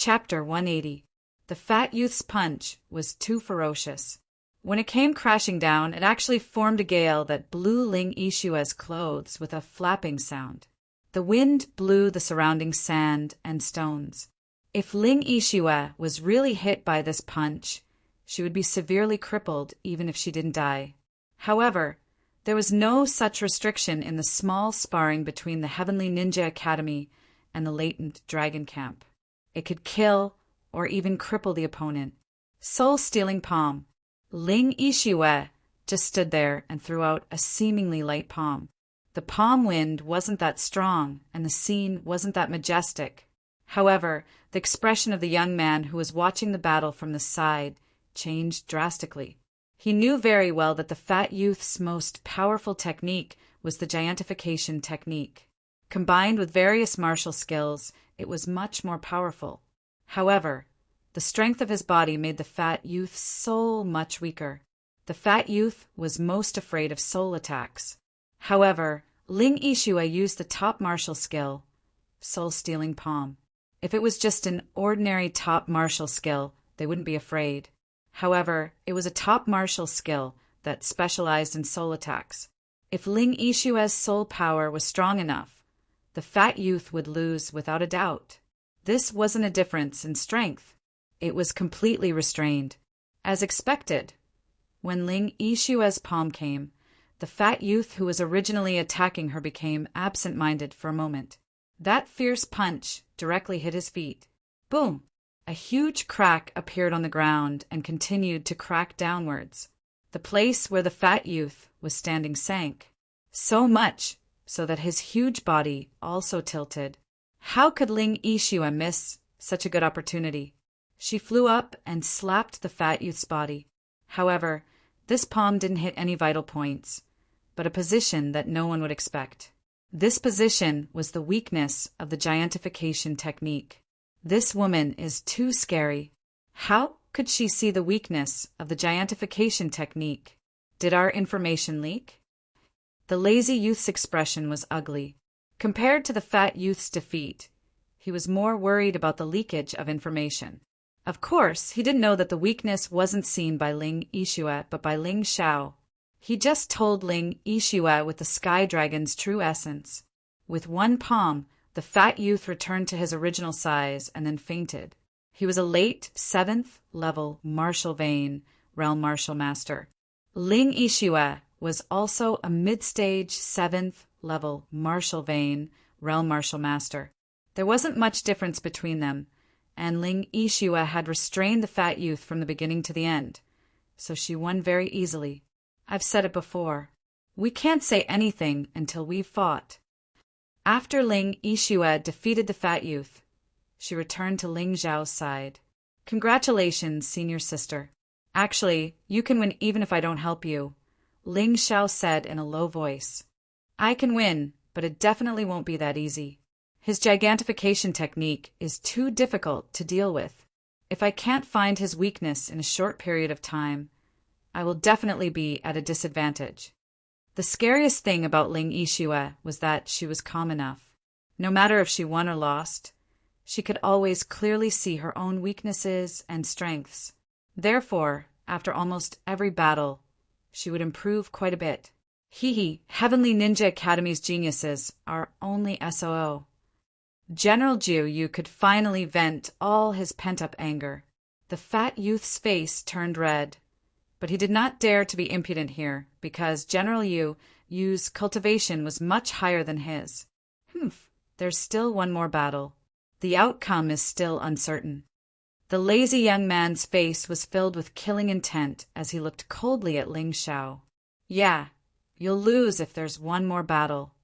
Chapter 180. The fat youth's punch was too ferocious. When it came crashing down, it actually formed a gale that blew Ling Yishua's clothes with a flapping sound. The wind blew the surrounding sand and stones. If Ling Yishua was really hit by this punch, she would be severely crippled even if she didn't die. However, there was no such restriction in the small sparring between the Heavenly Ninja Academy and the latent dragon camp. It could kill or even cripple the opponent. Soul-stealing palm. Ling Yishua just stood there and threw out a seemingly light palm. The palm wind wasn't that strong, and the scene wasn't that majestic. However, the expression of the young man who was watching the battle from the side changed drastically. He knew very well that the fat youth's most powerful technique was the giantification technique. Combined with various martial skills, it was much more powerful. However, the strength of his body made the fat youth's soul much weaker. The fat youth was most afraid of soul attacks. However, Ling Yishua used the top martial skill, soul-stealing palm. If it was just an ordinary top martial skill, they wouldn't be afraid. However, it was a top martial skill that specialized in soul attacks. If Ling Yishua's soul power was strong enough, the fat youth would lose without a doubt. This wasn't a difference in strength. It was completely restrained. As expected, when Ling Yishua's palm came, the fat youth who was originally attacking her became absent-minded for a moment. That fierce punch directly hit his feet. Boom! A huge crack appeared on the ground and continued to crack downwards. The place where the fat youth was standing sank. So much so that his huge body also tilted. How could Ling Yishua miss such a good opportunity? She flew up and slapped the fat youth's body. However, this palm didn't hit any vital points, but a position that no one would expect. This position was the weakness of the giantification technique. This woman is too scary. How could she see the weakness of the giantification technique? Did our information leak? The lazy youth's expression was ugly. Compared to the fat youth's defeat, he was more worried about the leakage of information. Of course, he didn't know that the weakness wasn't seen by Ling Yishua, but by Ling Xiao. He just told Ling Yishua with the Sky Dragon's true essence. With one palm, the fat youth returned to his original size and then fainted. He was a late 7th level martial vein realm martial master. Ling Yishua was also a mid-stage 7th level martial vein realm martial master. There wasn't much difference between them, and Ling Yishua had restrained the fat youth from the beginning to the end, so she won very easily. I've said it before. We can't say anything until we've fought. After Ling Yishua defeated the fat youth, she returned to Ling Zhao's side. Congratulations, senior sister. Actually, you can win even if I don't help you, Ling Xiao said in a low voice. I can win, but it definitely won't be that easy. His gigantification technique is too difficult to deal with. If I can't find his weakness in a short period of time, I will definitely be at a disadvantage. The scariest thing about Ling Yishua was that she was calm enough. No matter if she won or lost, she could always clearly see her own weaknesses and strengths. Therefore, after almost every battle, she would improve quite a bit. Heavenly Ninja Academy's geniuses are only SOO. General Jiu Yu could finally vent all his pent-up anger. The fat youth's face turned red, but he did not dare to be impudent here, because General Yu's cultivation was much higher than his. There's still one more battle. The outcome is still uncertain. The lazy young man's face was filled with killing intent as he looked coldly at Ling Xiao. Yeah, you'll lose if there's one more battle.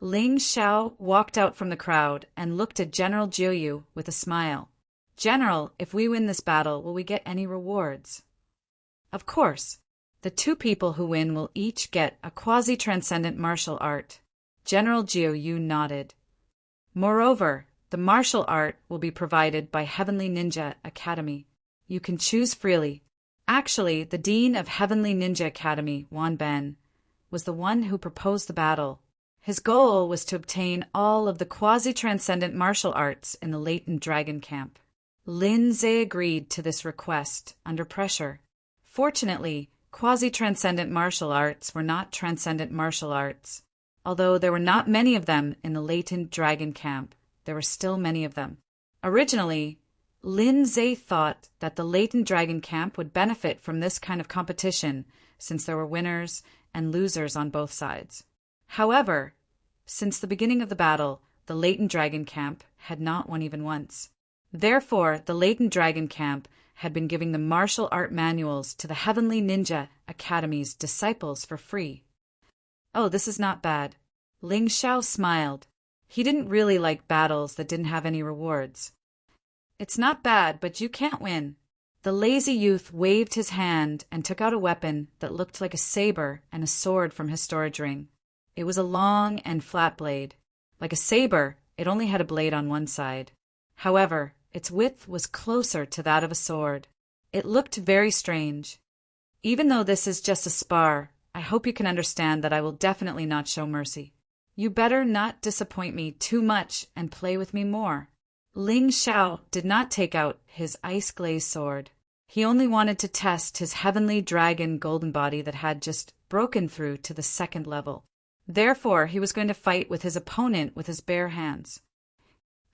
Ling Xiao walked out from the crowd and looked at General Jiu Yu with a smile. General, if we win this battle, will we get any rewards? Of course. The two people who win will each get a quasi-transcendent martial art. General Jiu Yu nodded. Moreover, the martial art will be provided by Heavenly Ninja Academy. You can choose freely. Actually, the Dean of Heavenly Ninja Academy, Wan Ben, was the one who proposed the battle. His goal was to obtain all of the quasi-transcendent martial arts in the latent dragon camp. Lin Zhe agreed to this request under pressure. Fortunately, quasi-transcendent martial arts were not transcendent martial arts. Although there were not many of them in the latent dragon camp, there were still many of them. Originally, Lin Zhe thought that the latent dragon camp would benefit from this kind of competition since there were winners and losers on both sides. However, since the beginning of the battle, the latent dragon camp had not won even once. Therefore, the latent dragon camp had been giving the martial art manuals to the Heavenly Ninja Academy's disciples for free. Oh, this is not bad. Ling Xiao smiled. He didn't really like battles that didn't have any rewards. It's not bad, but you can't win. The lazy youth waved his hand and took out a weapon that looked like a saber and a sword from his storage ring. It was a long and flat blade. Like a saber, it only had a blade on one side. However, its width was closer to that of a sword. It looked very strange. Even though this is just a spar, I hope you can understand that I will definitely not show mercy. You better not disappoint me too much and play with me more. Ling Xiao did not take out his ice-glazed sword. He only wanted to test his heavenly dragon golden body that had just broken through to the second level. Therefore, he was going to fight with his opponent with his bare hands.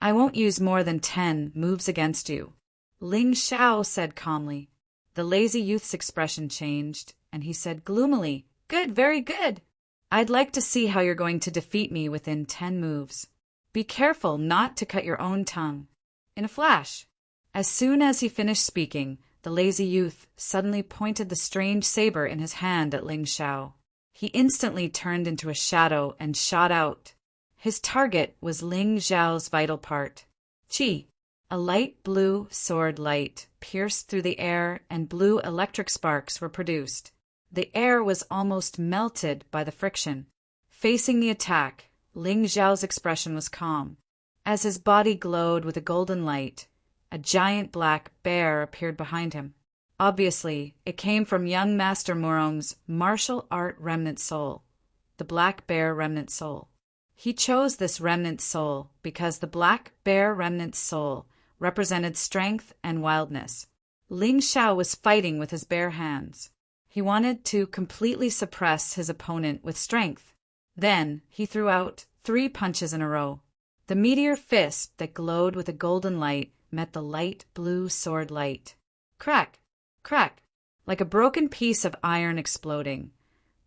I won't use more than 10 moves against you, Ling Xiao said calmly. The lazy youth's expression changed, and he said gloomily, Good, very good. I'd like to see how you're going to defeat me within 10 moves. Be careful not to cut your own tongue. In a flash. As soon as he finished speaking, the lazy youth suddenly pointed the strange saber in his hand at Ling Xiao. He instantly turned into a shadow and shot out. His target was Ling Xiao's vital part. Qi. A light blue sword light pierced through the air and blue electric sparks were produced. The air was almost melted by the friction. Facing the attack, Ling Xiao's expression was calm. As his body glowed with a golden light, a giant black bear appeared behind him. Obviously, it came from young Master Morong's martial art remnant soul, the black bear remnant soul. He chose this remnant soul because the black bear remnant soul represented strength and wildness. Ling Xiao was fighting with his bare hands. He wanted to completely suppress his opponent with strength. Then he threw out 3 punches in a row. The meteor fist that glowed with a golden light met the light blue sword light. Crack! Crack! Like a broken piece of iron exploding.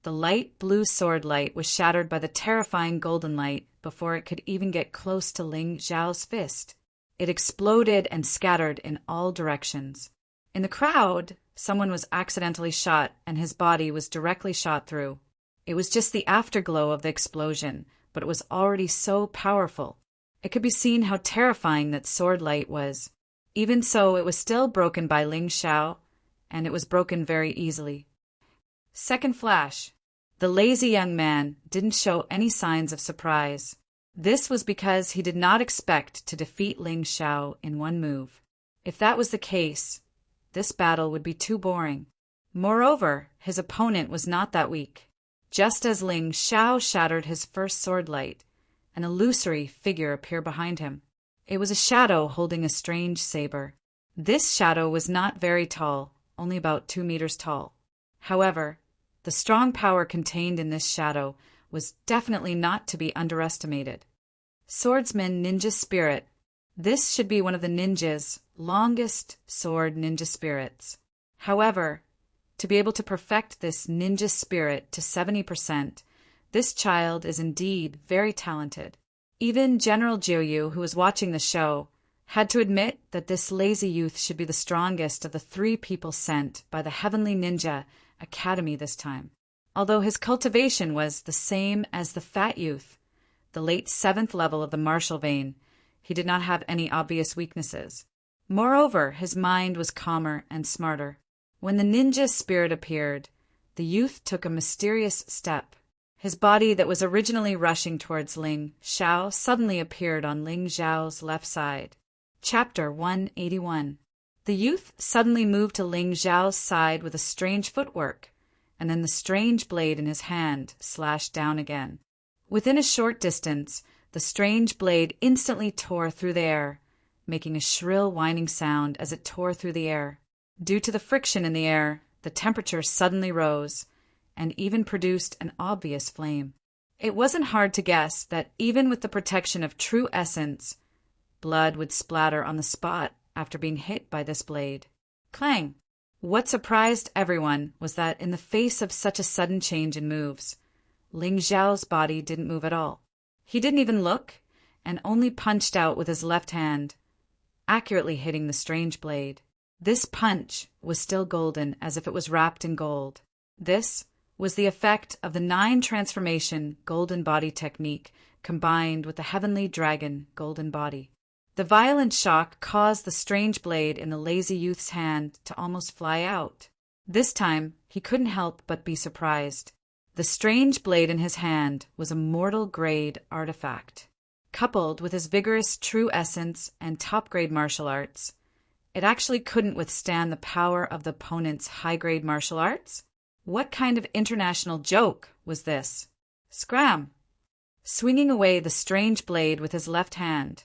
The light blue sword light was shattered by the terrifying golden light before it could even get close to Ling Xiao's fist. It exploded and scattered in all directions. In the crowd, someone was accidentally shot and his body was directly shot through. It was just the afterglow of the explosion, but it was already so powerful. It could be seen how terrifying that sword light was. Even so, it was still broken by Ling Xiao, and it was broken very easily. Second flash. The lazy young man didn't show any signs of surprise. This was because he did not expect to defeat Ling Xiao in one move. If that was the case, this battle would be too boring. Moreover, his opponent was not that weak. Just as Ling Xiao shattered his first sword light, an illusory figure appeared behind him. It was a shadow holding a strange saber. This shadow was not very tall, only about 2 meters tall. However, the strong power contained in this shadow was definitely not to be underestimated. Swordsman Ninja Spirit. This should be one of the ninja's longest sword ninja spirits. However, to be able to perfect this ninja spirit to 70%, this child is indeed very talented. Even General Jiuyu, who was watching the show, had to admit that this lazy youth should be the strongest of the 3 people sent by the Heavenly Ninja Academy this time. Although his cultivation was the same as the fat youth, the late 7th level of the martial vein, he did not have any obvious weaknesses. Moreover, his mind was calmer and smarter. When the ninja spirit appeared, the youth took a mysterious step. His body that was originally rushing towards Ling Xiao suddenly appeared on Ling Xiao's left side. Chapter 181. The youth suddenly moved to Ling Xiao's side with a strange footwork, and then the strange blade in his hand slashed down again. Within a short distance, the strange blade instantly tore through the air, making a shrill whining sound as it tore through the air. Due to the friction in the air, the temperature suddenly rose and even produced an obvious flame. It wasn't hard to guess that even with the protection of true essence, blood would splatter on the spot after being hit by this blade. Clang! What surprised everyone was that in the face of such a sudden change in moves, Ling Xiao's body didn't move at all. He didn't even look and only punched out with his left hand, accurately hitting the strange blade. This punch was still golden, as if it was wrapped in gold. This was the effect of the 9 transformation golden body technique combined with the heavenly dragon golden body. The violent shock caused the strange blade in the lazy youth's hand to almost fly out. This time, he couldn't help but be surprised. The strange blade in his hand was a mortal-grade artifact. Coupled with his vigorous true essence and top-grade martial arts, it actually couldn't withstand the power of the opponent's high-grade martial arts? What kind of international joke was this? Scram! Swinging away the strange blade with his left hand,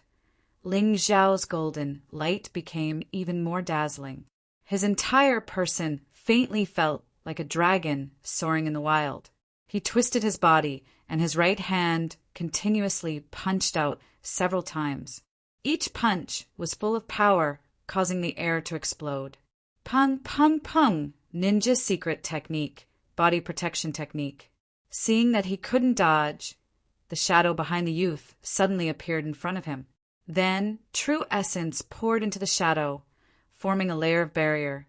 Ling Xiao's golden light became even more dazzling. His entire person faintly felt like a dragon soaring in the wild. He twisted his body, and his right hand continuously punched out several times. Each punch was full of power, causing the air to explode. Pung, pung, pung! Ninja secret technique, body protection technique. Seeing that he couldn't dodge, the shadow behind the youth suddenly appeared in front of him. Then, true essence poured into the shadow, forming a layer of barrier,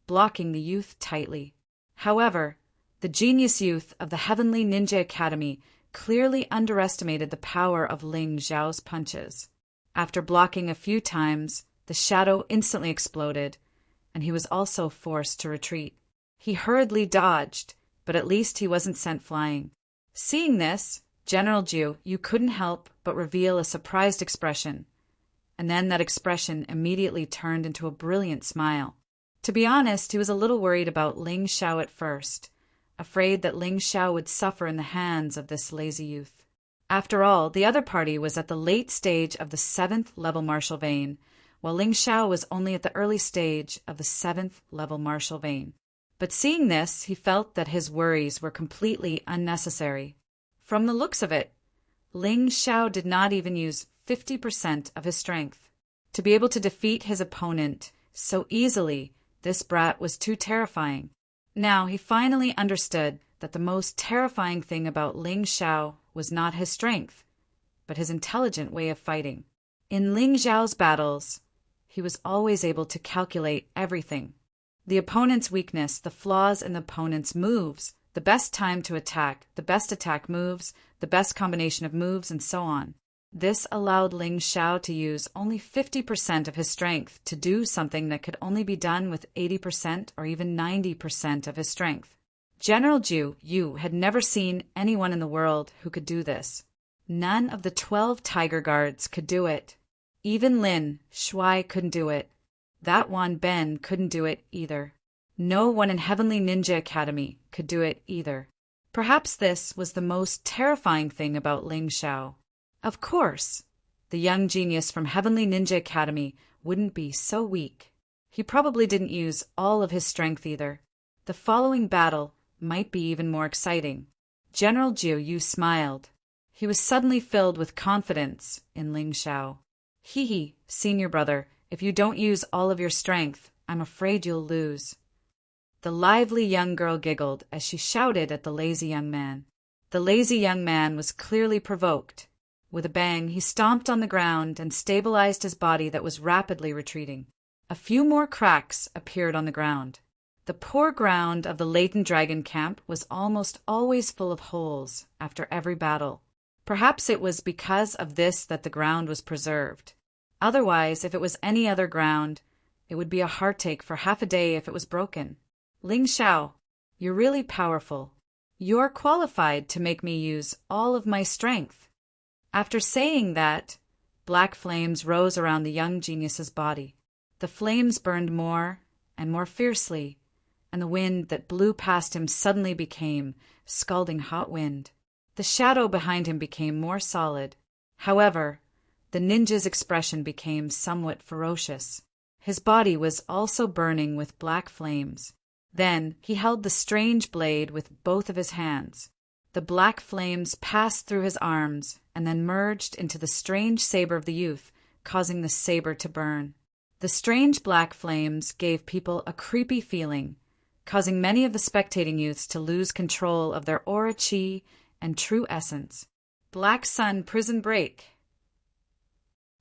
blocking the youth tightly. However, the genius youth of the Heavenly Ninja Academy clearly underestimated the power of Ling Xiao's punches. After blocking a few times, the shadow instantly exploded, and he was also forced to retreat. He hurriedly dodged, but at least he wasn't sent flying. Seeing this, General Jiu couldn't help but reveal a surprised expression, and then that expression immediately turned into a brilliant smile. To be honest, he was a little worried about Ling Xiao at first, afraid that Ling Xiao would suffer in the hands of this lazy youth. After all, the other party was at the late stage of the 7th level martial vein, while Ling Xiao was only at the early stage of the 7th level martial vein. But seeing this, he felt that his worries were completely unnecessary. From the looks of it, Ling Xiao did not even use 50% of his strength. To be able to defeat his opponent so easily, this brat was too terrifying. Now he finally understood that the most terrifying thing about Ling Xiao was not his strength, but his intelligent way of fighting. In Ling Xiao's battles, he was always able to calculate everything. The opponent's weakness, the flaws in the opponent's moves, the best time to attack, the best attack moves, the best combination of moves, and so on. This allowed Ling Xiao to use only 50% of his strength to do something that could only be done with 80% or even 90% of his strength. General Jiu had never seen anyone in the world who could do this. None of the 12 Tiger Guards could do it. Even Lin Shuai couldn't do it. That Wan Ben couldn't do it either. No one in Heavenly Ninja Academy could do it either. Perhaps this was the most terrifying thing about Ling Xiao. Of course, the young genius from Heavenly Ninja Academy wouldn't be so weak. He probably didn't use all of his strength either. The following battle might be even more exciting. General Jiu smiled. He was suddenly filled with confidence in Ling Xiao. Hee, senior brother, if you don't use all of your strength, I'm afraid you'll lose. The lively young girl giggled as she shouted at the lazy young man. The lazy young man was clearly provoked. With a bang, he stomped on the ground and stabilized his body that was rapidly retreating. A few more cracks appeared on the ground. The poor ground of the latent dragon camp was almost always full of holes after every battle. Perhaps it was because of this that the ground was preserved. Otherwise, if it was any other ground, it would be a heartache for half a day if it was broken. Ling Xiao, you're really powerful. You're qualified to make me use all of my strength. After saying that, black flames rose around the young genius's body. The flames burned more and more fiercely, and the wind that blew past him suddenly became scalding hot wind. The shadow behind him became more solid. However, The ninja's expression became somewhat ferocious. His body was also burning with black flames. Then he held the strange blade with both of his hands. The black flames passed through his arms and then merged into the strange saber of the youth, causing the saber to burn. The strange black flames gave people a creepy feeling, causing many of the spectating youths to lose control of their aura chi and true essence. Black Sun Prison Break.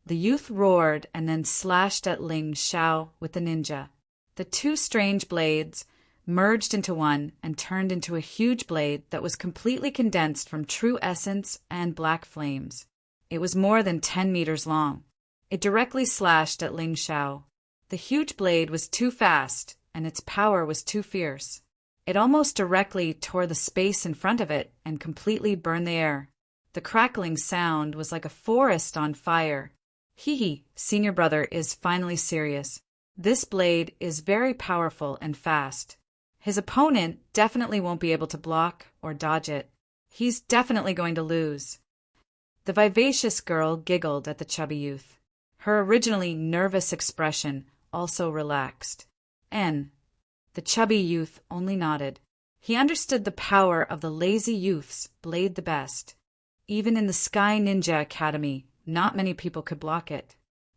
The youth roared and then slashed at Ling Xiao with the ninja. The two strange blades merged into one and turned into a huge blade that was completely condensed from true essence and black flames. It was more than 10 meters long. It directly slashed at Ling Xiao. The huge blade was too fast, and its power was too fierce. It almost directly tore the space in front of it and completely burned the air. The crackling sound was like a forest on fire. Hee, senior brother is finally serious. This blade is very powerful and fast. His opponent definitely won't be able to block or dodge it. He's definitely going to lose. The vivacious girl giggled at the chubby youth. Her originally nervous expression also relaxed. The chubby youth only nodded. He understood the power of the lazy youth's blade the best. Even in the Sky Ninja Academy, not many people could block it.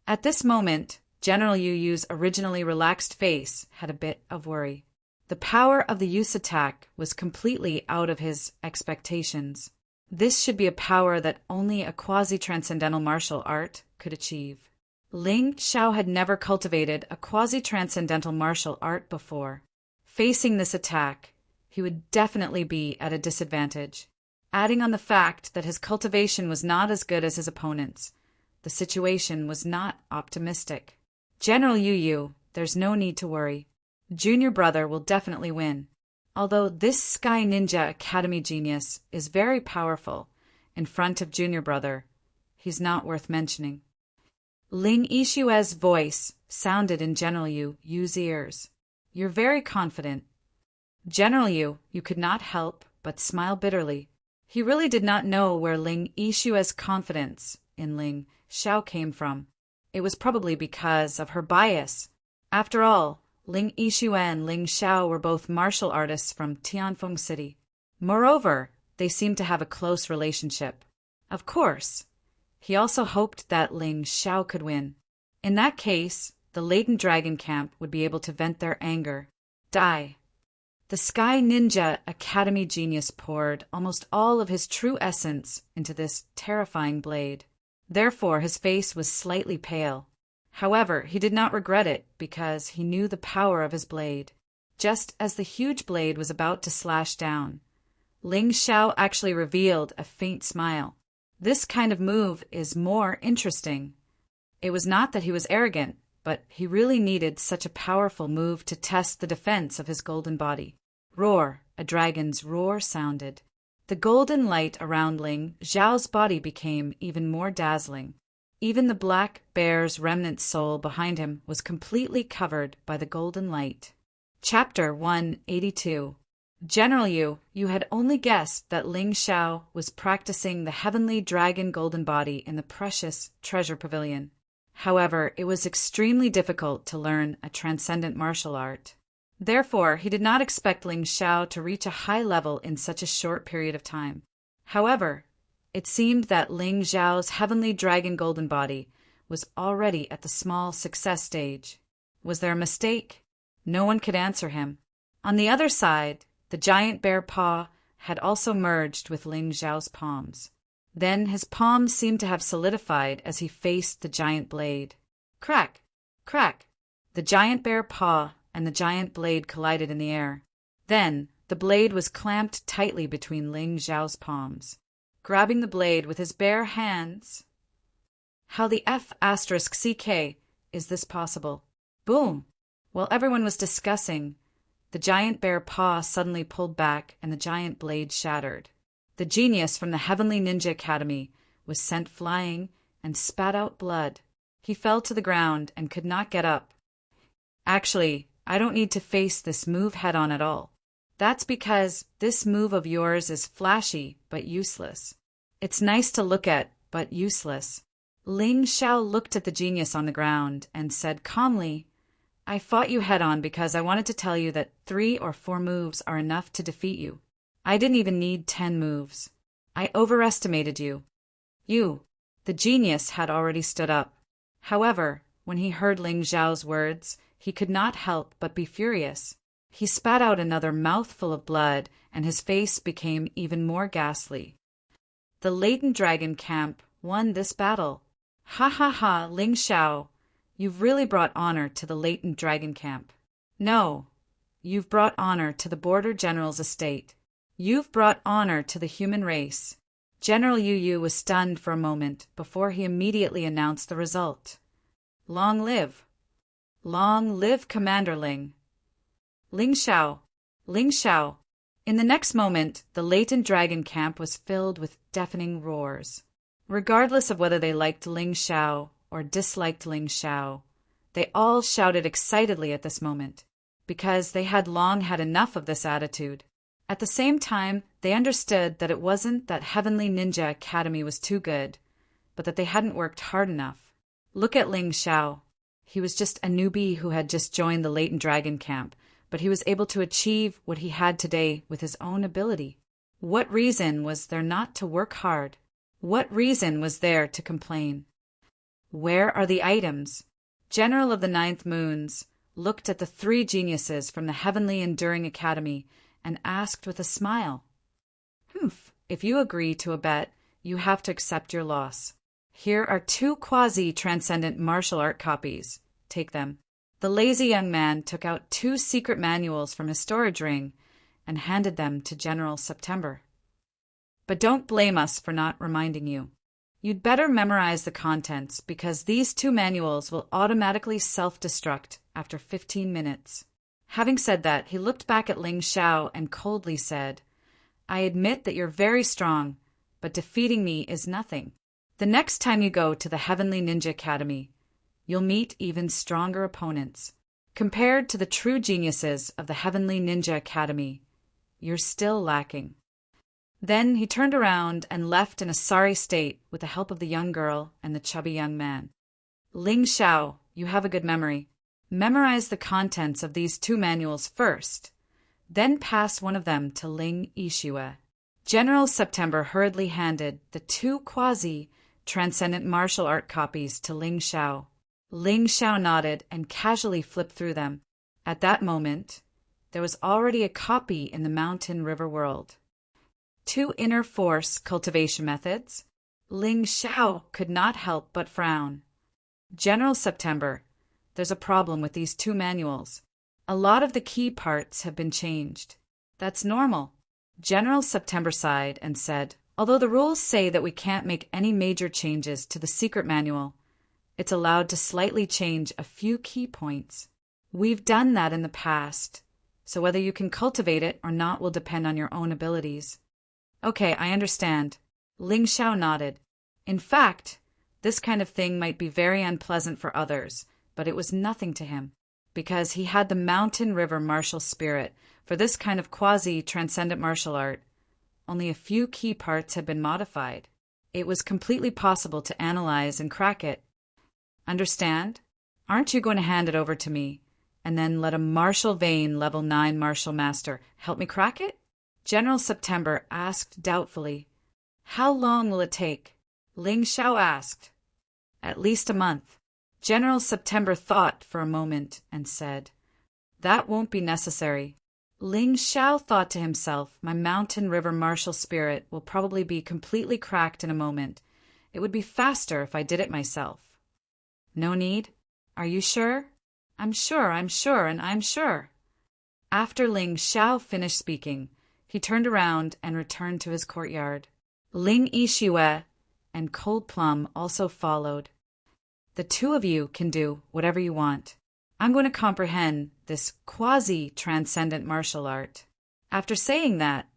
At this moment, General Yu Yu's originally relaxed face had a bit of worry. The power of the youth's attack was completely out of his expectations. This should be a power that only a quasi-transcendental martial art could achieve. Ling Xiao had never cultivated a quasi-transcendental martial art before. Facing this attack, he would definitely be at a disadvantage. Adding on the fact that his cultivation was not as good as his opponent's, the situation was not optimistic. General Yu Yu, there's no need to worry. Junior brother will definitely win. Although this Sky Ninja Academy genius is very powerful, in front of junior brother, he's not worth mentioning. Ling Yixue's voice sounded in General Yu Yu's ears. You're very confident. General Yu could not help but smile bitterly. He really did not know where Ling Yixue's confidence in Ling Xiao came from. It was probably because of her bias. After all, Ling Yixue and Ling Xiao were both martial artists from Tianfeng City. Moreover, they seemed to have a close relationship. Of course, he also hoped that Ling Xiao could win. In that case, the latent dragon camp would be able to vent their anger. Die. The Sky Ninja Academy genius poured almost all of his true essence into this terrifying blade. Therefore, his face was slightly pale. However, he did not regret it because he knew the power of his blade. Just as the huge blade was about to slash down, Ling Xiao actually revealed a faint smile. This kind of move is more interesting. It was not that he was arrogant, but he really needed such a powerful move to test the defense of his golden body. Roar, a dragon's roar sounded. The golden light around Ling Xiao's body became even more dazzling. Even the black bear's remnant soul behind him was completely covered by the golden light. Chapter 182. General Yu had only guessed that Ling Xiao was practicing the heavenly dragon golden body in the precious treasure pavilion. However, it was extremely difficult to learn a transcendent martial art. Therefore, he did not expect Ling Xiao to reach a high level in such a short period of time. However, it seemed that Ling Xiao's heavenly dragon golden body was already at the small success stage. Was there a mistake? No one could answer him. On the other side, the giant bear paw had also merged with Ling Xiao's palms. Then his palms seemed to have solidified as he faced the giant blade. Crack! Crack! The giant bear paw and the giant blade collided in the air. Then the blade was clamped tightly between Ling Xiao's palms. Grabbing the blade with his bare hands. How the F*CK is this possible? Boom! While everyone was discussing, the giant bear paw suddenly pulled back and the giant blade shattered. The genius from the Heavenly Ninja Academy was sent flying and spat out blood. He fell to the ground and could not get up. Actually, I don't need to face this move head-on at all. That's because this move of yours is flashy but useless. It's nice to look at, but useless. Ling Xiao looked at the genius on the ground and said calmly, I fought you head-on because I wanted to tell you that 3 or 4 moves are enough to defeat you. I didn't even need 10 moves. I overestimated you. You, the genius, had already stood up. However, when he heard Ling Xiao's words, he could not help but be furious. He spat out another mouthful of blood, and his face became even more ghastly. The latent dragon camp won this battle. Ha ha ha, Ling Xiao. You've really brought honor to the latent dragon camp. No, you've brought honor to the border general's estate. You've brought honor to the human race. General Yu Yu was stunned for a moment before he immediately announced the result. Long live! Long live Commander Ling! Ling Xiao! Ling Xiao! In the next moment, the latent dragon camp was filled with deafening roars. Regardless of whether they liked Ling Xiao or disliked Ling Xiao, they all shouted excitedly at this moment, because they had long had enough of this attitude. At the same time, they understood that it wasn't that Heavenly Ninja Academy was too good, but that they hadn't worked hard enough. Look at Ling Xiao. He was just a newbie who had just joined the latent dragon camp, but he was able to achieve what he had today with his own ability. What reason was there not to work hard? What reason was there to complain? Where are the items? General of the Ninth Moons looked at the 3 geniuses from the Heavenly Enduring Academy and asked with a smile, Humph, if you agree to a bet, you have to accept your loss. Here are 2 quasi-transcendent martial art copies. Take them. The lazy young man took out 2 secret manuals from his storage ring and handed them to General September. But don't blame us for not reminding you. You'd better memorize the contents because these 2 manuals will automatically self-destruct after 15 minutes. Having said that, he looked back at Ling Xiao and coldly said, I admit that you're very strong, but defeating me is nothing. The next time you go to the Heavenly Ninja Academy, you'll meet even stronger opponents. Compared to the true geniuses of the Heavenly Ninja Academy, you're still lacking. Then he turned around and left in a sorry state with the help of the young girl and the chubby young man. Ling Xiao, you have a good memory. Memorize the contents of these 2 manuals first, then pass one of them to Ling Yixue. General September hurriedly handed the 2 quasi-transcendent martial art copies to Ling Xiao. Ling Xiao nodded and casually flipped through them. At that moment, there was already a copy in the Mountain River world. 2 inner force cultivation methods. Ling Xiao could not help but frown. General September, there's a problem with these 2 manuals. A lot of the key parts have been changed. That's normal. General September sighed and said, although the rules say that we can't make any major changes to the secret manual, it's allowed to slightly change a few key points. We've done that in the past, so whether you can cultivate it or not will depend on your own abilities. Okay, I understand. Ling Xiao nodded. In fact, this kind of thing might be very unpleasant for others, but it was nothing to him, because he had the Mountain River martial spirit for this kind of quasi-transcendent martial art. Only a few key parts had been modified. It was completely possible to analyze and crack it. Understand? Aren't you going to hand it over to me, and then let a Martial Vein Level 9 Martial Master help me crack it? General September asked doubtfully. How long will it take? Ling Xiao asked. At least a month. General September thought for a moment and said, That won't be necessary. Ling Xiao thought to himself, my Mountain River martial spirit will probably be completely cracked in a moment. It would be faster if I did it myself. No need? Are you sure? I'm sure, and I'm sure. After Ling Xiao finished speaking, he turned around and returned to his courtyard. Ling Yixue and Cold Plum also followed. The 2 of you can do whatever you want. I'm going to comprehend this quasi-transcendent martial art. After saying that,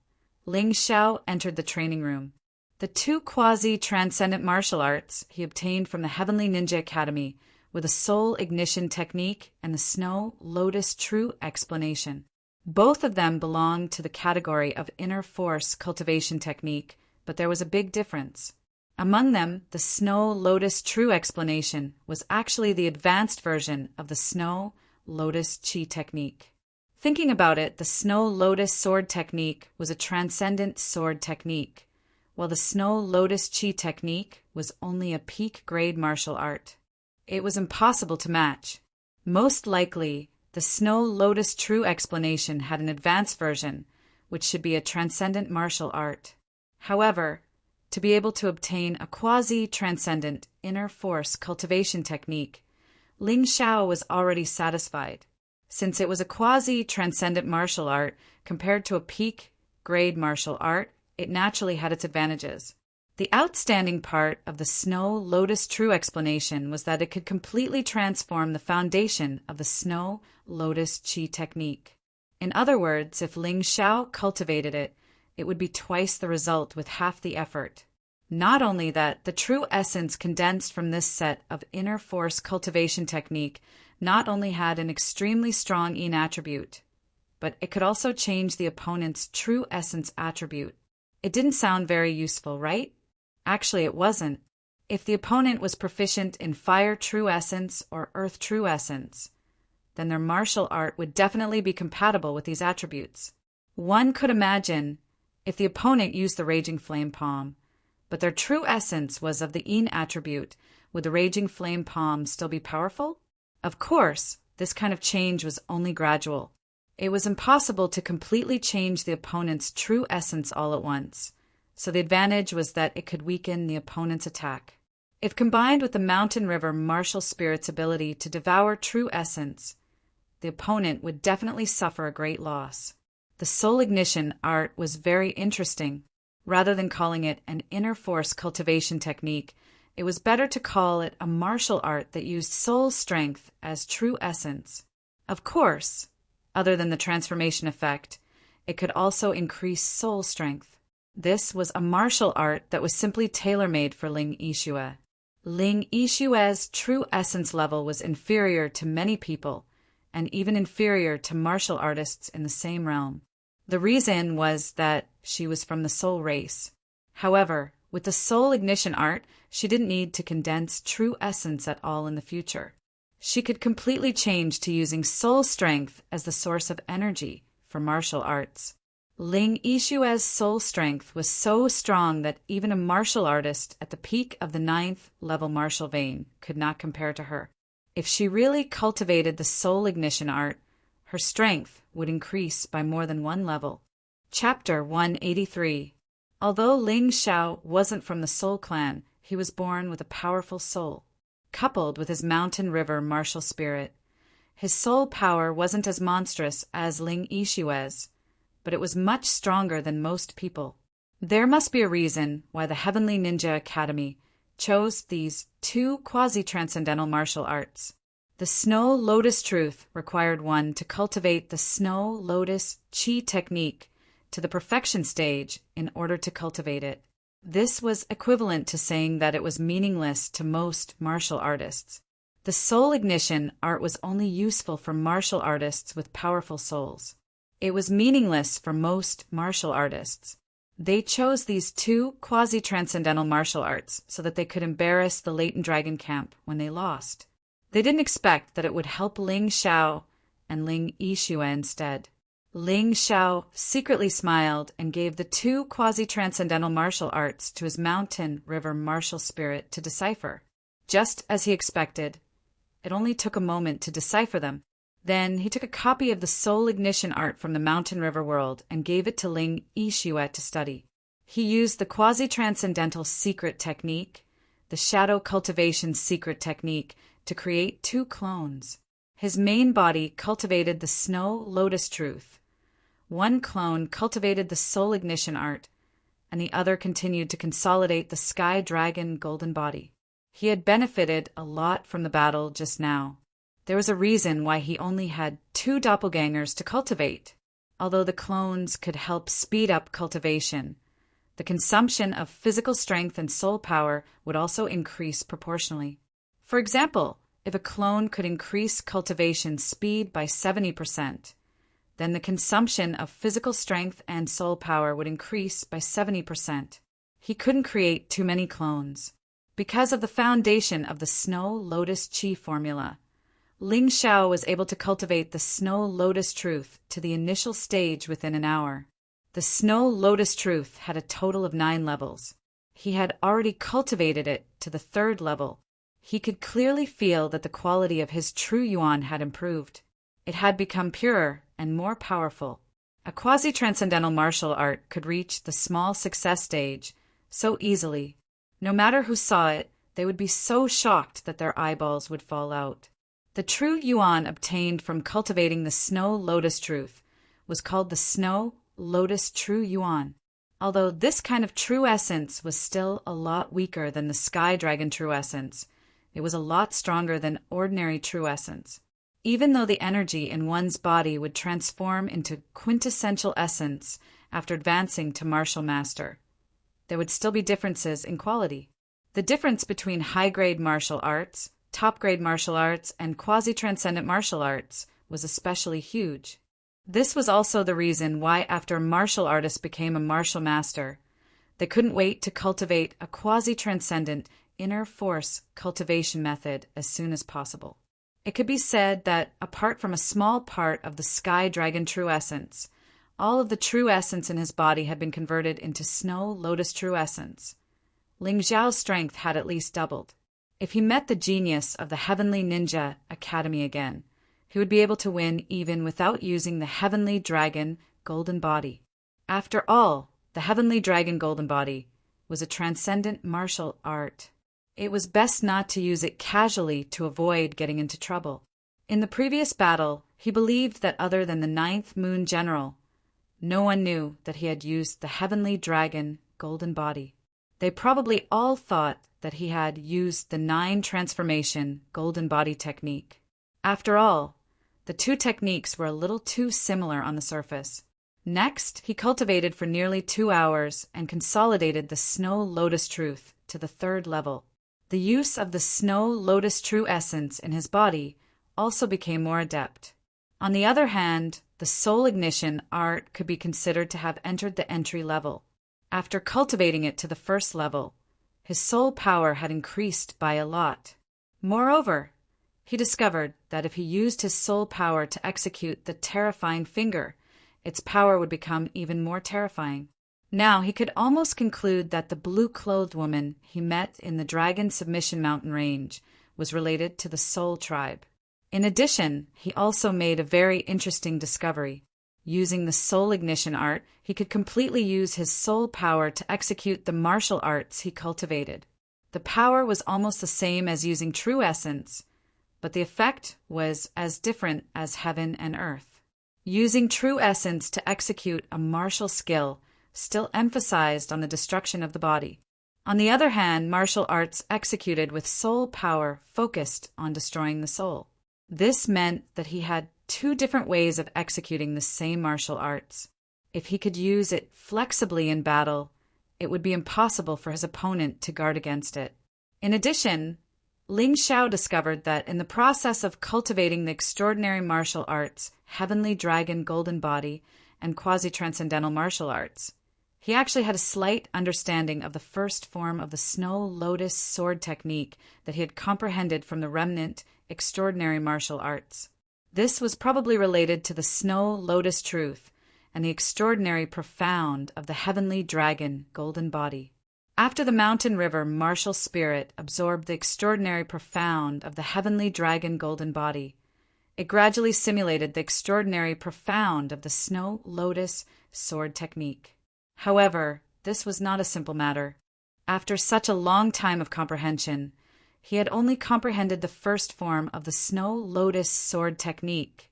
Ling Xiao entered the training room. The 2 quasi-transcendent martial arts he obtained from the Heavenly Ninja Academy with a soul ignition technique and the Snow Lotus True Explanation. Both of them belonged to the category of inner force cultivation technique, but there was a big difference. Among them, the Snow Lotus True explanation was actually the advanced version of the Snow Lotus Chi technique. Thinking about it, the Snow Lotus Sword technique was a transcendent sword technique, while the Snow Lotus Chi technique was only a peak-grade martial art. It was impossible to match. Most likely, the Snow Lotus True explanation had an advanced version, which should be a transcendent martial art. However, to be able to obtain a quasi-transcendent inner force cultivation technique, Ling Xiao was already satisfied. Since it was a quasi-transcendent martial art compared to a peak-grade martial art, it naturally had its advantages. The outstanding part of the Snow Lotus True explanation was that it could completely transform the foundation of the Snow Lotus Chi technique. In other words, if Ling Xiao cultivated it, it would be twice the result with half the effort. Not only that, the true essence condensed from this set of inner force cultivation technique not only had an extremely strong yin attribute, but it could also change the opponent's true essence attribute. It didn't sound very useful, right? Actually, it wasn't. If the opponent was proficient in fire true essence or earth true essence, then their martial art would definitely be compatible with these attributes. One could imagine if the opponent used the Raging Flame Palm, but their true essence was of the yin attribute, would the Raging Flame Palm still be powerful? Of course, this kind of change was only gradual. It was impossible to completely change the opponent's true essence all at once, so the advantage was that it could weaken the opponent's attack. If combined with the Mountain River martial spirit's ability to devour true essence, the opponent would definitely suffer a great loss. The soul ignition art was very interesting. Rather than calling it an inner force cultivation technique, it was better to call it a martial art that used soul strength as true essence. Of course, other than the transformation effect, it could also increase soul strength. This was a martial art that was simply tailor-made for Ling Yixue. Ling Yixue's true essence level was inferior to many people, and even inferior to martial artists in the same realm. The reason was that she was from the soul race. However, with the soul ignition art, she didn't need to condense true essence at all in the future. She could completely change to using soul strength as the source of energy for martial arts. Ling Yixue's soul strength was so strong that even a martial artist at the peak of the 9th level martial vein could not compare to her. If she really cultivated the soul ignition art, her strength would increase by more than one level. Chapter 183. Although Ling Xiao wasn't from the Soul Clan, he was born with a powerful soul, coupled with his Mountain River martial spirit. His soul power wasn't as monstrous as Ling Yixue's, but it was much stronger than most people. There must be a reason why the Heavenly Ninja Academy chose these two quasi-transcendental martial arts. The Snow Lotus Truth required one to cultivate the Snow Lotus Chi technique to the perfection stage in order to cultivate it. This was equivalent to saying that it was meaningless to most martial artists. The soul ignition art was only useful for martial artists with powerful souls. It was meaningless for most martial artists. They chose these two quasi-transcendental martial arts so that they could embarrass the Latent Dragon Camp when they lost. They didn't expect that it would help Ling Xiao and Ling Yixue instead. Ling Xiao secretly smiled and gave the two quasi-transcendental martial arts to his Mountain River martial spirit to decipher. Just as he expected, it only took a moment to decipher them. Then he took a copy of the soul ignition art from the Mountain River world and gave it to Ling Yixue to study. He used the quasi-transcendental secret technique, the shadow cultivation secret technique, to create two clones. His main body cultivated the Snow Lotus Truth. One clone cultivated the soul ignition art, and the other continued to consolidate the Sky Dragon golden body. He had benefited a lot from the battle just now. There was a reason why he only had 2 doppelgangers to cultivate. Although the clones could help speed up cultivation, the consumption of physical strength and soul power would also increase proportionally. For example, if a clone could increase cultivation speed by 70%, then the consumption of physical strength and soul power would increase by 70%. he couldn't create too many clones. Because of the foundation of the Snow Lotus Chi formula, Ling Xiao was able to cultivate the Snow Lotus Truth to the initial stage within an hour. The Snow Lotus Truth had a total of 9 levels. He had already cultivated it to the 3rd level. He could clearly feel that the quality of his true yuan had improved. It had become purer and more powerful. A quasi-transcendental martial art could reach the small success stage so easily. No matter who saw it, they would be so shocked that their eyeballs would fall out. The true yuan obtained from cultivating the Snow Lotus Truth was called the Snow Lotus True Yuan. Although this kind of true essence was still a lot weaker than the Sky Dragon true essence, it was a lot stronger than ordinary true essence. Even though the energy in one's body would transform into quintessential essence after advancing to martial master, there would still be differences in quality. The difference between high-grade martial arts, top-grade martial arts, and quasi-transcendent martial arts was especially huge. This was also the reason why after a martial artist became a martial master, they couldn't wait to cultivate a quasi-transcendent inner force cultivation method as soon as possible. It could be said that, apart from a small part of the Sky Dragon true essence, all of the true essence in his body had been converted into Snow Lotus true essence. Ling Xiao's strength had at least doubled. If he met the genius of the Heavenly Ninja Academy again, he would be able to win even without using the Heavenly Dragon Golden Body. After all, the Heavenly Dragon Golden Body was a transcendent martial art. It was best not to use it casually to avoid getting into trouble. In the previous battle, he believed that other than the 9th Moon General, no one knew that he had used the Heavenly Dragon Golden Body. They probably all thought that he had used the 9 transformation Golden Body technique. After all, the two techniques were a little too similar on the surface. Next, he cultivated for nearly 2 hours and consolidated the Snow Lotus Truth to the 3rd level. The use of the Snow Lotus True Essence in his body also became more adept. On the other hand, the Soul Ignition art could be considered to have entered the entry level. After cultivating it to the 1st level, his soul power had increased by a lot. Moreover, he discovered that if he used his soul power to execute the terrifying finger, its power would become even more terrifying. Now he could almost conclude that the blue-clothed woman he met in the Dragon Submission Mountain range was related to the Soul Tribe. In addition, he also made a very interesting discovery. Using the Soul Ignition art, he could completely use his soul power to execute the martial arts he cultivated. The power was almost the same as using True Essence, but the effect was as different as heaven and earth. Using True Essence to execute a martial skill still emphasized on the destruction of the body. On the other hand, martial arts executed with soul power focused on destroying the soul. This meant that he had 2 different ways of executing the same martial arts. If he could use it flexibly in battle, it would be impossible for his opponent to guard against it. In addition, Ling Xiao discovered that in the process of cultivating the extraordinary martial arts, Heavenly Dragon Golden Body, and quasi-transcendental martial arts, he actually had a slight understanding of the first form of the Snow Lotus sword technique that he had comprehended from the remnant extraordinary martial arts. This was probably related to the Snow Lotus Truth and the extraordinary profound of the Heavenly Dragon Golden Body. After the mountain river martial spirit absorbed the extraordinary profound of the Heavenly Dragon Golden Body, it gradually simulated the extraordinary profound of the Snow Lotus sword technique. However, this was not a simple matter. After such a long time of comprehension, he had only comprehended the first form of the Snow Lotus sword technique,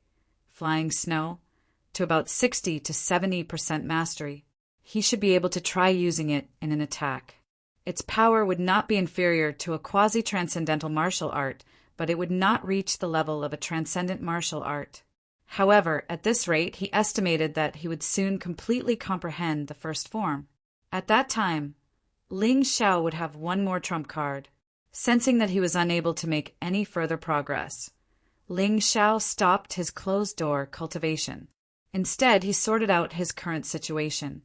flying snow, to about 60 to 70% mastery. He should be able to try using it in an attack. Its power would not be inferior to a quasi-transcendental martial art, but it would not reach the level of a transcendent martial art. However, at this rate, he estimated that he would soon completely comprehend the first form. At that time, Ling Xiao would have one more trump card. Sensing that he was unable to make any further progress, Ling Xiao stopped his closed-door cultivation. Instead, he sorted out his current situation.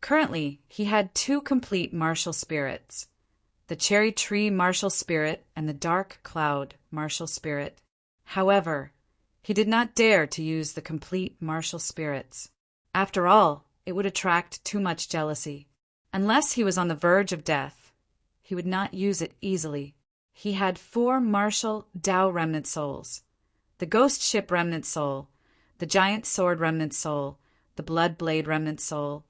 Currently, he had two complete martial spirits, the cherry tree martial spirit and the dark cloud martial spirit. However, he did not dare to use the complete martial spirits. After all, it would attract too much jealousy. Unless he was on the verge of death, he would not use it easily. He had 4 martial Tao remnant souls: the ghost ship remnant soul, the giant sword remnant soul, the blood blade remnant soul,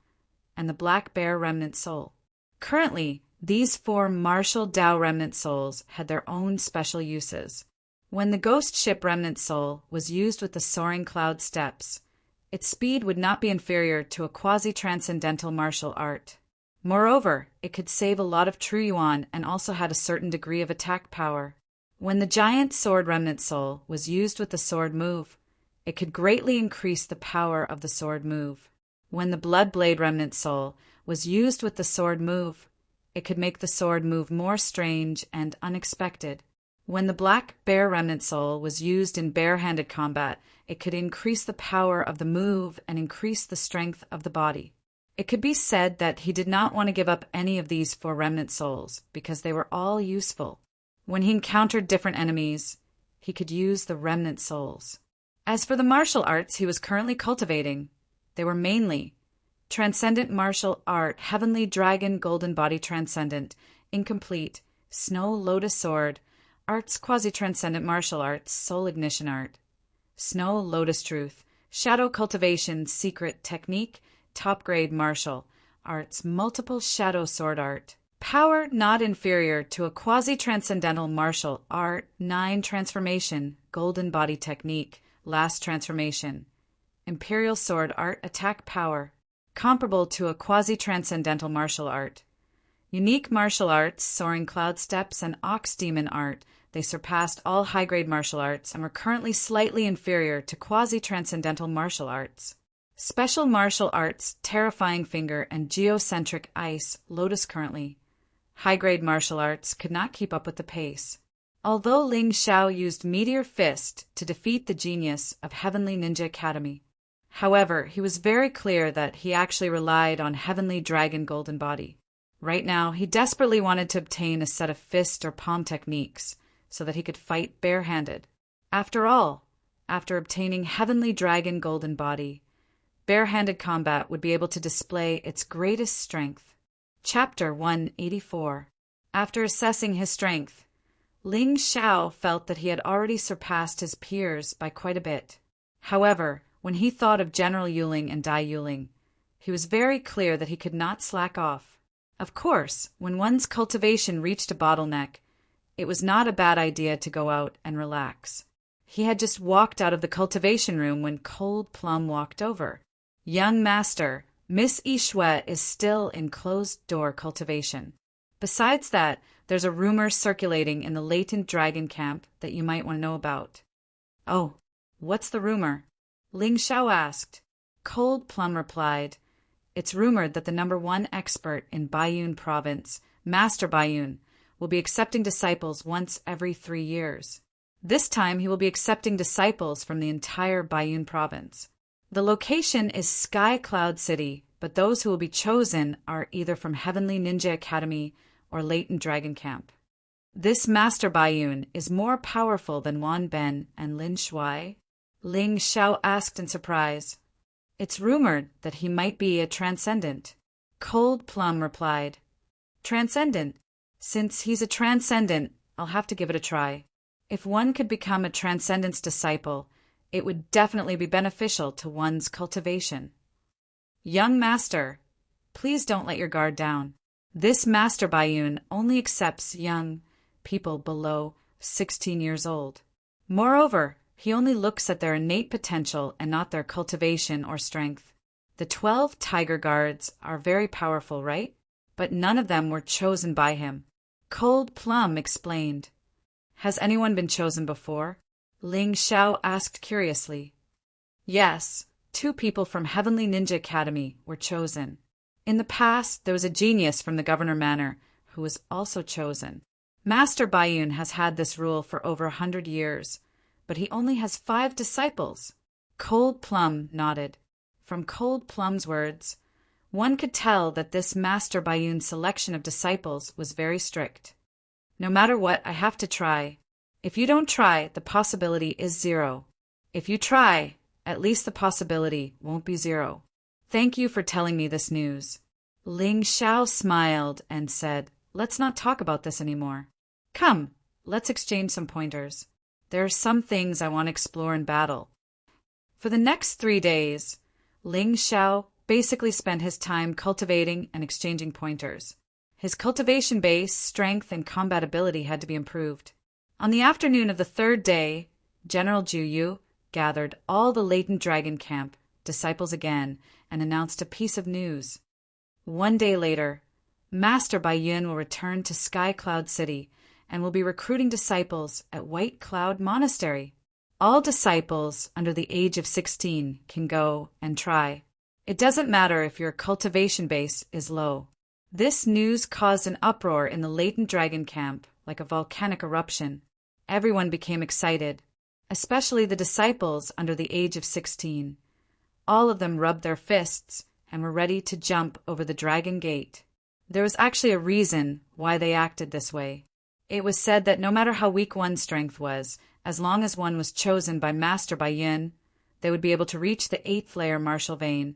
and the black bear remnant soul. Currently, these 4 martial Tao remnant souls had their own special uses. When the ghost ship remnant soul was used with the soaring cloud steps, its speed would not be inferior to a quasi-transcendental martial art. Moreover, it could save a lot of true yuan and also had a certain degree of attack power. When the giant sword remnant soul was used with the sword move, it could greatly increase the power of the sword move. When the blood blade remnant soul was used with the sword move, it could make the sword move more strange and unexpected. When the black bear remnant soul was used in bare-handed combat, it could increase the power of the move and increase the strength of the body. It could be said that he did not want to give up any of these 4 remnant souls because they were all useful. When he encountered different enemies, he could use the remnant souls. As for the martial arts he was currently cultivating, they were mainly Transcendent Martial Art, Heavenly Dragon Golden Body Transcendent, Incomplete, Snow Lotus Sword, Arts Quasi-Transcendent Martial Arts, Soul Ignition Art, Snow Lotus Truth, Shadow Cultivation Secret Technique, Top Grade Martial Arts, Multiple Shadow Sword Art, Power Not Inferior to a Quasi-Transcendental Martial Art, 9 Transformation, Golden Body Technique, Last Transformation, Imperial Sword Art, Attack Power, comparable to a quasi-transcendental martial art. Unique martial arts, Soaring Cloud Steps, and Ox Demon Art, they surpassed all high-grade martial arts and were currently slightly inferior to quasi-transcendental martial arts. Special martial arts, Terrifying Finger, and Geocentric Ice, Lotus currently. High-grade martial arts could not keep up with the pace. Although Ling Xiao used Meteor Fist to defeat the genius of Heavenly Ninja Academy, however, he was very clear that he actually relied on Heavenly Dragon Golden Body. Right now, he desperately wanted to obtain a set of fist or palm techniques so that he could fight barehanded. After all, after obtaining Heavenly Dragon Golden Body, barehanded combat would be able to display its greatest strength. Chapter 184. After assessing his strength, Ling Xiao felt that he had already surpassed his peers by quite a bit. However, when he thought of General Yuling and Dai Yuling, he was very clear that he could not slack off. Of course, when one's cultivation reached a bottleneck, it was not a bad idea to go out and relax. He had just walked out of the cultivation room when Cold Plum walked over. Young master, Miss Yishui is still in closed-door cultivation. Besides that, there's a rumor circulating in the latent dragon camp that you might want to know about. Oh, what's the rumor? Ling Xiao asked. Cold Plum replied, it's rumored that the #1 expert in Baiyun province, Master Baiyun, will be accepting disciples once every 3 years. This time he will be accepting disciples from the entire Baiyun province. The location is Sky Cloud City, but those who will be chosen are either from Heavenly Ninja Academy or Latent Dragon Camp. This Master Baiyun is more powerful than Wan Ben and Lin Shui? Ling Xiao asked in surprise. It's rumored that he might be a transcendent. Cold Plum replied. Transcendent? Since he's a transcendent, I'll have to give it a try. If one could become a transcendent's disciple, it would definitely be beneficial to one's cultivation. Young master, please don't let your guard down. This Master Baiyun only accepts young people below 16 years old. Moreover, he only looks at their innate potential and not their cultivation or strength. The 12 Tiger Guards are very powerful, right? But none of them were chosen by him. Cold Plum explained. Has anyone been chosen before? Ling Xiao asked curiously. Yes, 2 people from Heavenly Ninja Academy were chosen. In the past, there was a genius from the Governor Manor who was also chosen. Master Baiyun has had this rule for over 100 years, but he only has 5 disciples. Cold Plum nodded. From Cold Plum's words, One could tell that this Master Bayun's selection of disciples was very strict. No matter what, I have to try. If you don't try, the possibility is zero. If you try, at least the possibility won't be zero. Thank you for telling me this news. Ling Xiao smiled and said, "Let's not talk about this anymore. Come, let's exchange some pointers. There are some things I want to explore in battle." For the next 3 days, Ling Xiao basically spent his time cultivating and exchanging pointers. His cultivation base, strength, and combat ability had to be improved. On the afternoon of the 3rd day, General Ju Yu gathered all the latent dragon camp disciples again and announced a piece of news. 1 day later, Master Bayun will return to Sky Cloud City and will be recruiting disciples at White Cloud Monastery. All disciples under the age of 16 can go and try. It doesn't matter if your cultivation base is low. This news caused an uproar in the latent dragon camp, like a volcanic eruption. Everyone became excited, especially the disciples under the age of 16. All of them rubbed their fists and were ready to jump over the dragon gate. There was actually a reason why they acted this way. It was said that no matter how weak one's strength was, as long as one was chosen by Master Bayun, they would be able to reach the 8th layer martial vein,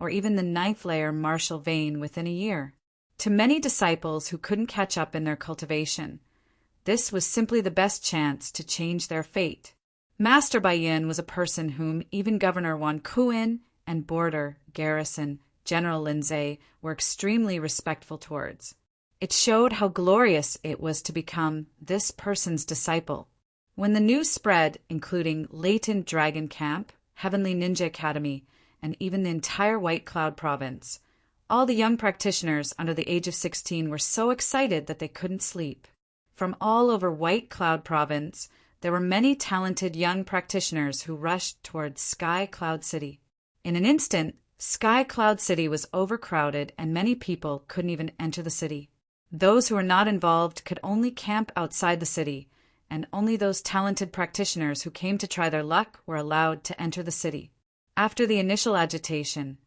or even the 9th layer martial vein within a year. To many disciples who couldn't catch up in their cultivation, this was simply the best chance to change their fate. Master Bayun was a person whom even Governor Wan Kuin and Border Garrison General Lindsay were extremely respectful towards. It showed how glorious it was to become this person's disciple. When the news spread, including Latent Dragon Camp, Heavenly Ninja Academy, and even the entire White Cloud Province, all the young practitioners under the age of 16 were so excited that they couldn't sleep. From all over White Cloud Province, there were many talented young practitioners who rushed towards Sky Cloud City. In an instant, Sky Cloud City was overcrowded and many people couldn't even enter the city. Those who were not involved could only camp outside the city, and only those talented practitioners who came to try their luck were allowed to enter the city. After the initial agitation,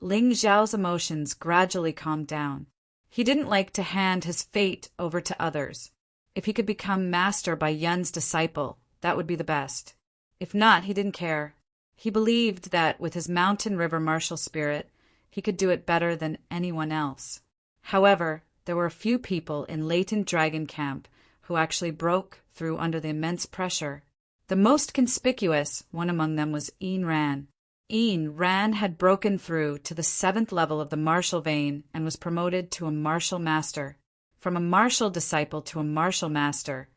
Ling Xiao's emotions gradually calmed down. He didn't like to hand his fate over to others. If he could become Master Bayun's disciple, that would be the best. If not, he didn't care. He believed that with his mountain river martial spirit, he could do it better than anyone else. However, there were a few people in Latent Dragon Camp who actually broke through under the immense pressure. The most conspicuous one among them was Yin Ran. Yin Ran had broken through to the 7th level of the martial vein and was promoted to a martial master. From a martial disciple to a martial master,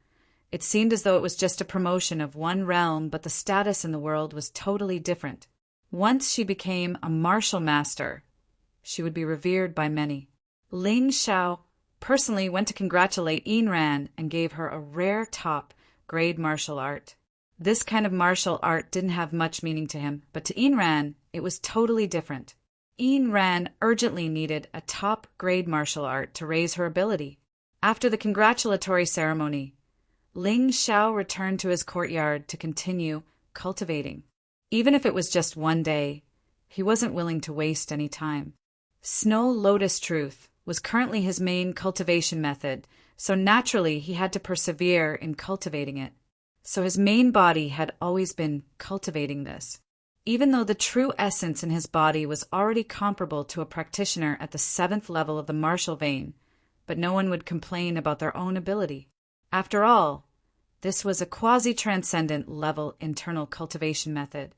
it seemed as though it was just a promotion of one realm, but the status in the world was totally different. Once she became a martial master, she would be revered by many. Ling Xiao personally went to congratulate Yin Ran and gave her a rare top-grade martial art. This kind of martial art didn't have much meaning to him, but to Yin Ran, it was totally different. Yin Ran urgently needed a top-grade martial art to raise her ability. After the congratulatory ceremony, Ling Xiao returned to his courtyard to continue cultivating. Even if it was just 1 day, he wasn't willing to waste any time. Snow Lotus Truth was currently his main cultivation method, so naturally he had to persevere in cultivating it. So his main body had always been cultivating this. Even though the true essence in his body was already comparable to a practitioner at the 7th level of the martial vein, but no one would complain about their own ability. After all, this was a quasi-transcendent level internal cultivation method.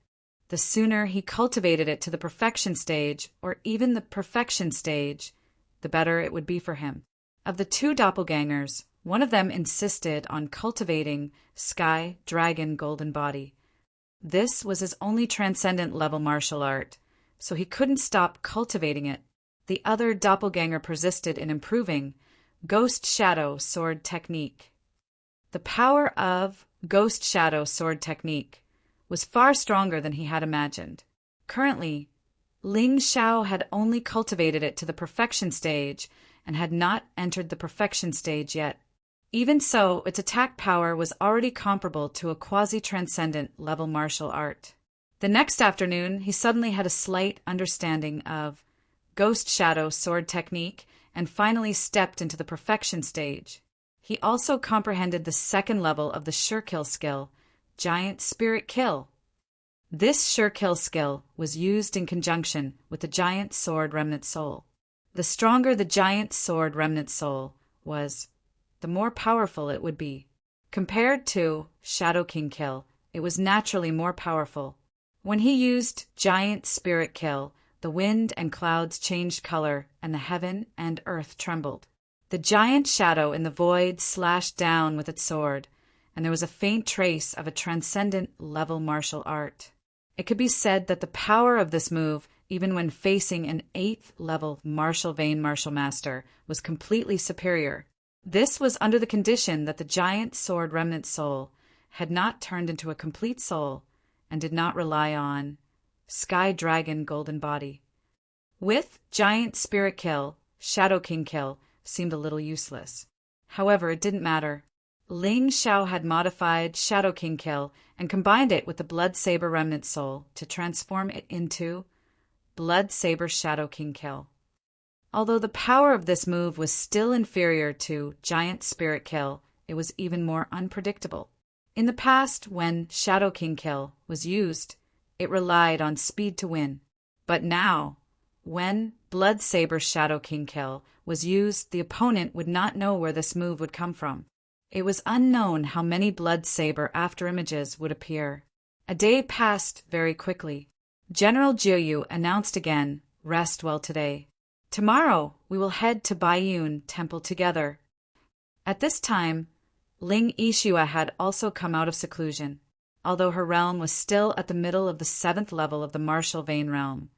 The sooner he cultivated it to the perfection stage, or even the perfection stage, the better it would be for him. Of the 2 doppelgangers, one of them insisted on cultivating Sky Dragon Golden Body. This was his only transcendent level martial art, so he couldn't stop cultivating it. The other doppelganger persisted in improving Ghost Shadow Sword Technique. The power of Ghost Shadow Sword Technique was far stronger than he had imagined. Currently, Ling Xiao had only cultivated it to the perfection stage and had not entered the perfection stage yet. Even so, its attack power was already comparable to a quasi-transcendent level martial art. The next afternoon, he suddenly had a slight understanding of ghost shadow sword technique, and finally stepped into the perfection stage. He also comprehended the second level of the sure kill skill, Giant Spirit Kill. This sure kill skill was used in conjunction with the Giant Sword Remnant Soul. The stronger the Giant Sword Remnant Soul was, the more powerful it would be. Compared to Shadow King Kill, it was naturally more powerful. When he used Giant Spirit Kill, the wind and clouds changed color and the heaven and earth trembled. The giant shadow in the void slashed down with its sword, and there was a faint trace of a transcendent level martial art. It could be said that the power of this move, even when facing an 8th level martial vein martial master, was completely superior. This was under the condition that the Giant Sword Remnant Soul had not turned into a complete soul and did not rely on Sky Dragon Golden Body. With Giant Spirit Kill, Shadow King Kill seemed a little useless. However, it didn't matter. Ling Xiao had modified Shadow King Kill and combined it with the Blood Saber Remnant Soul to transform it into Blood Saber Shadow King Kill. Although the power of this move was still inferior to Giant Spirit Kill, it was even more unpredictable. In the past, when Shadow King Kill was used, it relied on speed to win. But now, when Blood Saber Shadow King Kill was used, the opponent would not know where this move would come from. It was unknown how many Blood Saber afterimages would appear. A day passed very quickly. General Jiuyu announced again, "Rest well today. Tomorrow we will head to Baiyun Temple together." At this time, Ling Yixue had also come out of seclusion, although her realm was still at the middle of the 7th level of the martial vein realm.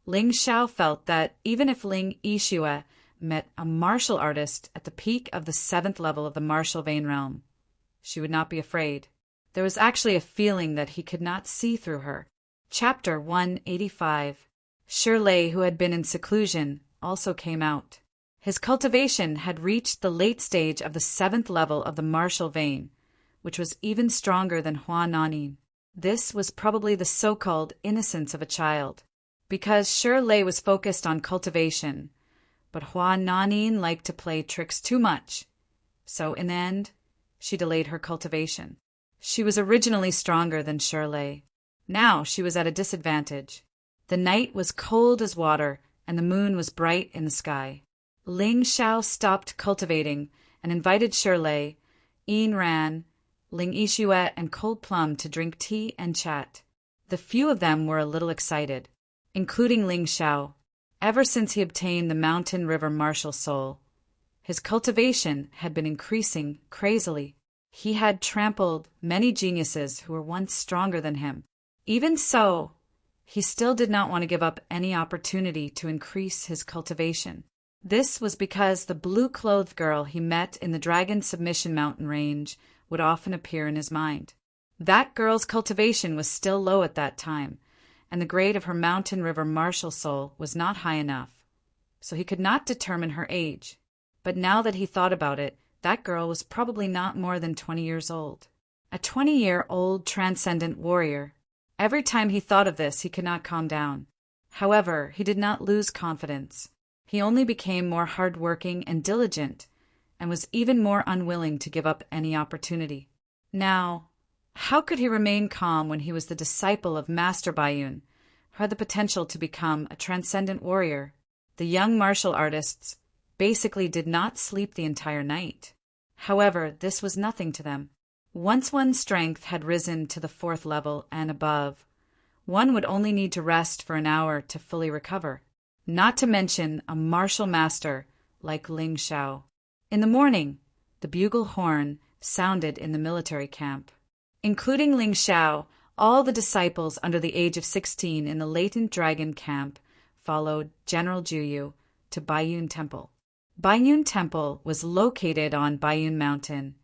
Ling Xiao felt that even if Ling Yixue met a martial artist at the peak of the 7th level of the martial vein realm, she would not be afraid. There was actually a feeling that he could not see through her. Chapter 185. Shirley, who had been in seclusion, also came out. His cultivation had reached the late stage of the 7th level of the martial vein, which was even stronger than Hua Nanin. This was probably the so-called innocence of a child, because Shirley was focused on cultivation, but Hua Nanin liked to play tricks too much, so in the end, she delayed her cultivation. She was originally stronger than Shirley. Now she was at a disadvantage. The night was cold as water, and the moon was bright in the sky. Ling Xiao stopped cultivating and invited Shirley, Yin Ran, Ling Yixue, and Cold Plum to drink tea and chat. The few of them were a little excited, including Ling Xiao. Ever since he obtained the Mountain River Martial Soul, his cultivation had been increasing crazily. He had trampled many geniuses who were once stronger than him. Even so, he still did not want to give up any opportunity to increase his cultivation. This was because the blue-clothed girl he met in the Dragon Submission Mountain range would often appear in his mind. That girl's cultivation was still low at that time, and the grade of her Mountain River martial soul was not high enough, so he could not determine her age. But now that he thought about it, that girl was probably not more than 20 years old. A 20-year-old transcendent warrior. Every time he thought of this, he could not calm down. However, he did not lose confidence. He only became more hard-working and diligent, and was even more unwilling to give up any opportunity. Now, how could he remain calm when he was the disciple of Master Baiyun, who had the potential to become a transcendent warrior? The young martial artists basically did not sleep the entire night. However, this was nothing to them. Once one's strength had risen to the 4th level and above, one would only need to rest for an hour to fully recover, not to mention a martial master like Ling Xiao. In the morning, the bugle horn sounded in the military camp. Including Ling Xiao, all the disciples under the age of 16 in the latent dragon camp followed General Jiuyu to Baiyun Temple. Baiyun Temple was located on Baiyun Mountain,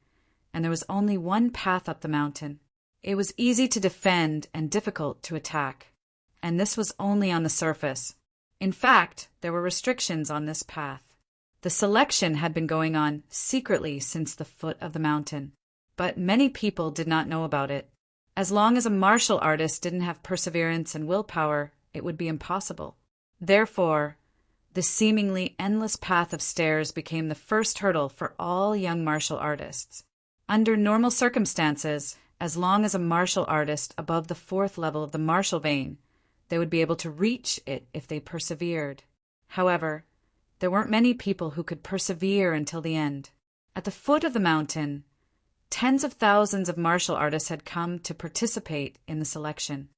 and there was only one path up the mountain. It was easy to defend and difficult to attack, and this was only on the surface. In fact, there were restrictions on this path. The selection had been going on secretly since the foot of the mountain, but many people did not know about it. As long as a martial artist didn't have perseverance and willpower, it would be impossible. Therefore, The seemingly endless path of stairs became the first hurdle for all young martial artists. Under normal circumstances, as long as a martial artist above the 4th level of the martial vein, they would be able to reach it if they persevered. However, there weren't many people who could persevere until the end. At the foot of the mountain, tens of thousands of martial artists had come to participate in the selection.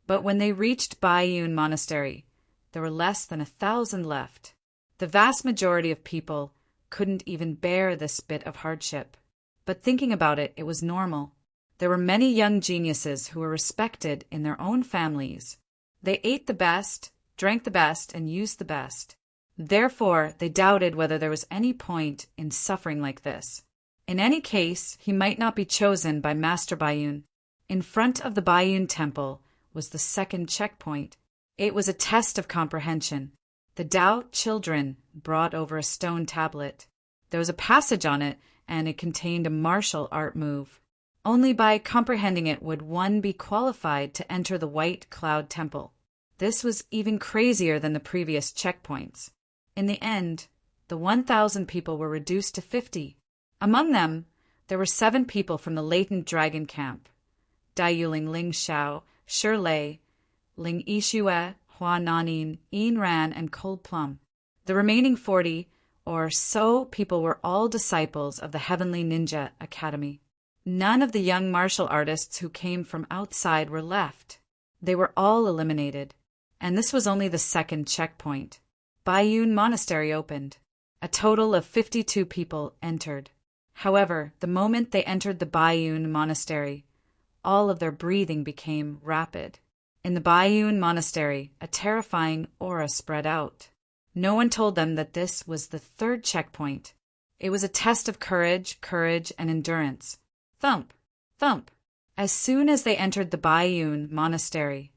But when they reached Baiyun Monastery, there were less than 1,000 left. The vast majority of people couldn't even bear this bit of hardship. But thinking about it, it was normal. There were many young geniuses who were respected in their own families. They ate the best, drank the best, and used the best. Therefore, they doubted whether there was any point in suffering like this. In any case, he might not be chosen by Master Baiyun. In front of the Baiyun temple was the second checkpoint. It was a test of comprehension. The Tao children brought over a stone tablet. There was a passage on it, and it contained a martial art move. Only by comprehending it would one be qualified to enter the White Cloud Temple. This was even crazier than the previous checkpoints. In the end, the 1,000 people were reduced to 50. Among them, there were 7 people from the latent dragon camp: Dayuling Ling Xiao, Shi Lei, Ling Yixue, Hua Nanin, Yin Ran, and Cold Plum. The remaining 40 or so people were all disciples of the Heavenly Ninja Academy. None of the young martial artists who came from outside were left. They were all eliminated. And this was only the second checkpoint. Baiyun Monastery opened. A total of 52 people entered. However, the moment they entered the Baiyun Monastery, all of their breathing became rapid. In the Baiyun Monastery, a terrifying aura spread out. No one told them that this was the third checkpoint. It was a test of courage, and endurance. Thump, thump. As soon as they entered the Baiyun Monastery,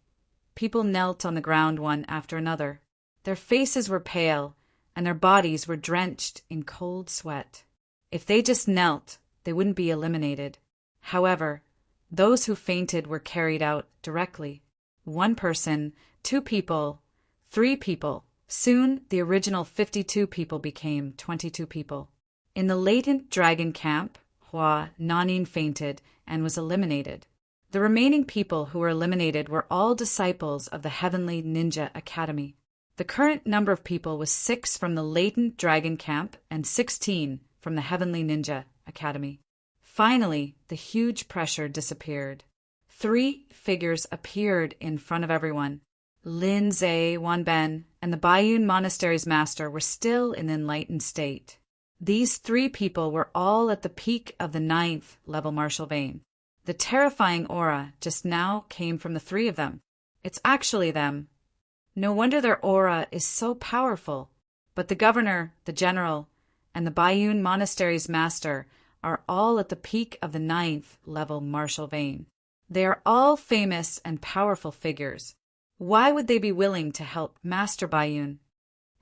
people knelt on the ground one after another. Their faces were pale, and their bodies were drenched in cold sweat. If they just knelt, they wouldn't be eliminated. However, those who fainted were carried out directly. 1 person, 2 people, 3 people. Soon, the original 52 people became 22 people. In the latent dragon camp, Hua Nanin fainted and was eliminated. The remaining people who were eliminated were all disciples of the Heavenly Ninja Academy. The current number of people was 6 from the latent dragon camp and 16 from the Heavenly Ninja Academy. Finally, the huge pressure disappeared. 3 figures appeared in front of everyone. Lin Zhe, Wanben, and the Baiyun Monastery's master were still in an enlightened state. These 3 people were all at the peak of the 9th level martial vein. The terrifying aura just now came from the 3 of them. It's actually them. No wonder their aura is so powerful. But the governor, the general, and the Baiyun Monastery's master are all at the peak of the 9th level martial vein. They are all famous and powerful figures. Why would they be willing to help Master Baiyun?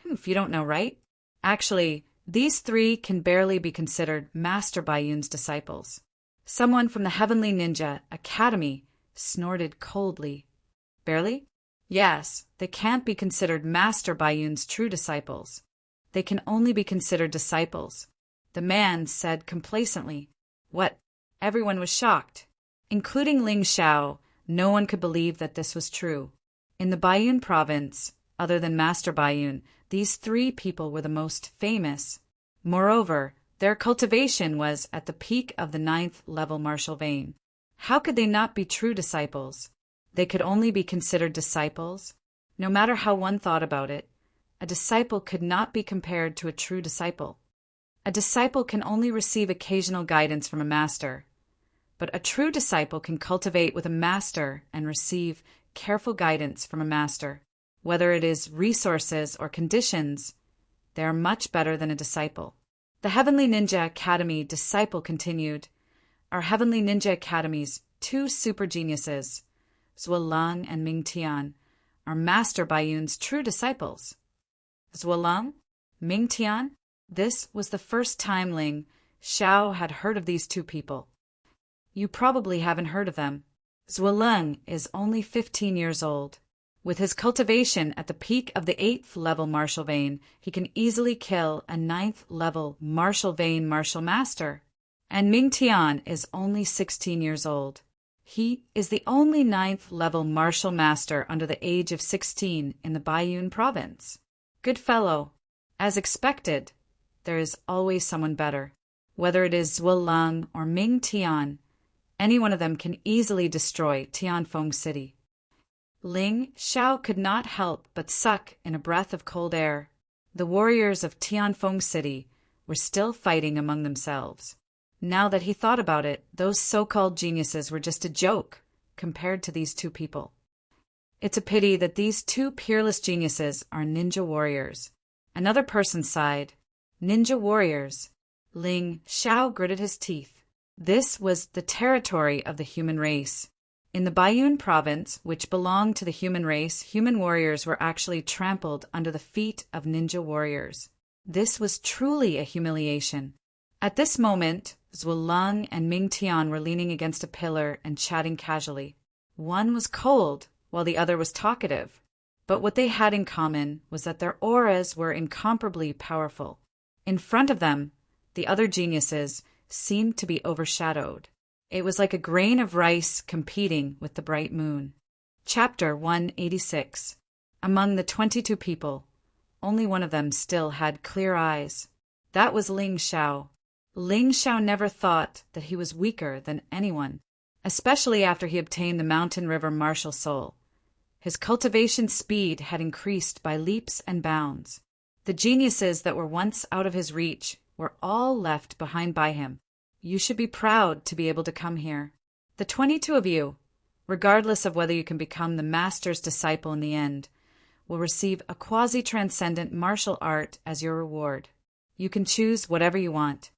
If you don't know, right? Actually, these 3 can barely be considered Master Baiyun's disciples. Someone from the Heavenly Ninja Academy snorted coldly. Barely? Yes, they can't be considered Master Baiyun's true disciples. They can only be considered disciples. The man said complacently. What? Everyone was shocked. Including Ling Xiao, no one could believe that this was true. In the Baiyun province, other than Master Baiyun, these 3 people were the most famous. Moreover, their cultivation was at the peak of the 9th level martial vein. How could they not be true disciples? They could only be considered disciples. No matter how one thought about it, a disciple could not be compared to a true disciple. A disciple can only receive occasional guidance from a master. But a true disciple can cultivate with a master and receive careful guidance from a master. Whether it is resources or conditions, they are much better than a disciple. The Heavenly Ninja Academy disciple continued. Our Heavenly Ninja Academy's 2 super geniuses, Zuolang and Mingtian, are Master Baiyun's true disciples. Zuolang? Mingtian? This was the first time Ling Xiao had heard of these 2 people. You probably haven't heard of them. Zuolang is only 15 years old. With his cultivation at the peak of the 8th level martial vein, he can easily kill a 9th level martial vein martial master. And Ming Tian is only 16 years old. He is the only 9th level martial master under the age of 16 in the Baiyun province. Good fellow. As expected, there is always someone better. Whether it is Zhuo Leng or Ming Tian, any one of them can easily destroy Tianfeng City. Ling Xiao could not help but suck in a breath of cold air. The warriors of Tianfeng City were still fighting among themselves. Now that he thought about it, those so-called geniuses were just a joke compared to these two people. It's a pity that these two peerless geniuses are ninja warriors. Another person sighed. Ninja warriors. Ling Xiao gritted his teeth. This was the territory of the human race. In the Baiyun province, which belonged to the human race, human warriors were actually trampled under the feet of ninja warriors. This was truly a humiliation. At this moment, Zhuo Leng and Ming Tian were leaning against a pillar and chatting casually. One was cold, while the other was talkative. But what they had in common was that their auras were incomparably powerful. In front of them, the other geniuses seemed to be overshadowed. It was like a grain of rice competing with the bright moon. Chapter 186. Among the 22 people, only one of them still had clear eyes. That was Ling Xiao. Ling Xiao never thought that he was weaker than anyone, especially after he obtained the Mountain River martial soul. His cultivation speed had increased by leaps and bounds. The geniuses that were once out of his reach were all left behind by him. You should be proud to be able to come here. The 22 of you, regardless of whether you can become the master's disciple in the end, will receive a quasi-transcendent martial art as your reward. You can choose whatever you want.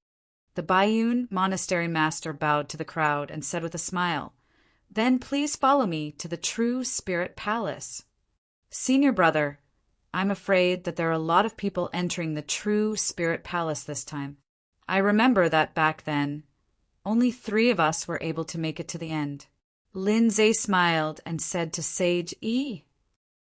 The Baiyun monastery master bowed to the crowd and said with a smile, "Then please follow me to the True Spirit Palace." Senior brother, I'm afraid that there are a lot of people entering the True Spirit Palace this time. I remember that back then, only 3 of us were able to make it to the end. Lindsay smiled and said to Sage E,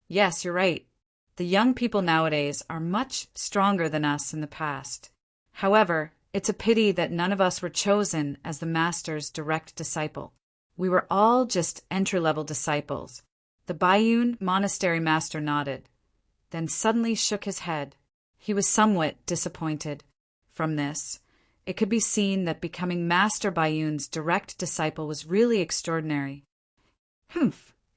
"Yes, you're right. The young people nowadays are much stronger than us in the past. However, it's a pity that none of us were chosen as the master's direct disciple. We were all just entry-level disciples." The Baiyun monastery master nodded, then suddenly shook his head. He was somewhat disappointed. From this, it could be seen that becoming Master Baiyun's direct disciple was really extraordinary.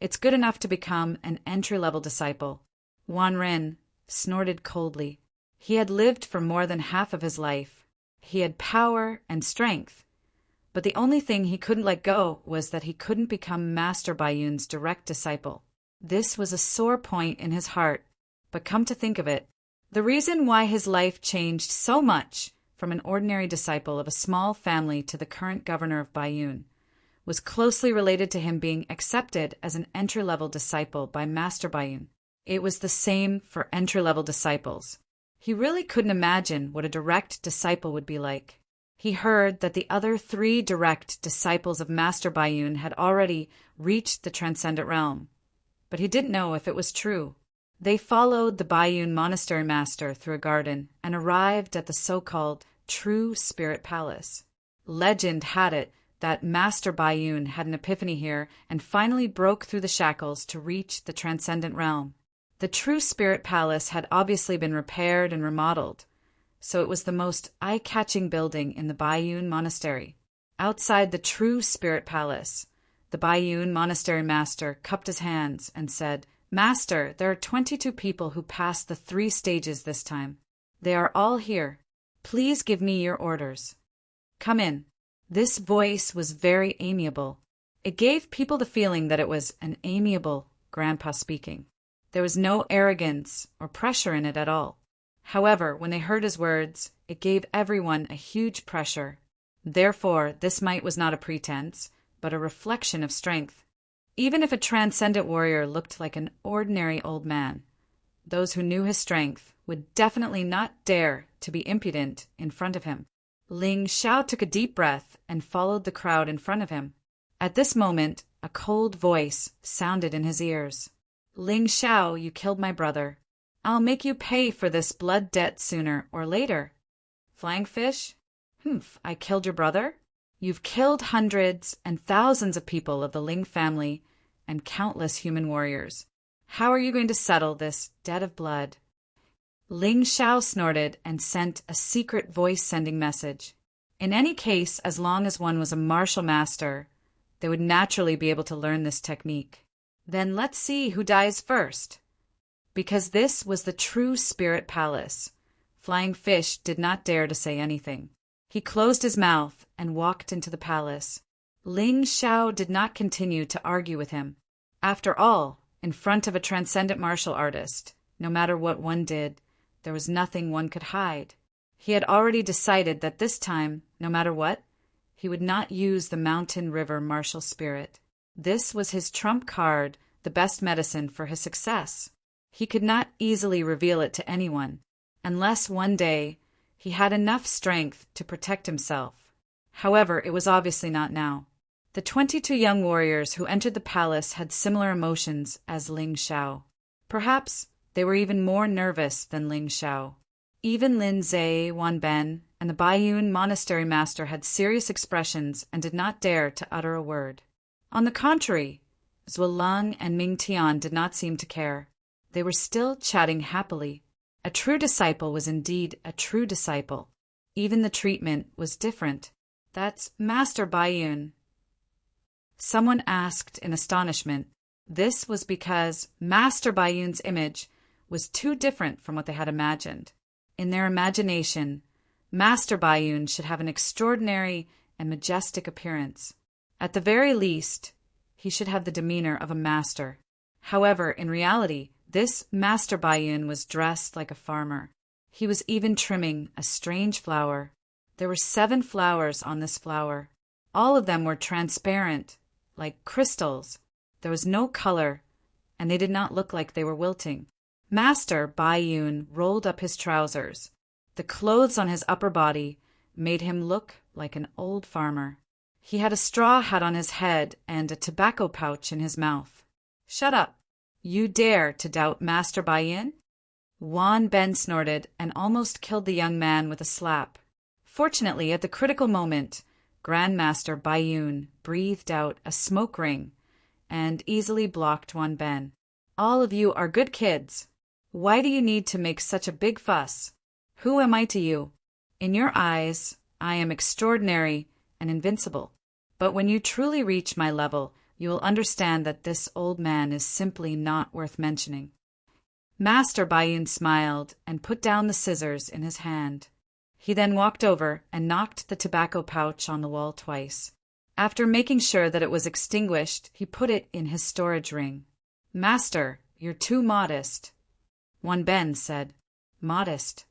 It's good enough to become an entry-level disciple. Wan Ren snorted coldly. He had lived for more than half of his life. He had power and strength, but the only thing he couldn't let go was that he couldn't become Master Baiyun's direct disciple. This was a sore point in his heart, but come to think of it, the reason why his life changed so much from an ordinary disciple of a small family to the current governor of Baiyun was closely related to him being accepted as an entry-level disciple by Master Baiyun. It was the same for entry-level disciples. He really couldn't imagine what a direct disciple would be like. He heard that the other 3 direct disciples of Master Baiyun had already reached the transcendent realm, but he didn't know if it was true. They followed the Baiyun monastery master through a garden and arrived at the so-called True Spirit Palace. Legend had it that Master Baiyun had an epiphany here and finally broke through the shackles to reach the transcendent realm. The True Spirit Palace had obviously been repaired and remodeled, so it was the most eye-catching building in the Baiyun monastery. Outside the True Spirit Palace, the Baiyun monastery master cupped his hands and said, "Master, there are 22 people who passed the 3 stages this time. They are all here. Please give me your orders. Come in." This voice was very amiable. It gave people the feeling that it was an amiable grandpa speaking. There was no arrogance or pressure in it at all. However, when they heard his words, it gave everyone a huge pressure. Therefore, this might was not a pretense, but a reflection of strength. Even if a transcendent warrior looked like an ordinary old man, those who knew his strength would definitely not dare to be impudent in front of him. Ling Xiao took a deep breath and followed the crowd in front of him. At this moment, a cold voice sounded in his ears. Ling Shao, you killed my brother. I'll make you pay for this blood debt sooner or later. Flying fish? Humph, I killed your brother? You've killed hundreds and thousands of people of the Ling family and countless human warriors. How are you going to settle this debt of blood? Ling Shao snorted and sent a secret voice-sending message. In any case, as long as one was a martial master, they would naturally be able to learn this technique. Then let's see who dies first. Because this was the true spirit palace, Flying Fish did not dare to say anything. He closed his mouth and walked into the palace. Ling Shao did not continue to argue with him. After all, in front of a transcendent martial artist, no matter what one did, there was nothing one could hide. He had already decided that this time, no matter what, he would not use the mountain river martial spirit. This was his trump card, the best medicine for his success. He could not easily reveal it to anyone, unless one day he had enough strength to protect himself. However, it was obviously not now. The 22 young warriors who entered the palace had similar emotions as Ling Shao. Perhaps they were even more nervous than Ling Shao. Even Lin Zhe, Wan Ben, and the Baiyun monastery master had serious expressions and did not dare to utter a word. On the contrary, Zuolong and Ming Tian did not seem to care. They were still chatting happily. A true disciple was indeed a true disciple. Even the treatment was different. That's Master Baiyun. Someone asked in astonishment. This was because Master Baiyun's image was too different from what they had imagined. In their imagination, Master Baiyun should have an extraordinary and majestic appearance. At the very least, he should have the demeanor of a master. However, in reality, this Master Baiyun was dressed like a farmer. He was even trimming a strange flower. There were 7 flowers on this flower. All of them were transparent, like crystals. There was no color, and they did not look like they were wilting. Master Baiyun rolled up his trousers. The clothes on his upper body made him look like an old farmer. He had a straw hat on his head and a tobacco pouch in his mouth. Shut up! You dare to doubt Master Baiyun? Wan Ben snorted and almost killed the young man with a slap. Fortunately, at the critical moment, Grandmaster Baiyun breathed out a smoke ring and easily blocked Wan Ben. All of you are good kids. Why do you need to make such a big fuss? Who am I to you? In your eyes, I am extraordinary and invincible. But when you truly reach my level, you will understand that this old man is simply not worth mentioning. Master Baiyun smiled and put down the scissors in his hand. He then walked over and knocked the tobacco pouch on the wall twice. After making sure that it was extinguished, he put it in his storage ring. Master, you're too modest. Wan Ben said, Modest.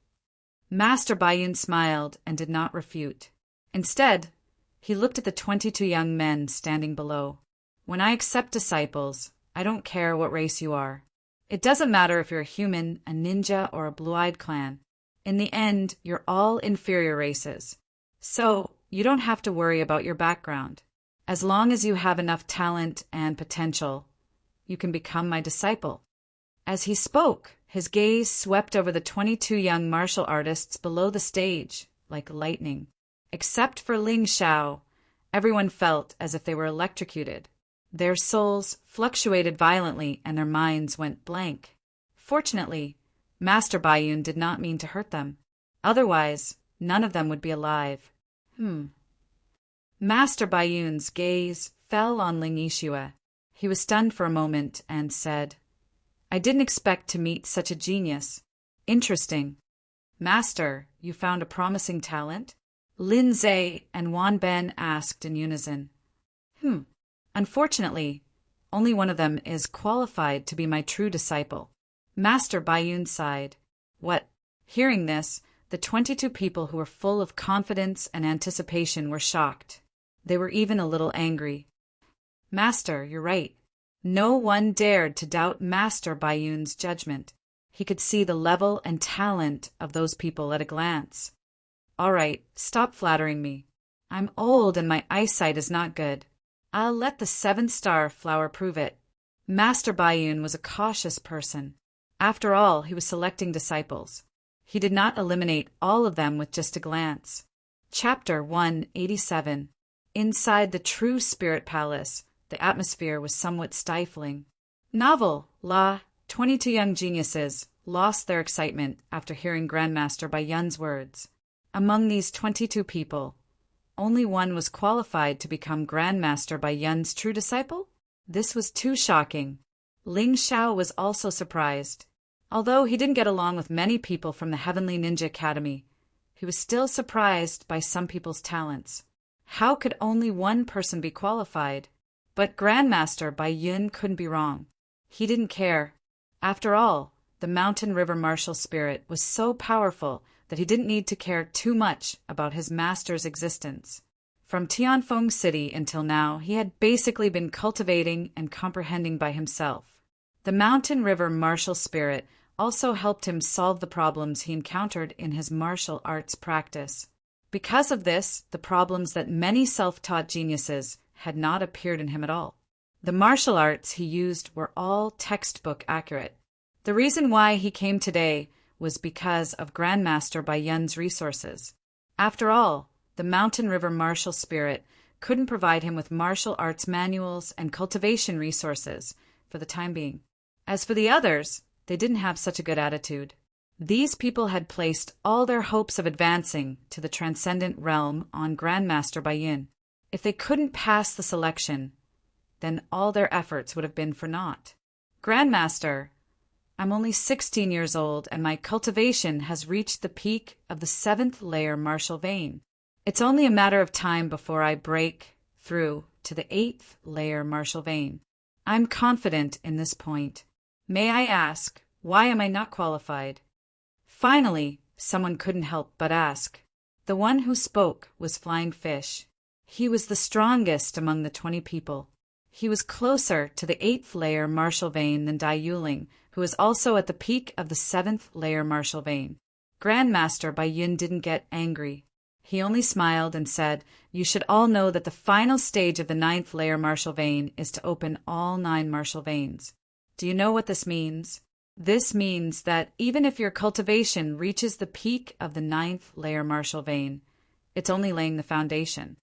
Master Baiyun smiled and did not refute. Instead, he looked at the 22 young men standing below. When I accept disciples, I don't care what race you are. It doesn't matter if you're a human, a ninja, or a blue-eyed clan. In the end, you're all inferior races. So, you don't have to worry about your background. As long as you have enough talent and potential, you can become my disciple. As he spoke, his gaze swept over the 22 young martial artists below the stage like lightning. Except for Ling Shao, everyone felt as if they were electrocuted. Their souls fluctuated violently and their minds went blank. Fortunately, Master Baiyun did not mean to hurt them. Otherwise, none of them would be alive. Master Baiyun's gaze fell on Ling Yishue. He was stunned for a moment and said, I didn't expect to meet such a genius. Interesting. Master, you found a promising talent? Lin Zhe and Wan Ben asked in unison. Unfortunately, only one of them is qualified to be my true disciple. Master Baiyun sighed. What? Hearing this, the 22 people who were full of confidence and anticipation were shocked. They were even a little angry. Master, you're right. No one dared to doubt Master Baiyun's judgment. He could see the level and talent of those people at a glance. All right, stop flattering me. I'm old and my eyesight is not good. I'll let the 7-star flower prove it. Master Baiyun was a cautious person. After all, he was selecting disciples. He did not eliminate all of them with just a glance. Chapter 187. Inside the true spirit palace, the atmosphere was somewhat stifling. Novel, La, 22 young geniuses lost their excitement after hearing Grandmaster Baiyun's words. Among these 22 people, only one was qualified to become Grandmaster Baiyun's true disciple? This was too shocking. Ling Xiao was also surprised. Although he didn't get along with many people from the Heavenly Ninja Academy, he was still surprised by some people's talents. How could only one person be qualified? But Grandmaster Baiyun couldn't be wrong. He didn't care. After all, the mountain river martial spirit was so powerful that he didn't need to care too much about his master's existence. From Tianfeng City until now, he had basically been cultivating and comprehending by himself. The mountain river martial spirit also helped him solve the problems he encountered in his martial arts practice. Because of this, the problems that many self-taught geniuses had not appeared in him at all. The martial arts he used were all textbook accurate. The reason why he came today was because of Grandmaster Baiyun's resources. After all, the mountain river martial spirit couldn't provide him with martial arts manuals and cultivation resources for the time being. As for the others, they didn't have such a good attitude. These people had placed all their hopes of advancing to the transcendent realm on Grandmaster Baiyun. If they couldn't pass the selection, then all their efforts would have been for naught. Grandmaster, I'm only 16 years old and my cultivation has reached the peak of the 7th layer martial vein. It's only a matter of time before I break through to the 8th layer martial vein. I'm confident in this point. May I ask, why am I not qualified? Finally, someone couldn't help but ask. The one who spoke was Flying Fish. He was the strongest among the 20 people. He was closer to the 8th layer martial vein than Dai Yuling, who was also at the peak of the 7th layer martial vein. Grandmaster Baiyun didn't get angry. He only smiled and said, "You should all know that the final stage of the 9th layer martial vein is to open all 9 martial veins. Do you know what this means? This means that even if your cultivation reaches the peak of the 9th layer martial vein, it's only laying the foundation."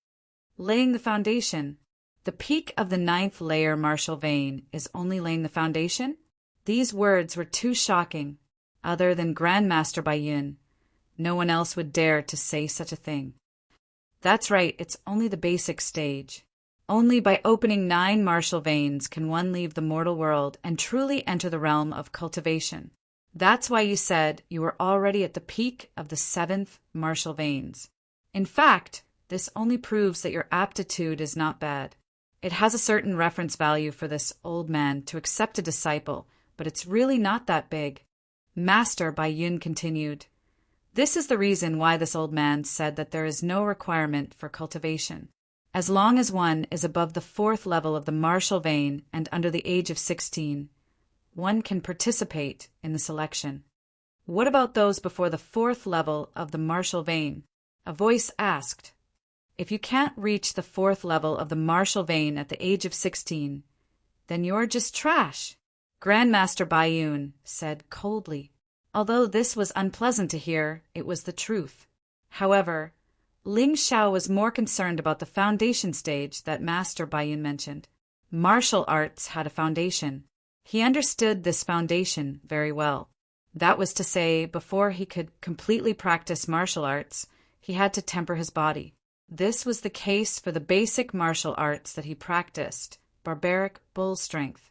Laying the foundation? The peak of the 9th layer martial vein is only laying the foundation? These words were too shocking. Other than Grandmaster Baiyun, no one else would dare to say such a thing. That's right, it's only the basic stage. Only by opening 9 martial veins can one leave the mortal world and truly enter the realm of cultivation. That's why you said you were already at the peak of the 7th martial veins. In fact, this only proves that your aptitude is not bad. It has a certain reference value for this old man to accept a disciple, but it's really not that big. Master Baiyun continued, "This is the reason why this old man said that there is no requirement for cultivation. As long as one is above the 4th level of the martial vein and under the age of 16, one can participate in the selection." "What about those before the 4th level of the martial vein?" a voice asked. "If you can't reach the 4th level of the martial vein at the age of 16, then you're just trash," Grandmaster Baiyun said coldly. Although this was unpleasant to hear, it was the truth. However, Ling Xiao was more concerned about the foundation stage that Master Baiyun mentioned. Martial arts had a foundation. He understood this foundation very well. That was to say, before he could completely practice martial arts, he had to temper his body. This was the case for the basic martial arts that he practiced, barbaric bull strength.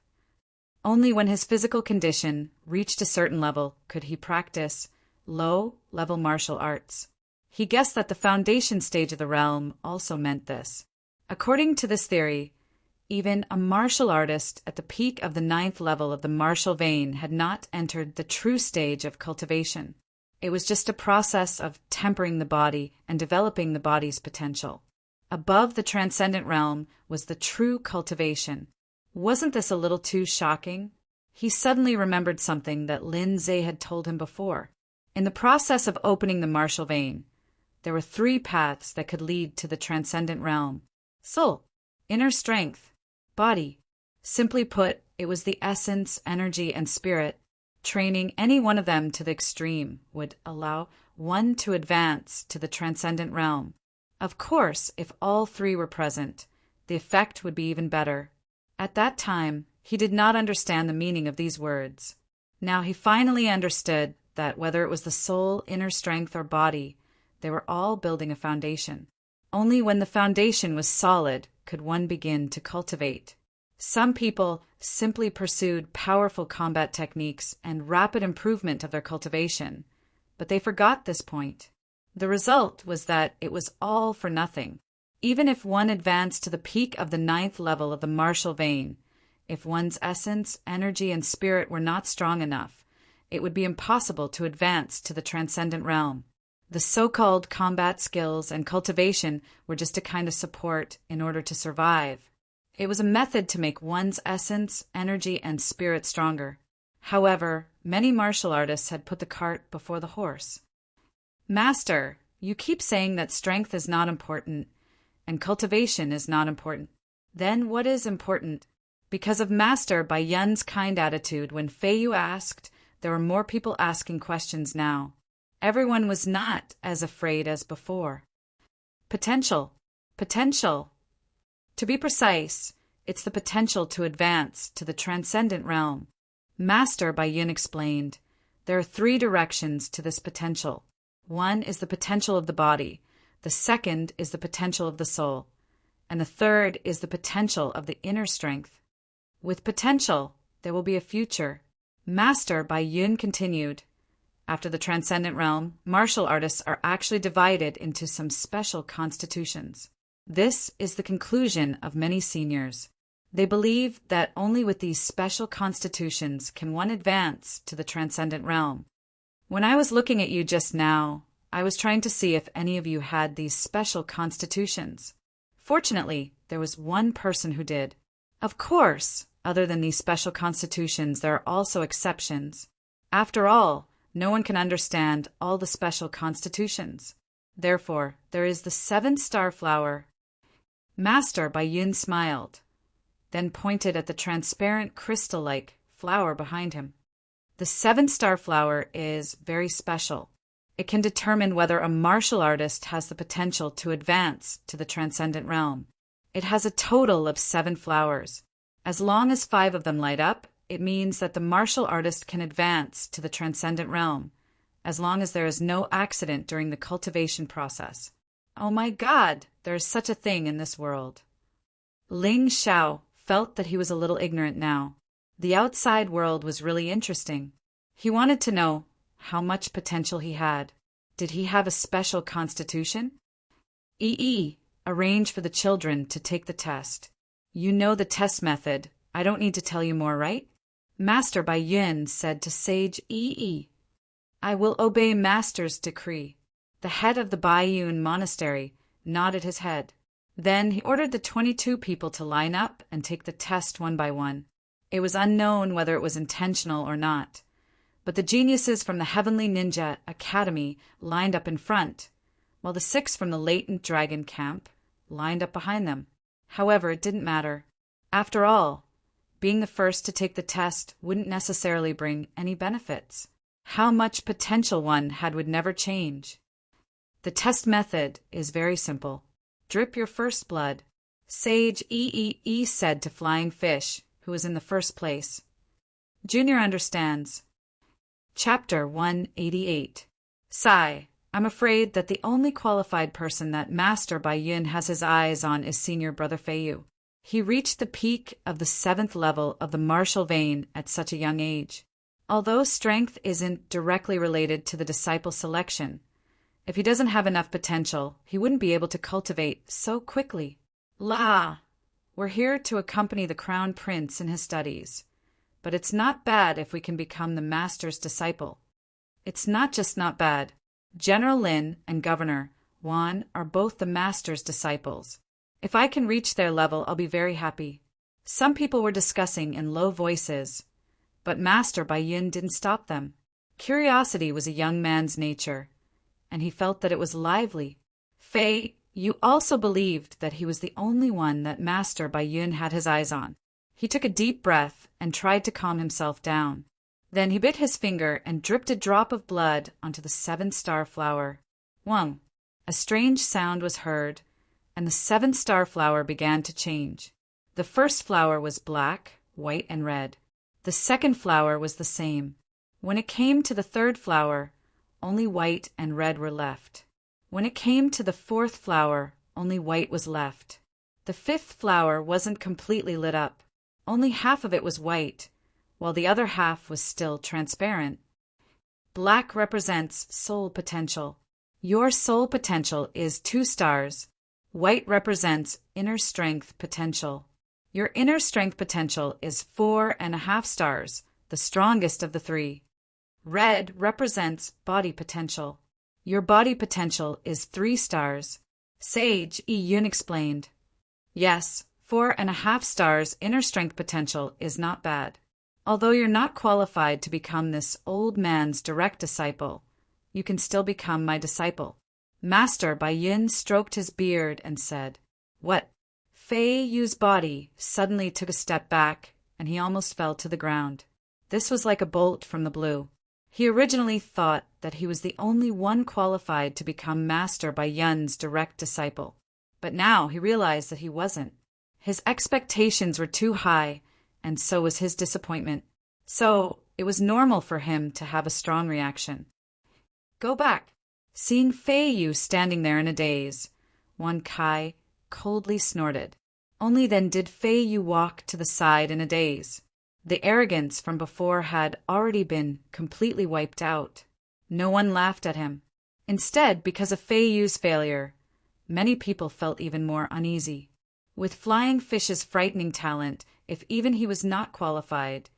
Only when his physical condition reached a certain level could he practice low-level martial arts. He guessed that the foundation stage of the realm also meant this. According to this theory, even a martial artist at the peak of the 9th level of the martial vein had not entered the true stage of cultivation. It was just a process of tempering the body and developing the body's potential. Above the transcendent realm was the true cultivation. Wasn't this a little too shocking? He suddenly remembered something that Lin Zhe had told him before. In the process of opening the martial vein, there were 3 paths that could lead to the transcendent realm. Soul, inner strength, body. Simply put, it was the essence, energy, and spirit. Training any one of them to the extreme would allow one to advance to the transcendent realm. Of course, if all three were present, the effect would be even better. At that time, he did not understand the meaning of these words. Now he finally understood that whether it was the soul, inner strength, or body, they were all building a foundation. Only when the foundation was solid could one begin to cultivate. Some people simply pursued powerful combat techniques and rapid improvement of their cultivation, but they forgot this point. The result was that it was all for nothing. Even if one advanced to the peak of the 9th level of the martial vein, if one's essence, energy, and spirit were not strong enough, it would be impossible to advance to the transcendent realm. The so-called combat skills and cultivation were just a kind of support in order to survive. It was a method to make one's essence, energy, and spirit stronger. However, many martial artists had put the cart before the horse. Master, you keep saying that strength is not important and cultivation is not important. Then what is important? Because of Master Bai Yun's kind attitude, when Fei Yu asked, there were more people asking questions now. Everyone was not as afraid as before. Potential. Potential. To be precise, it's the potential to advance to the transcendent realm. Master Bai Yun explained, there are 3 directions to this potential. One is the potential of the body, the second is the potential of the soul, and the third is the potential of the inner strength. With potential, there will be a future. Master Bai Yun continued, after the transcendent realm, martial artists are actually divided into some special constitutions. This is the conclusion of many seniors. They believe that only with these special constitutions can one advance to the transcendent realm. When I was looking at you just now, I was trying to see if any of you had these special constitutions. Fortunately, there was one person who did. Of course, other than these special constitutions, there are also exceptions. After all, no one can understand all the special constitutions. Therefore, there is the 7-star flower. Master Bai Yun smiled, then pointed at the transparent crystal-like flower behind him. The 7-star flower is very special. It can determine whether a martial artist has the potential to advance to the transcendent realm. It has a total of 7 flowers. As long as 5 of them light up, it means that the martial artist can advance to the transcendent realm, as long as there is no accident during the cultivation process. Oh my God, there is such a thing in this world. Ling Xiao felt that he was a little ignorant now. The outside world was really interesting. He wanted to know how much potential he had. Did he have a special constitution? Arrange for the children to take the test. You know the test method. I don't need to tell you more, right? Master Bai Yun said to Sage Yi. I will obey Master's decree. The head of the Bai Yun monastery nodded his head. Then he ordered the 22 people to line up and take the test one by one. It was unknown whether it was intentional or not, but the geniuses from the Heavenly Ninja Academy lined up in front, while the 6 from the Latent Dragon Camp lined up behind them. However, it didn't matter. After all, being the first to take the test wouldn't necessarily bring any benefits. How much potential one had would never change. The test method is very simple. Drip your first blood. Sage Yi said to Flying Fish, who was in the first place. Junior understands. Chapter 188. Sigh. I'm afraid that the only qualified person that Master Bai Yun has his eyes on is Senior Brother Fei Yu. He reached the peak of the 7th level of the martial vein at such a young age. Although strength isn't directly related to the disciple selection, if he doesn't have enough potential, he wouldn't be able to cultivate so quickly. We're here to accompany the Crown Prince in his studies, but it's not bad if we can become the Master's disciple. It's not just not bad. General Lin and Governor Wan are both the Master's disciples. If I can reach their level, I'll be very happy. Some people were discussing in low voices, but Master Bai Yun didn't stop them. Curiosity was a young man's nature, and he felt that it was lively. Fei, you also believed that he was the only one that Master Bai Yun had his eyes on. He took a deep breath and tried to calm himself down. Then he bit his finger and dripped a drop of blood onto the 7-star flower. Whong! A strange sound was heard, and the 7-star flower began to change. The first flower was black, white, and red. The second flower was the same. When it came to the third flower, only white and red were left. When it came to the fourth flower, only white was left. The fifth flower wasn't completely lit up. Only half of it was white, while the other half was still transparent. Black represents soul potential. Your soul potential is 2 stars. White represents inner strength potential. Your inner strength potential is 4.5 stars, the strongest of the 3. Red represents body potential. Your body potential is 3 stars. Sage Yun explained. Yes, 4.5 stars inner strength potential is not bad. Although you're not qualified to become this old man's direct disciple, you can still become my disciple. Master Bai Yun stroked his beard and said, What? Fei Yu's body suddenly took a step back, and he almost fell to the ground. This was like a bolt from the blue. He originally thought that he was the only one qualified to become Master Bai Yun's direct disciple. But now he realized that he wasn't. His expectations were too high, and so was his disappointment. So it was normal for him to have a strong reaction. Go back. Seeing Fei Yu standing there in a daze, Wan Kai coldly snorted. Only then did Fei Yu walk to the side in a daze. The arrogance from before had already been completely wiped out. No one laughed at him. Instead, because of Fei Yu's failure, many people felt even more uneasy. With Flying Fish's frightening talent, if even he was not qualified,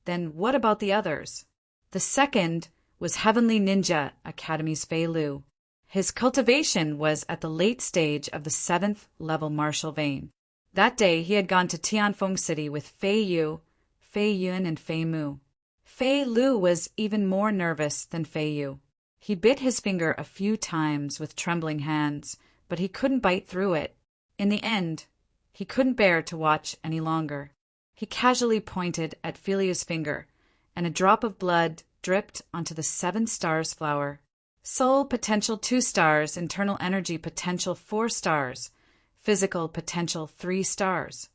then what about the others? The second was Heavenly Ninja Academy's Fei Lu. His cultivation was at the late stage of the 7th level martial vein. That day he had gone to Tianfeng City with Fei Yu, Fei Yun, and Fei Mu. Fei Lu was even more nervous than Fei Yu. He bit his finger a few times with trembling hands, but he couldn't bite through it. In the end, he couldn't bear to watch any longer. He casually pointed at Fei Lu's finger, and a drop of blood dripped onto the 7 stars flower. Soul potential 2 stars, internal energy potential 4 stars, physical potential 3 stars.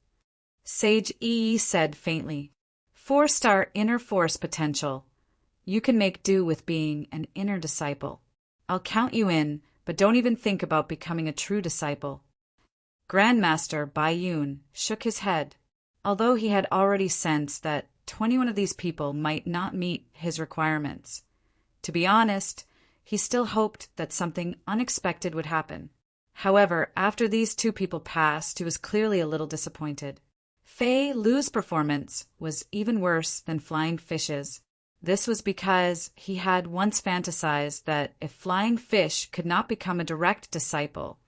Sage Yi said faintly, 4-star inner force potential. You can make do with being an inner disciple. I'll count you in, but don't even think about becoming a true disciple. Grandmaster Bai Yun shook his head. Although he had already sensed that 21 of these people might not meet his requirements. To be honest, he still hoped that something unexpected would happen. However, after these 2 people passed, he was clearly a little disappointed. Fei Lu's performance was even worse than Flying Fish's. This was because he had once fantasized that if Flying Fish could not become a direct disciple,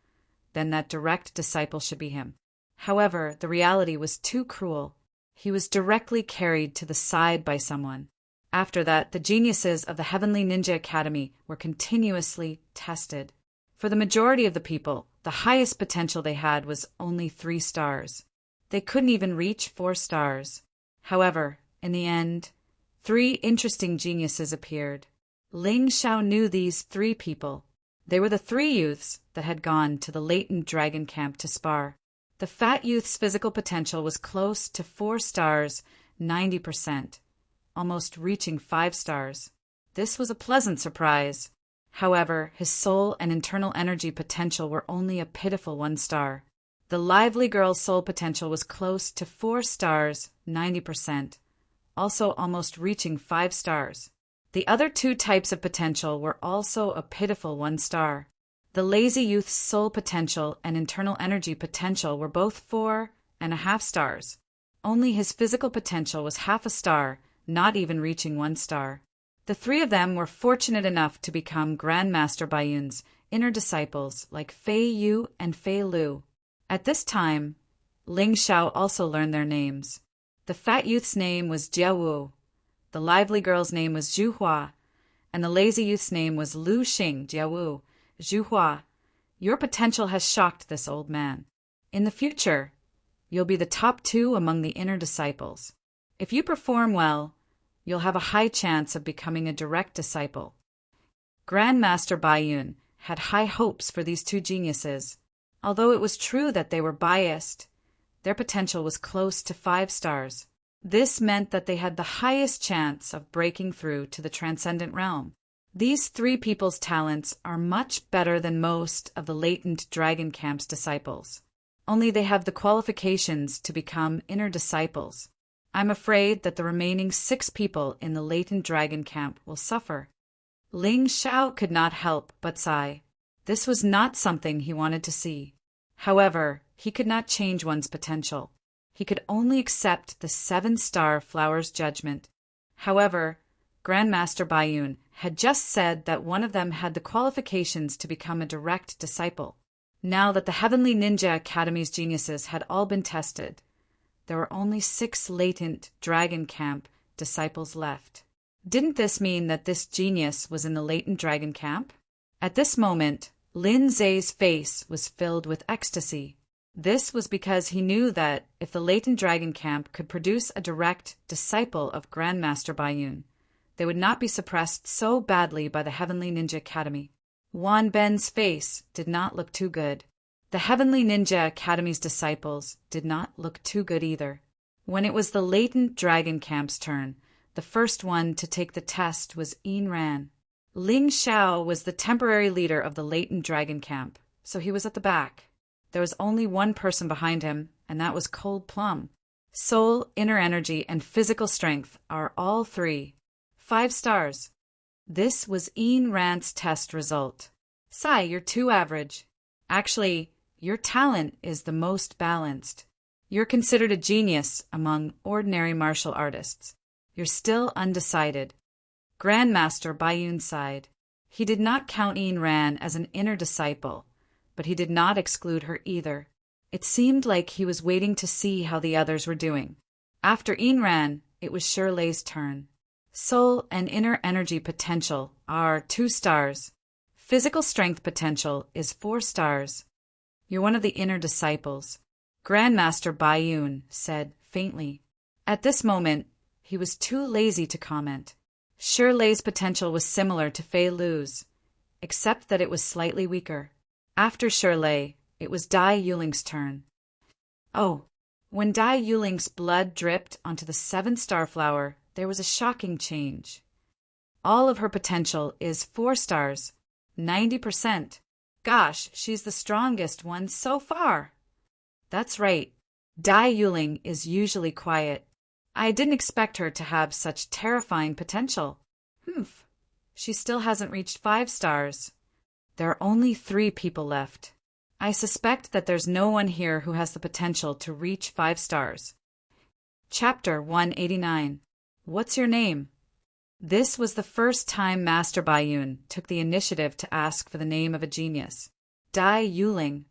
then that direct disciple should be him. However, the reality was too cruel. He was directly carried to the side by someone. After that, the geniuses of the Heavenly Ninja Academy were continuously tested. For the majority of the people, the highest potential they had was only 3 stars. They couldn't even reach 4 stars. However, in the end, 3 interesting geniuses appeared. Ling Xiao knew these 3 people. They were the 3 youths that had gone to the latent dragon camp to spar. The fat youth's physical potential was close to 4 stars, 90%, almost reaching 5 stars. This was a pleasant surprise. However, his soul and internal energy potential were only a pitiful 1 star. The lively girl's soul potential was close to 4 stars, 90%, also almost reaching 5 stars. The other 2 types of potential were also a pitiful 1 star. The lazy youth's soul potential and internal energy potential were both 4.5 stars. Only his physical potential was half a star, not even reaching 1 star. The 3 of them were fortunate enough to become Grandmaster Bai Yun's inner disciples like Fei Yu and Fei Lu. At this time, Ling Xiao also learned their names. The fat youth's name was Jia Wu, the lively girl's name was Zhu Hua, and the lazy youth's name was Lu Xing. Jia Wu, Zhu Hua, your potential has shocked this old man. In the future, You'll be the top 2 among the inner disciples. If you perform well, you'll have a high chance of becoming a direct disciple. Grandmaster Baiyun had high hopes for these 2 geniuses. Although it was true that they were biased, their potential was close to 5 stars. This meant that they had the highest chance of breaking through to the transcendent realm. These 3 people's talents are much better than most of the latent Dragon Camp's disciples. Only they have the qualifications to become inner disciples. I'm afraid that the remaining 6 people in the latent Dragon Camp will suffer. Ling Xiao could not help but sigh. This was not something he wanted to see. However, he could not change one's potential. He could only accept the 7-star flower's judgment. However, Grandmaster Baiyun had just said that one of them had the qualifications to become a direct disciple. Now that the Heavenly Ninja Academy's geniuses had all been tested, there were only 6 latent Dragon Camp disciples left. Didn't this mean that this genius was in the latent Dragon Camp? At this moment, Lin Zai's face was filled with ecstasy. This was because he knew that if the latent Dragon Camp could produce a direct disciple of Grandmaster Baiyun, they would not be suppressed so badly by the Heavenly Ninja Academy. Wan Ben's face did not look too good. The Heavenly Ninja Academy's disciples did not look too good either. When it was the latent Dragon Camp's turn, the first one to take the test was Ain Ran. Ling Xiao was the temporary leader of the latent Dragon Camp, so he was at the back. There was only one person behind him, and that was Cold Plum. Soul, inner energy, and physical strength are all 3. 5 stars. This was Ain Ran's test result. Sai, you're too average. Actually, your talent is the most balanced. You're considered a genius among ordinary martial artists. You're still undecided. Grandmaster Baiyun sighed. He did not count Ain Ran as an inner disciple, but he did not exclude her either. It seemed like he was waiting to see how the others were doing. After Ain Ran, it was Shirley's turn. Soul and inner energy potential are 2 stars. Physical strength potential is 4 stars. You're one of the inner disciples, Grandmaster Baiyun said faintly. At this moment, he was too lazy to comment. Shirley's potential was similar to Fei Lu's, except that it was slightly weaker. After Shirley, it was Dai Yuling's turn. Oh, when Dai Yuling's blood dripped onto the 7-star flower, there was a shocking change. All of her potential is 4 stars, 90%. Gosh, she's the strongest one so far. That's right. Dai Yuling is usually quiet. I didn't expect her to have such terrifying potential. Humph. She still hasn't reached 5 stars. There are only 3 people left. I suspect that there's no one here who has the potential to reach 5 stars. Chapter 189. What's your name? This was the first time Master Baiyun took the initiative to ask for the name of a genius. Dai Yuling.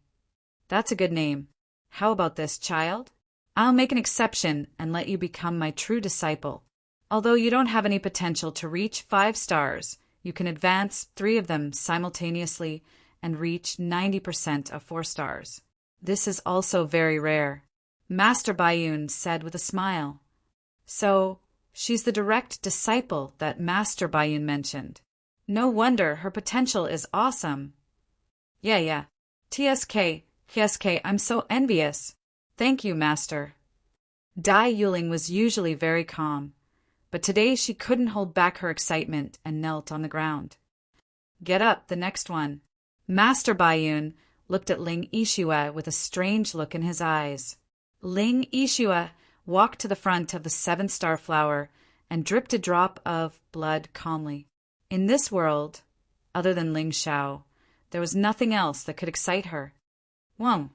That's a good name. How about this, child? I'll make an exception and let you become my true disciple. Although you don't have any potential to reach 5 stars, you can advance 3 of them simultaneously and reach 90% of 4 stars. This is also very rare. Master Baiyun said with a smile. So, she's the direct disciple that Master Baiyun mentioned. No wonder her potential is awesome. Yeah. TSK, I'm so envious. Thank you, Master. Dai Yuling was usually very calm, but today she couldn't hold back her excitement and knelt on the ground. Get up, the next one. Master Baiyun looked at Ling Yixue with a strange look in his eyes. Ling Yixue walked to the front of the 7-star flower and dripped a drop of blood calmly. In this world, other than Ling Xiao, there was nothing else that could excite her. Whoa!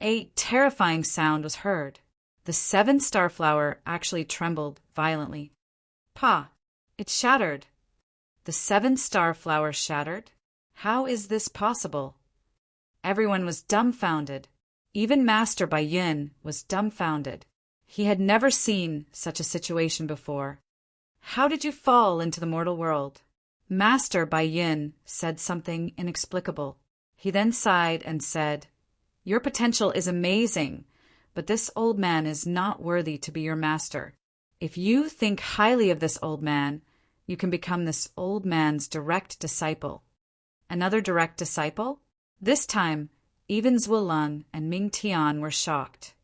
A terrifying sound was heard. The 7-star flower actually trembled violently. Pa! It shattered. The 7-star flower shattered? How is this possible? Everyone was dumbfounded. Even Master Baiyun was dumbfounded. He had never seen such a situation before. How did you fall into the mortal world? Master Baiyun said something inexplicable. He then sighed and said, Your potential is amazing, but this old man is not worthy to be your master. If you think highly of this old man, you can become this old man's direct disciple." Another direct disciple? This time, even Zhuolang and Ming Tian were shocked.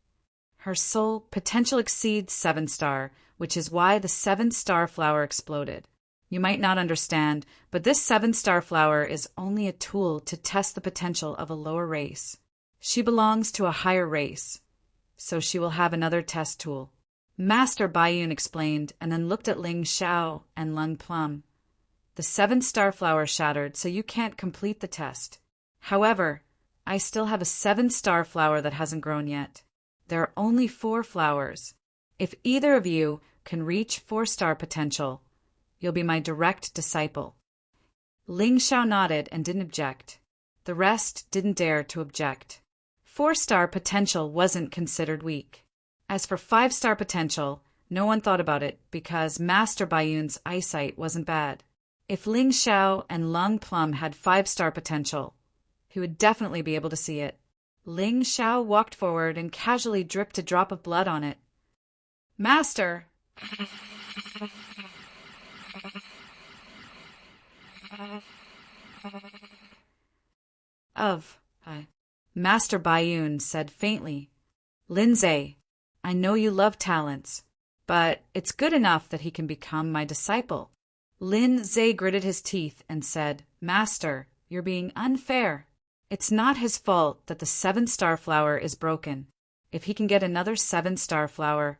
Her soul potential exceeds 7-star, which is why the 7-star flower exploded. You might not understand, but this 7-star flower is only a tool to test the potential of a lower race. She belongs to a higher race, so she will have another test tool. Master Baiyun explained, and then looked at Ling Xiao and Lung Plum. The 7-star flower shattered, so you can't complete the test. However, I still have a 7-star flower that hasn't grown yet. There are only 4 flowers. If either of you can reach 4-star potential, you'll be my direct disciple." Ling Xiao nodded and didn't object. The rest didn't dare to object. 4-star potential wasn't considered weak. As for 5-star potential, no one thought about it because Master Baiyun's eyesight wasn't bad. If Ling Xiao and Lung Plum had 5-star potential, he would definitely be able to see it. Ling Xiao walked forward and casually dripped a drop of blood on it. "Master!" Master Baiyun said faintly, "Lindsay, I know you love talents, but it's good enough that he can become my disciple." Lin Zhe gritted his teeth and said, "Master, you're being unfair. It's not his fault that the 7-star flower is broken. If he can get another 7-star flower,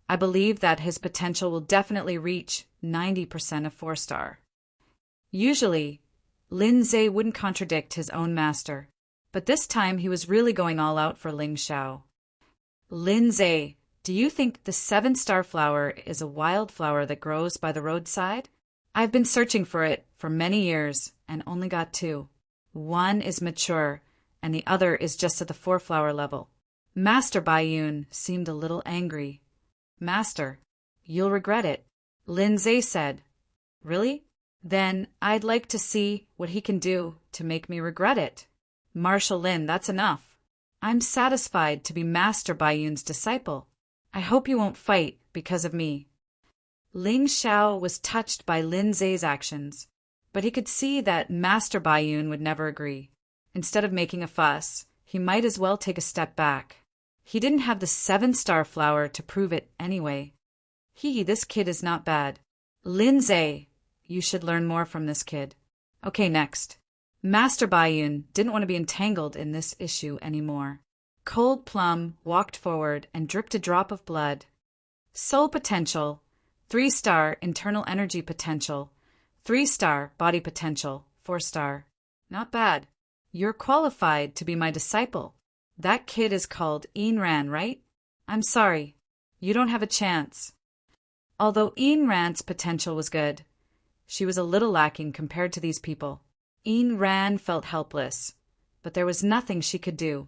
I believe that his potential will definitely reach 90% of 4-star. Usually, Lin Zhe wouldn't contradict his own master, but this time he was really going all out for Ling Xiao. "Lin Zhe, do you think the 7-star flower is a wild flower that grows by the roadside? I've been searching for it for many years and only got 2. One is mature, and the other is just at the 4-flower level." Master Baiyun seemed a little angry. "Master, you'll regret it," Lin Zhe said. "Really? Then I'd like to see what he can do to make me regret it." "Marshal Lin, that's enough. I'm satisfied to be Master Baiyun's disciple. I hope you won't fight because of me." Ling Xiao was touched by Lin Zhe's actions, but he could see that Master Baiyun would never agree. Instead of making a fuss, he might as well take a step back. He didn't have the 7-star flower to prove it anyway. This kid is not bad. Lin Zhe, you should learn more from this kid. Okay, next. Master Baiyun didn't want to be entangled in this issue anymore. Cold Plum walked forward and dripped a drop of blood. Soul potential, 3-star internal energy potential, 3-star body potential, 4-star. Not bad. You're qualified to be my disciple. That kid is called Ain Ran, right? I'm sorry. You don't have a chance. Although Ain Ran's potential was good, she was a little lacking compared to these people. Ain Ran felt helpless, but there was nothing she could do.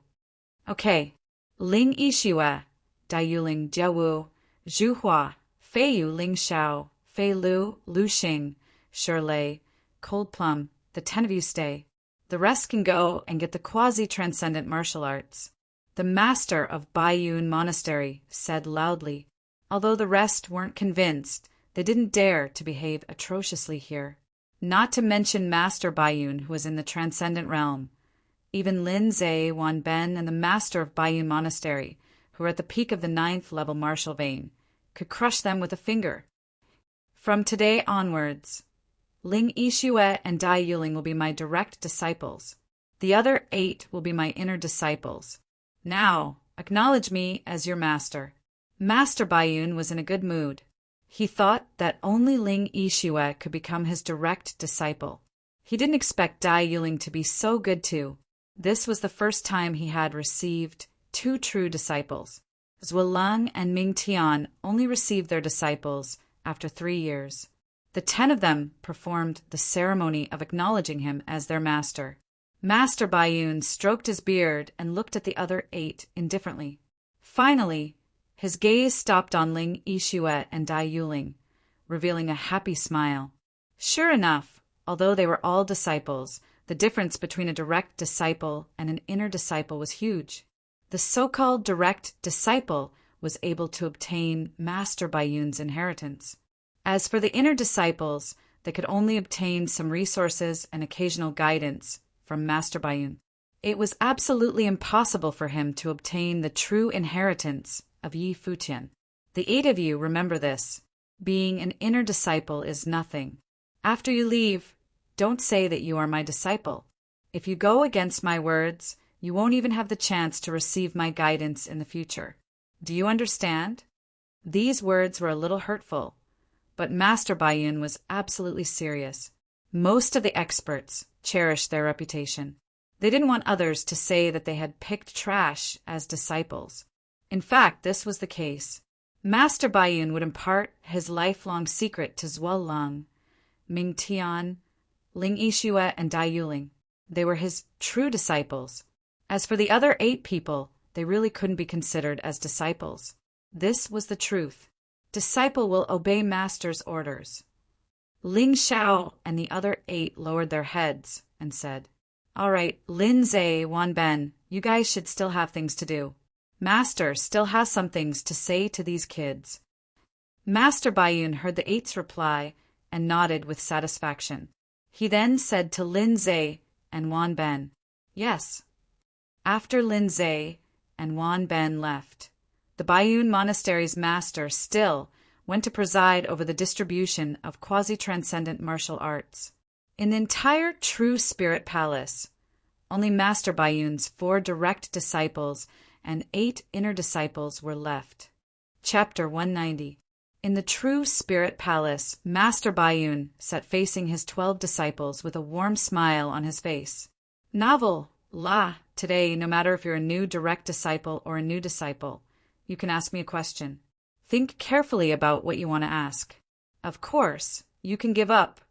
Okay. Ling Yixue, Daiyuling Jiawu, Zhu Hua, Fei Yu Ling Xiao, Fei Lu, Lu Xing, Shirley, Cold Plum, the 10 of you stay. The rest can go and get the quasi-transcendent martial arts. The master of Baiyun Monastery said loudly. Although the rest weren't convinced, they didn't dare to behave atrociously here. Not to mention Master Baiyun, who was in the transcendent realm. Even Lin Zhe, Wan Ben, and the master of Baiyun Monastery, who were at the peak of the 9th level martial vein, could crush them with a finger. From today onwards, Ling Yixue and Dai Yuling will be my direct disciples. The other 8 will be my inner disciples. Now, acknowledge me as your master. Master Baiyun was in a good mood. He thought that only Ling Yixue could become his direct disciple. He didn't expect Dai Yuling to be so good too. This was the first time he had received 2 true disciples. Zhuolang and Ming Tian only received their disciples after 3 years. The 10 of them performed the ceremony of acknowledging him as their master. Master Baiyun stroked his beard and looked at the other 8 indifferently. Finally, his gaze stopped on Ling Yixue and Dai Yuling, revealing a happy smile. Sure enough, although they were all disciples, the difference between a direct disciple and an inner disciple was huge. The so-called direct disciple was able to obtain Master Bayun's inheritance. As for the inner disciples, they could only obtain some resources and occasional guidance from Master Bayun. It was absolutely impossible for him to obtain the true inheritance of Yi Futian. The 8 of you remember this. Being an inner disciple is nothing. After you leave, don't say that you are my disciple. If you go against my words, you won't even have the chance to receive my guidance in the future. Do you understand? These words were a little hurtful, but Master Bayun was absolutely serious. Most of the experts cherished their reputation. They didn't want others to say that they had picked trash as disciples. In fact, this was the case. Master Bayun would impart his lifelong secret to Zuolang, Ming Tian, Ling Yixue, and Dai Yuling. They were his true disciples. As for the other 8 people, they really couldn't be considered as disciples. This was the truth. Disciple will obey master's orders. Ling Xiao and the other 8 lowered their heads and said, "All right, Lin Zhe, Wan Ben, you guys should still have things to do. Master still has some things to say to these kids." Master Bayun heard the 8's reply and nodded with satisfaction. He then said to Lin Zhe and Wan Ben, "Yes." After Lin Zhe and Wan Ben left, the Bayun Monastery's master still went to preside over the distribution of quasi-transcendent martial arts. In the entire True Spirit Palace, only Master Bayun's 4 direct disciples and 8 inner disciples were left. Chapter 190. In the True Spirit Palace, Master Bayun sat facing his 12 disciples with a warm smile on his face. Novel, today, no matter if you're a new direct disciple or a new disciple, you can ask me a question. Think carefully about what you want to ask. Of course, you can give up,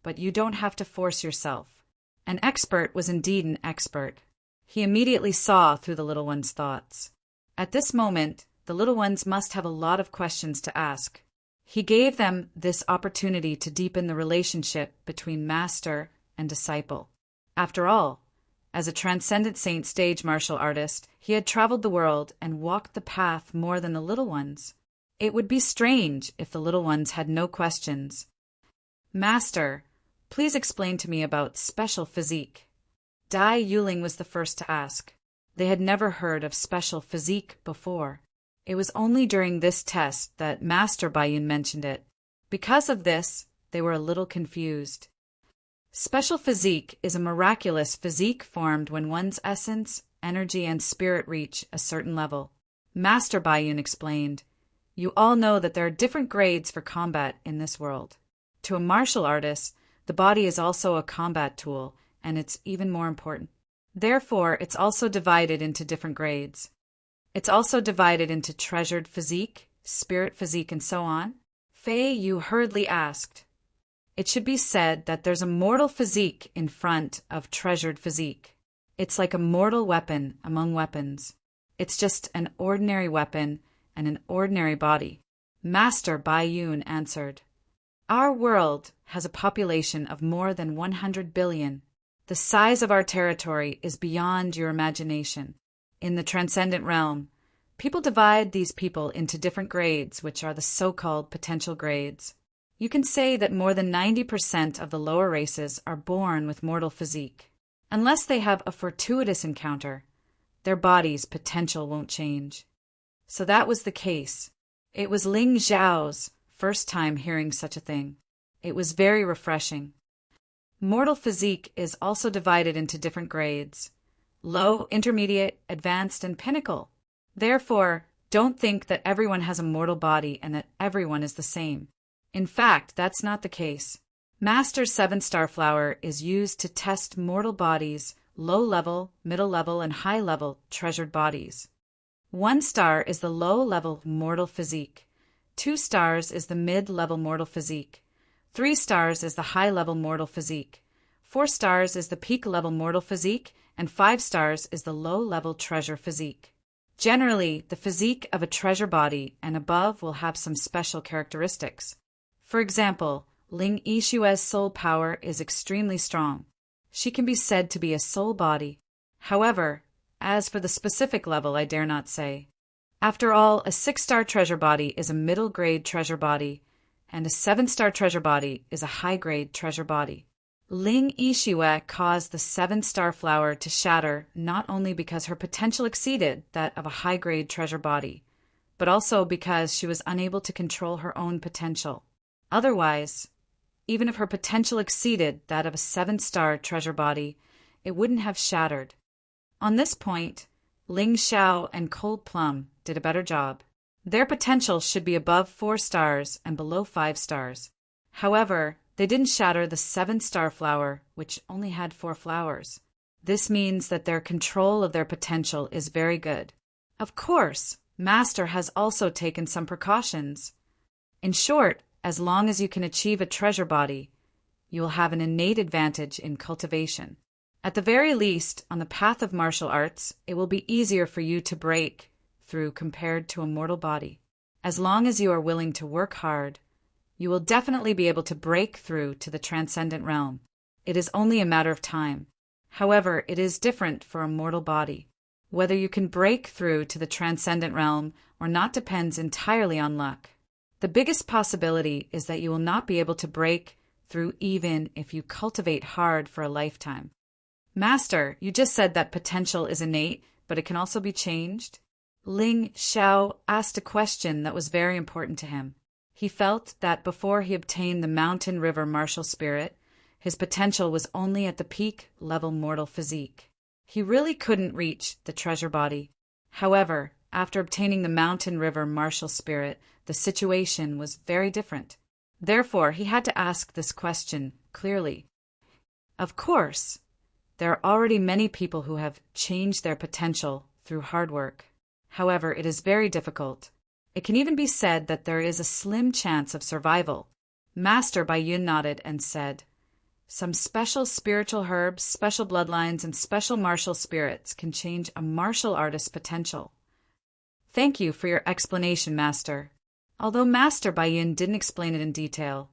but you don't have to force yourself. An expert was indeed an expert. He immediately saw through the little one's thoughts. At this moment, the little ones must have a lot of questions to ask. He gave them this opportunity to deepen the relationship between master and disciple. After all, as a transcendent saint stage martial artist, he had traveled the world and walked the path more than the little ones. It would be strange if the little ones had no questions. "Master, please explain to me about special physique." Dai Yuling was the first to ask. They had never heard of special physique before. It was only during this test that Master Bayun mentioned it. Because of this, they were a little confused. Special physique is a miraculous physique formed when one's essence, energy, and spirit reach a certain level. Master Bayun explained, "You all know that there are different grades for combat in this world. To a martial artist, the body is also a combat tool, and it's even more important. Therefore, it's also divided into different grades. It's also divided into treasured physique, spirit physique, and so on." Fei Yu hurriedly asked, "It should be said that there's a mortal physique in front of treasured physique. It's like a mortal weapon among weapons. It's just an ordinary weapon and an ordinary body." Master Bayun answered, "Our world has a population of more than 100 billion. The size of our territory is beyond your imagination. In the transcendent realm, people divide these people into different grades, which are the so-called potential grades. You can say that more than 90% of the lower races are born with mortal physique. Unless they have a fortuitous encounter, their body's potential won't change." So that was the case. It was Ling Zhao's first time hearing such a thing. It was very refreshing. Mortal physique is also divided into different grades: low, intermediate, advanced, and pinnacle. Therefore, don't think that everyone has a mortal body and that everyone is the same. In fact, that's not the case. Master's 7-star flower is used to test mortal bodies, low-level, middle-level, and high-level treasured bodies. 1 star is the low-level mortal physique. 2 stars is the mid-level mortal physique. 3 stars is the high-level mortal physique. 4 stars is the peak-level mortal physique, and 5 stars is the low-level treasure physique. Generally, the physique of a treasure body and above will have some special characteristics. For example, Ling Yixue's soul power is extremely strong. She can be said to be a soul body. However, As for the specific level, I dare not say. After all, a 6-star treasure body is a middle-grade treasure body, and a 7-star treasure body is a high-grade treasure body. Ling Yixue caused the 7-star flower to shatter not only because her potential exceeded that of a high-grade treasure body, but also because she was unable to control her own potential. Otherwise, even if her potential exceeded that of a 7-star treasure body, it wouldn't have shattered. On this point, Ling Xiao and Cold Plum did a better job. Their potential should be above 4 stars and below 5 stars. However, they didn't shatter the 7-star flower, which only had 4 flowers. This means that their control of their potential is very good. Of course, Master has also taken some precautions. In short, as long as you can achieve a treasure body, you will have an innate advantage in cultivation. At the very least, on the path of martial arts, it will be easier for you to break through compared to a mortal body. As long as you are willing to work hard, you will definitely be able to break through to the transcendent realm. It is only a matter of time. However, it is different for a mortal body. Whether you can break through to the transcendent realm or not depends entirely on luck. The biggest possibility is that you will not be able to break through even if you cultivate hard for a lifetime. Master, you just said that potential is innate, but it can also be changed? Ling Xiao asked a question that was very important to him. He felt that before he obtained the Mountain River martial spirit, his potential was only at the peak level mortal physique. He really couldn't reach the treasure body. However, after obtaining the Mountain River martial spirit, the situation was very different. Therefore, he had to ask this question clearly. Of course, there are already many people who have changed their potential through hard work. However, it is very difficult. It can even be said that there is a slim chance of survival. Master Baiyun nodded and said, "Some special spiritual herbs, special bloodlines, and special martial spirits can change a martial artist's potential." Thank you for your explanation, Master. Although Master Baiyun didn't explain it in detail,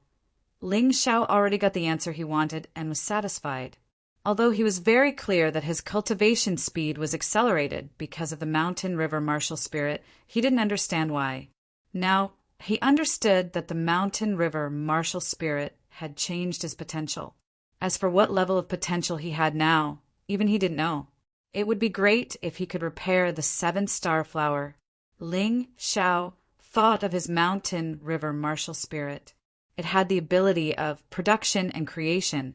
Ling Xiao already got the answer he wanted and was satisfied. Although he was very clear that his cultivation speed was accelerated because of the Mountain River martial spirit, he didn't understand why. Now, he understood that the Mountain River martial spirit had changed his potential. As for what level of potential he had now, even he didn't know. It would be great if he could repair the 7-star flower. Ling Xiao thought of his Mountain River martial spirit. It had the ability of production and creation,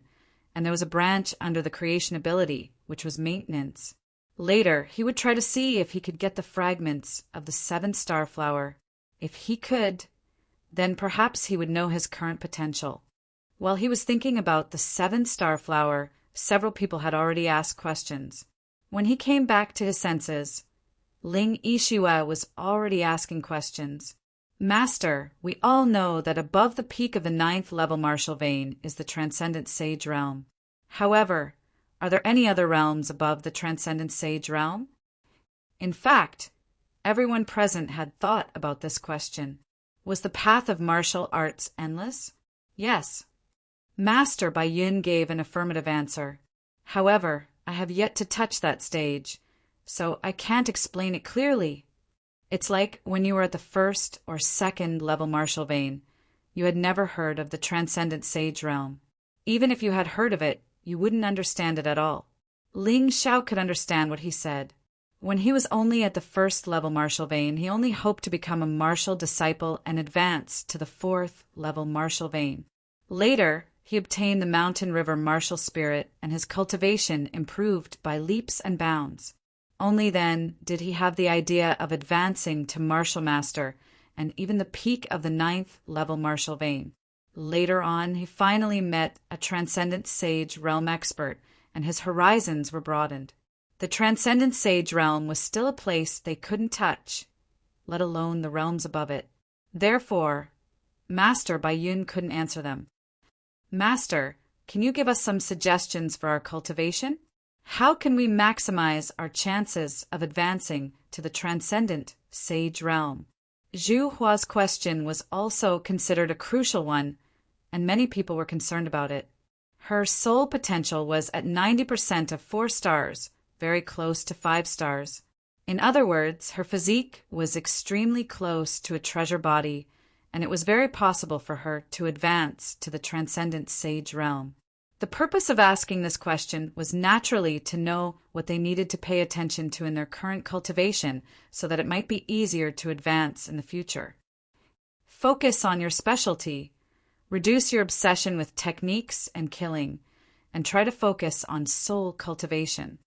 and there was a branch under the creation ability, which was maintenance. Later, he would try to see if he could get the fragments of the 7-star flower. If he could, then perhaps he would know his current potential. While he was thinking about the 7-star flower, several people had already asked questions. When he came back to his senses, Ling Yixue was already asking questions. Master, we all know that above the peak of the 9th level martial vein is the Transcendent Sage Realm. However, are there any other realms above the Transcendent Sage Realm? In fact, everyone present had thought about this question. Was the path of martial arts endless? Yes. Master Baiyun gave an affirmative answer. However, I have yet to touch that stage, so I can't explain it clearly. It's like when you were at the 1st or 2nd level martial vein, you had never heard of the Transcendent Sage Realm. Even if you had heard of it, you wouldn't understand it at all. Ling Xiao could understand what he said. When he was only at the 1st level martial vein, he only hoped to become a martial disciple and advance to the 4th level martial vein. Later, he obtained the Mountain River martial spirit, and his cultivation improved by leaps and bounds. Only then did he have the idea of advancing to martial master and even the peak of the 9th level martial vein. Later on, he finally met a Transcendent Sage Realm expert, and his horizons were broadened. The Transcendent Sage Realm was still a place they couldn't touch, let alone the realms above it. Therefore, Master Baiyun couldn't answer them. Master, can you give us some suggestions for our cultivation? How can we maximize our chances of advancing to the Transcendent Sage Realm? Zhu Hua's question was also considered a crucial one, and many people were concerned about it. Her soul potential was at 90% of 4 stars, very close to 5 stars. In other words, her physique was extremely close to a treasure body, and it was very possible for her to advance to the transcendent sage realm. The purpose of asking this question was naturally to know what they needed to pay attention to in their current cultivation so that it might be easier to advance in the future. Focus on your specialty. Reduce your obsession with techniques and killing, and try to focus on soul cultivation.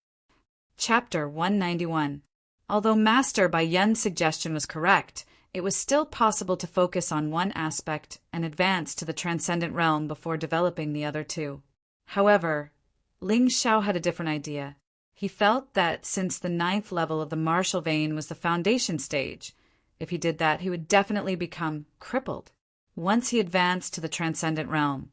Chapter 191. Although Master Bai Yun's suggestion was correct, it was still possible to focus on one aspect and advance to the transcendent realm before developing the other two. However, Ling Xiao had a different idea. He felt that since the 9th level of the martial vein was the foundation stage, if he did that, he would definitely become crippled. Once he advanced to the transcendent realm,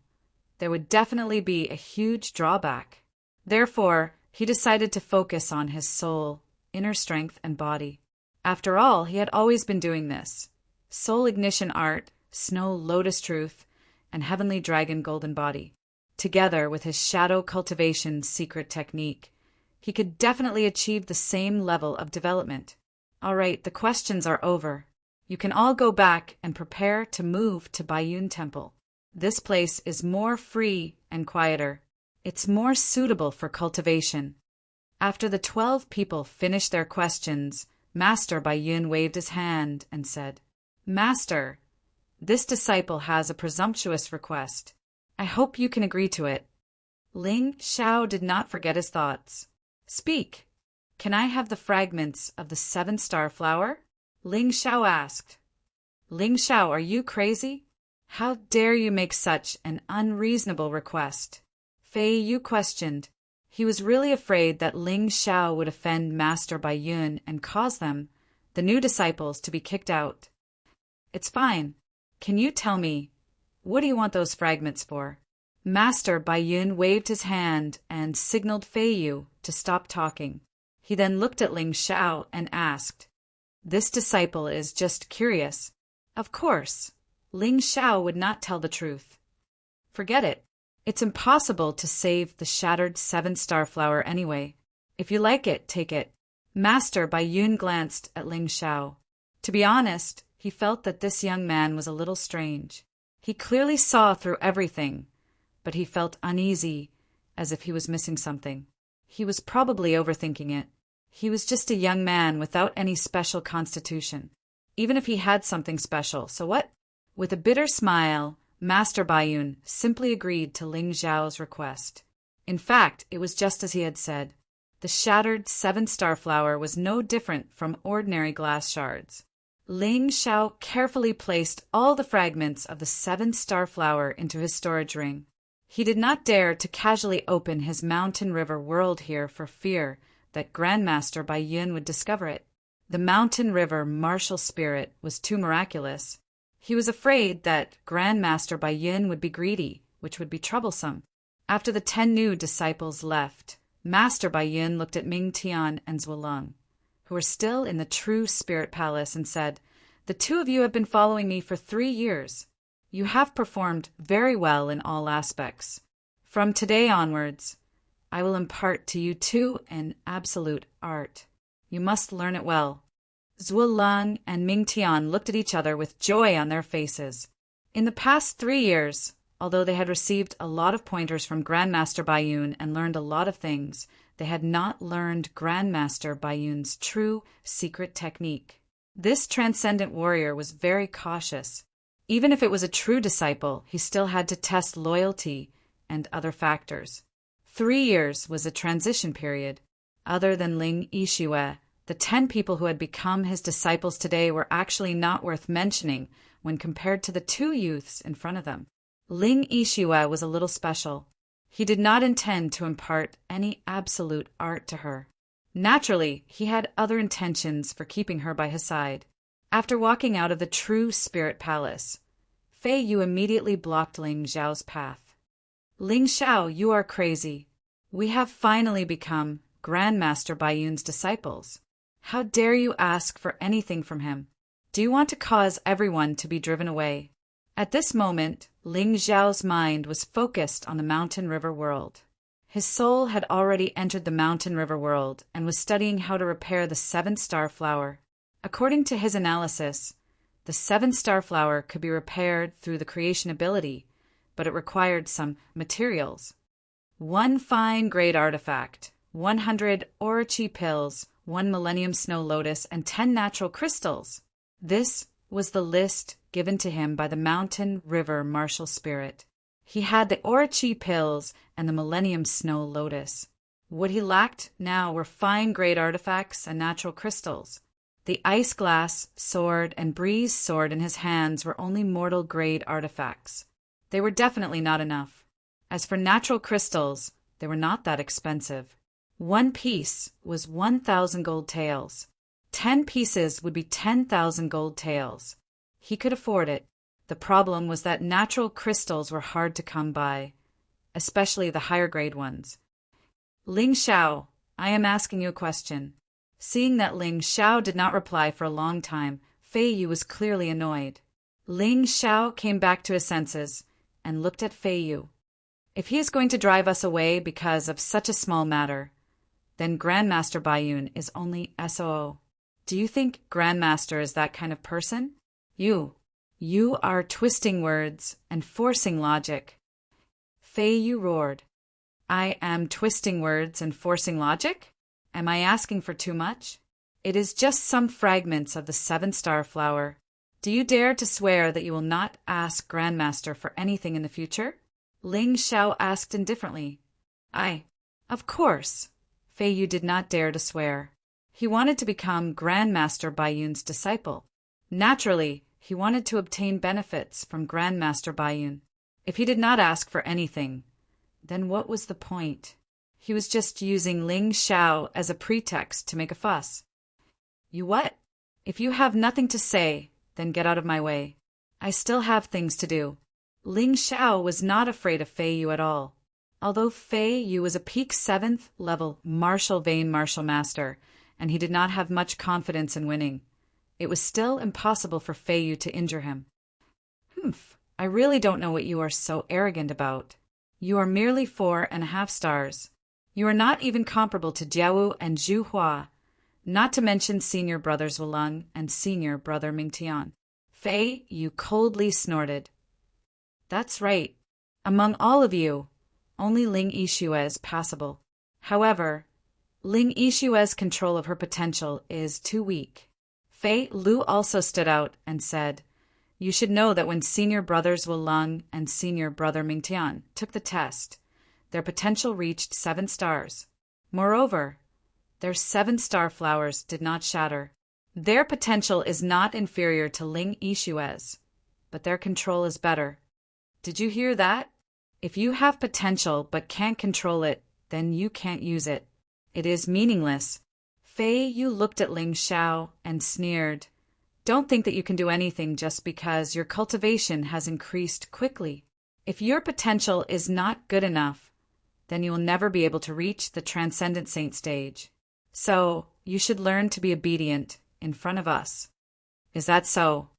there would definitely be a huge drawback. Therefore, he decided to focus on his soul, inner strength, and body. After all, he had always been doing this. Soul ignition art, snow lotus truth, and heavenly dragon golden body. Together with his shadow cultivation secret technique, he could definitely achieve the same level of development. All right, the questions are over. You can all go back and prepare to move to Baiyun Temple. This place is more free and quieter. It's more suitable for cultivation. After the 12 people finished their questions, Master Bai Yun waved his hand and said, "Master, this disciple has a presumptuous request. I hope you can agree to it." Ling Xiao did not forget his thoughts. "Speak. Can I have the fragments of the 7-star flower?" Ling Xiao asked. "Ling Xiao, are you crazy? How dare you make such an unreasonable request?" Fei Yu questioned. He was really afraid that Ling Xiao would offend Master Bai Yun and cause them, the new disciples, to be kicked out. "It's fine. Can you tell me, what do you want those fragments for?" Master Bai Yun waved his hand and signaled Fei Yu to stop talking. He then looked at Ling Xiao and asked, "This disciple is just curious." Of course, Ling Xiao would not tell the truth. "Forget it. It's impossible to save the shattered 7-star flower anyway. If you like it, take it." Master Bai Yun glanced at Ling Xiao. To be honest, he felt that this young man was a little strange. He clearly saw through everything, but he felt uneasy, as if he was missing something. He was probably overthinking it. He was just a young man without any special constitution. Even if he had something special, so what? With a bitter smile, Master Bai Yun simply agreed to Ling Xiao's request. In fact, it was just as he had said. The shattered 7-star flower was no different from ordinary glass shards. Ling Xiao carefully placed all the fragments of the 7-star flower into his storage ring. He did not dare to casually open his mountain river world here for fear that Grandmaster Bai Yun would discover it. The mountain river martial spirit was too miraculous. He was afraid that Grandmaster Bai Yun would be greedy, which would be troublesome. After the 10 new disciples left, Master Bai Yun looked at Ming Tian and Zhuolong, who were still in the true spirit palace, and said, "The 2 of you have been following me for 3 years. You have performed very well in all aspects. From today onwards, I will impart to you 2 an absolute art. You must learn it well." Zhuolong and Ming Tian looked at each other with joy on their faces. In the past 3 years, although they had received a lot of pointers from Grandmaster Bai Yun and learned a lot of things, they had not learned Grandmaster Bai Yun's true secret technique. This transcendent warrior was very cautious. Even if it was a true disciple, he still had to test loyalty and other factors. 3 years was a transition period. Other than Ling Yixue, the 10 people who had become his disciples today were actually not worth mentioning when compared to the 2 youths in front of them. Ling Yixue was a little special. He did not intend to impart any absolute art to her. Naturally, he had other intentions for keeping her by his side. After walking out of the true spirit palace, Fei Yu immediately blocked Ling Xiao's path. "Ling Xiao, you are crazy. We have finally become Grandmaster Bai Yun's disciples. How dare you ask for anything from him? Do you want to cause everyone to be driven away?" At this moment, Ling Xiao's mind was focused on the mountain river world. His soul had already entered the mountain river world and was studying how to repair the seven-star flower. According to his analysis, the seven-star flower could be repaired through the creation ability, but it required some materials. 1 fine grade artifact, 100 Orochi pills, 1 Millennium Snow Lotus, and 10 natural crystals. This was the list given to him by the mountain river martial spirit. He had the Orochi pills and the Millennium Snow Lotus. What he lacked now were fine-grade artifacts and natural crystals. The ice glass sword and breeze sword in his hands were only mortal-grade artifacts. They were definitely not enough. As for natural crystals, they were not that expensive. 1 piece was 1,000 gold taels. 10 pieces would be 10,000 gold taels. He could afford it. The problem was that natural crystals were hard to come by, especially the higher-grade ones. Ling Xiao, I am asking you a question. Seeing that Ling Xiao did not reply for a long time, Fei Yu was clearly annoyed. Ling Xiao came back to his senses and looked at Fei Yu. If he is going to drive us away because of such a small matter, then Grandmaster Baiyun is only SOO. Do you think Grandmaster is that kind of person? You are twisting words and forcing logic. Fei Yu roared. I am twisting words and forcing logic? Am I asking for too much? It is just some fragments of the seven-star flower. Do you dare to swear that you will not ask Grandmaster for anything in the future? Ling Xiao asked indifferently. Of course. Fei Yu did not dare to swear. He wanted to become Grandmaster Baiyun's disciple. Naturally, he wanted to obtain benefits from Grandmaster Baiyun. If he did not ask for anything, then what was the point? He was just using Ling Xiao as a pretext to make a fuss. You what? If you have nothing to say, then get out of my way. I still have things to do. Ling Xiao was not afraid of Fei Yu at all. Although Fei Yu was a peak 7th level martial vein martial master, and he did not have much confidence in winning, it was still impossible for Fei Yu to injure him. I really don't know what you are so arrogant about. You are merely 4.5 stars. You are not even comparable to Jiawu and Zhu Hua, not to mention senior brothers Wulong and senior brother Mingtian. Fei Yu coldly snorted. That's right. Among all of you, only Ling Yixue is passable. However, Ling Yixue's control of her potential is too weak. Fei Lu also stood out and said, You should know that when senior brothers Wulong and senior brother Mingtian took the test, their potential reached 7 stars. Moreover, their 7-star flowers did not shatter. Their potential is not inferior to Ling Yixue's, but their control is better. Did you hear that? If you have potential but can't control it, then you can't use it. It is meaningless. Fei Yu looked at Ling Xiao and sneered. Don't think that you can do anything just because your cultivation has increased quickly. If your potential is not good enough, then you will never be able to reach the Transcendent Saint stage. So, you should learn to be obedient in front of us. Is that so?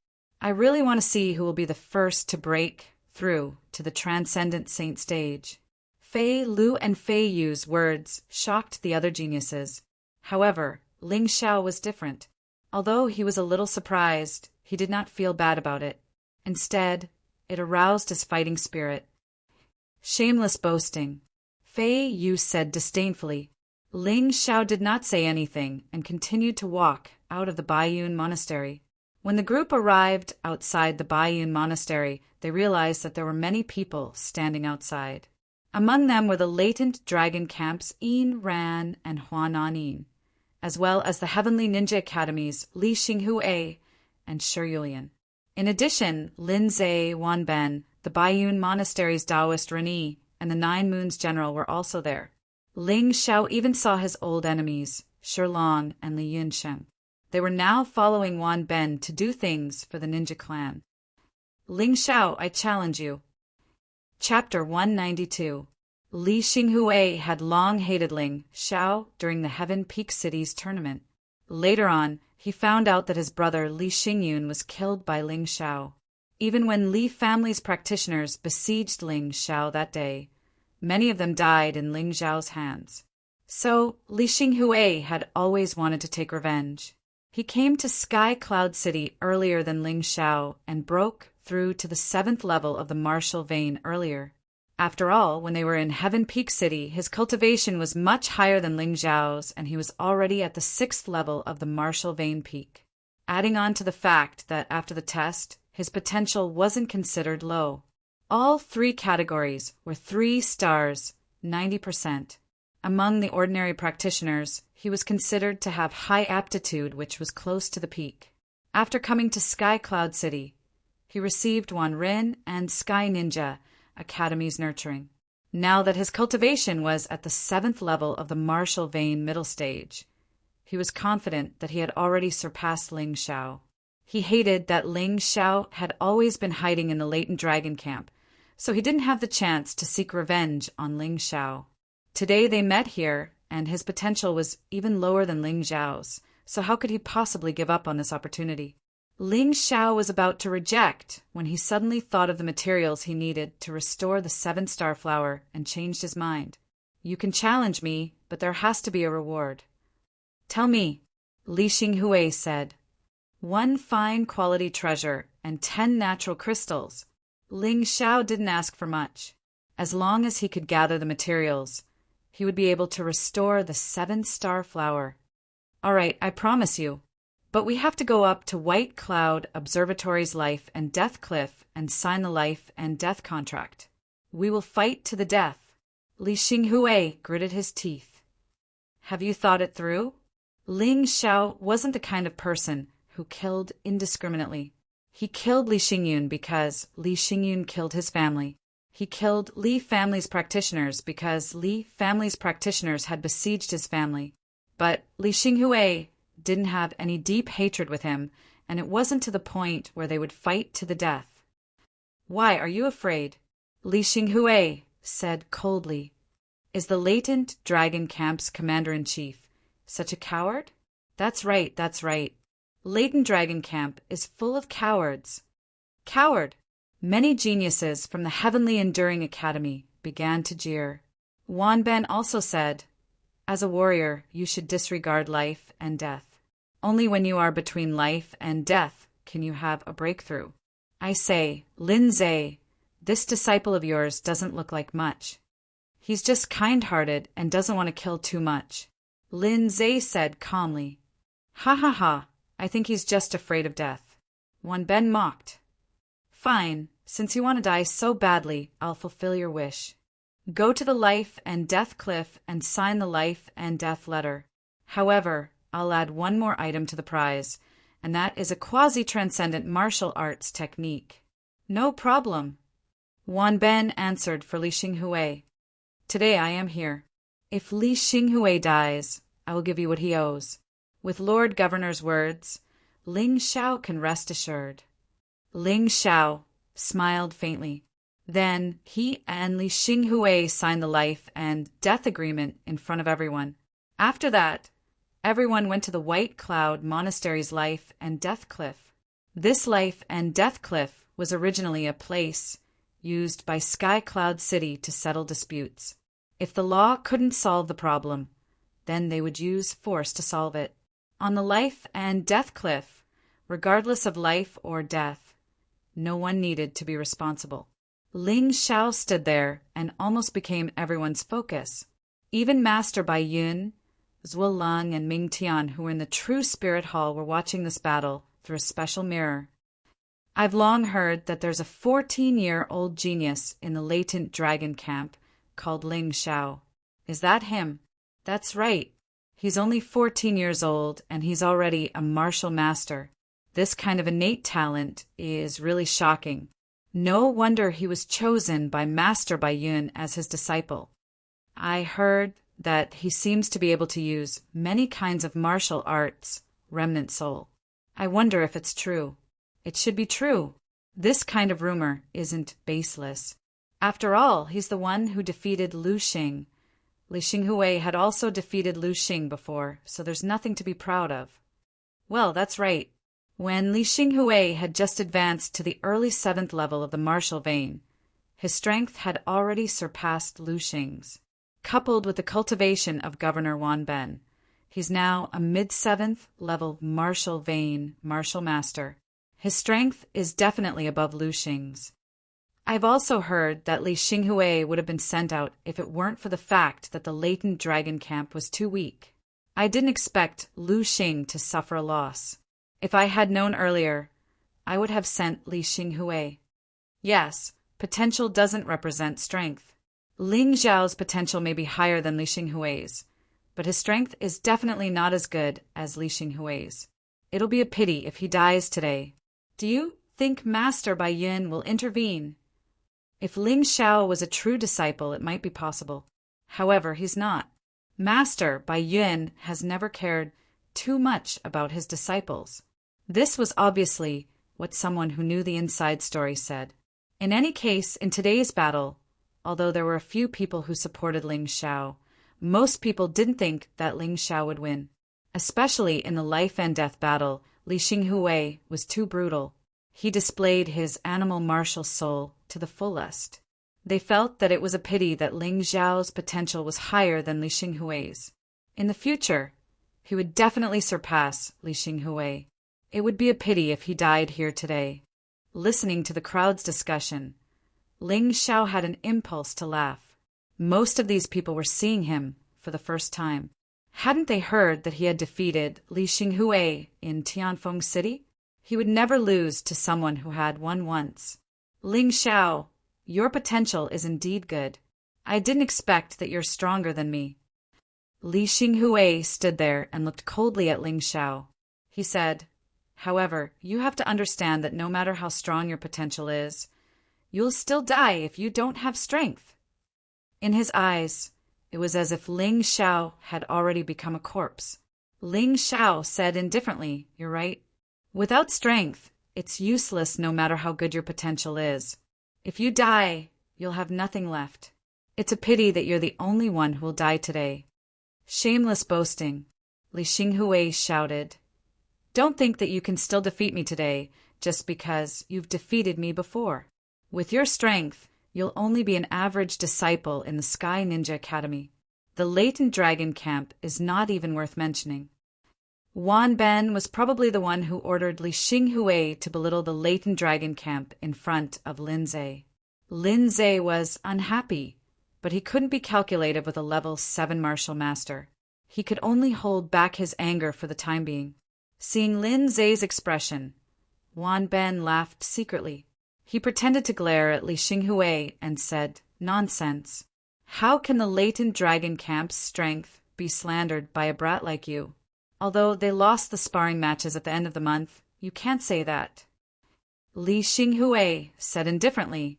I really want to see who will be the first to break through to the Transcendent Saint stage. Fei Lu and Fei Yu's words shocked the other geniuses. However, Ling Xiao was different. Although he was a little surprised, he did not feel bad about it. Instead, it aroused his fighting spirit. Shameless boasting, Fei Yu said disdainfully. Ling Xiao did not say anything and continued to walk out of the Baiyun Monastery. When the group arrived outside the Baiyun Monastery, they realized that there were many people standing outside. Among them were the latent dragon camps Yin Ran and Huananin, as well as the Heavenly Ninja Academies Li Xinghue and Shi Yulian. In addition, Lin Zhe Wanben, the Baiyun Monastery's Taoist Rani, and the 9 Moons General were also there. Ling Xiao even saw his old enemies, Shilong and Li Yunsheng. They were now following Wanben to do things for the ninja clan. Ling Xiao, I challenge you. Chapter 192. Li Xinghue had long hated Ling Xiao during the Heaven Peak Cities tournament. Later on, he found out that his brother Li Xingyun was killed by Ling Xiao. Even when Li family's practitioners besieged Ling Xiao that day, Many of them died in Ling Xiao's hands. So Li Xinghui had always wanted to take revenge. He came to Sky Cloud City earlier than Ling Xiao and broke through to the 7th level of the martial vein earlier. After all, when they were in Heaven Peak City, his cultivation was much higher than Ling Xiao's, and he was already at the 6th level of the martial vein peak. Adding on to the fact that after the test, his potential wasn't considered low. All 3 categories were 3 stars, 90%. Among the ordinary practitioners, he was considered to have high aptitude, which was close to the peak. After coming to Sky Cloud City, he received Wanrin and Sky Ninja Academy's nurturing. Now that his cultivation was at the 7th level of the martial vein middle stage, he was confident that he had already surpassed Ling Xiao. He hated that Ling Xiao had always been hiding in the latent dragon camp, so he didn't have the chance to seek revenge on Ling Xiao. Today they met here, and his potential was even lower than Ling Xiao's, so how could he possibly give up on this opportunity? Ling Xiao was about to reject when he suddenly thought of the materials he needed to restore the 7-star flower and changed his mind. You can challenge me, but there has to be a reward. Tell me, Li Xinghui said. 1 fine quality treasure and 10 natural crystals. Ling Xiao didn't ask for much. As long as he could gather the materials, he would be able to restore the 7-star flower. All right, I promise you. But we have to go up to White Cloud Observatory's life and death cliff and sign the life and death contract. We will fight to the death. Li Xinghui gritted his teeth. Have you thought it through? Ling Xiao wasn't the kind of person who killed indiscriminately. He killed Li Xingyun because Li Xingyun killed his family. He killed Li family's practitioners because Li family's practitioners had besieged his family. But Li Xinghui didn't have any deep hatred with him, and it wasn't to the point where they would fight to the death. Why are you afraid? Li Xinghui said coldly. Is the latent dragon camp's commander-in-chief such a coward? That's right, that's right. Latent Dragon Camp is full of cowards. Coward! Many geniuses from the Heavenly Enduring Academy began to jeer. Wanben also said, as a warrior, you should disregard life and death. Only when you are between life and death can you have a breakthrough. I say, Lin Zhe, this disciple of yours doesn't look like much. He's just kind-hearted and doesn't want to kill too much. Lin Zhe said calmly. Ha ha ha, I think he's just afraid of death. Wanben mocked. Fine, since you want to die so badly, I'll fulfill your wish. Go to the life and death cliff and sign the life and death letter. However, I'll add one more item to the prize, and that is a quasi-transcendent martial arts technique. No problem. Wanben answered for Li Xinghui. Today I am here. If Li Xinghui dies, I will give you what he owes. With Lord Governor's words, Ling Xiao can rest assured. Ling Xiao smiled faintly. Then he and Li Xinghui signed the life and death agreement in front of everyone. After that, everyone went to the White Cloud Monastery's life and death cliff. This life and death cliff was originally a place used by Sky Cloud City to settle disputes. If the law couldn't solve the problem, then they would use force to solve it. On the life and death cliff, regardless of life or death, no one needed to be responsible. Ling Xiao stood there and almost became everyone's focus. Even Master Bai Yun, Zhuo Leng, and Ming Tian, who were in the True Spirit Hall, were watching this battle through a special mirror. I've long heard that there's a 14-year-old genius in the latent dragon camp called Ling Xiao. Is that him? That's right. He's only 14 years old, and he's already a martial master. This kind of innate talent is really shocking. No wonder he was chosen by Master Bai Yun as his disciple. I heard that he seems to be able to use many kinds of martial arts, remnant soul. I wonder if it's true. It should be true. This kind of rumor isn't baseless. After all, he's the one who defeated Lu Xing. Li Xinghui had also defeated Lu Xing before, so there's nothing to be proud of. Well, that's right. When Li Xinghui had just advanced to the early 7th level of the martial vein, His strength had already surpassed Lu Xing's. Coupled with the cultivation of Governor Wanben, he's now a mid-7th level martial master. His strength is definitely above Lu Xing's. I've also heard that Li Xinghui would have been sent out if it weren't for the fact that the latent dragon camp was too weak. I didn't expect Lu Xing to suffer a loss. If I had known earlier, I would have sent Li Xinghui. Yes, potential doesn't represent strength. Ling Xiao's potential may be higher than Li Xinghui's, but his strength is definitely not as good as Li Xinghui's. It'll be a pity if he dies today. Do you think Master Bai Yin will intervene? If Ling Xiao was a true disciple, it might be possible. However, he's not. Master Bai Yin has never cared too much about his disciples. This was obviously what someone who knew the inside story said. In any case, in today's battle, although there were a few people who supported Ling Xiao, most people didn't think that Ling Xiao would win. Especially in the life and death battle, Li Xinghui was too brutal. He displayed his animal martial soul to the fullest. They felt that it was a pity that Ling Xiao's potential was higher than Li Xinghui's. In the future, he would definitely surpass Li Xinghui. It would be a pity if he died here today. Listening to the crowd's discussion, Ling Xiao had an impulse to laugh. Most of these people were seeing him for the first time. Hadn't they heard that he had defeated Li Xinghui in Tianfeng City? He would never lose to someone who had won once. Ling Xiao, your potential is indeed good. I didn't expect that you're stronger than me. Li Xinghui stood there and looked coldly at Ling Xiao. He said, however, you have to understand that no matter how strong your potential is, you'll still die if you don't have strength. In his eyes, it was as if Ling Xiao had already become a corpse. Ling Xiao said indifferently, you're right. Without strength, it's useless no matter how good your potential is. If you die, you'll have nothing left. It's a pity that you're the only one who will die today. Shameless boasting, Li Xinghui shouted. Don't think that you can still defeat me today just because you've defeated me before. With your strength, you'll only be an average disciple in the Sky Ninja Academy. The latent dragon camp is not even worth mentioning. Wanben was probably the one who ordered Li Xinghui to belittle the latent dragon camp in front of Lindsay. Lindsay was unhappy, but he couldn't be calculated with a level 7 martial master. He could only hold back his anger for the time being. Seeing Lindsay's expression, Wanben laughed secretly. He pretended to glare at Li Xinghui and said, nonsense. How can the latent dragon camp's strength be slandered by a brat like you? Although they lost the sparring matches at the end of the month, you can't say that. Li Xinghui said indifferently,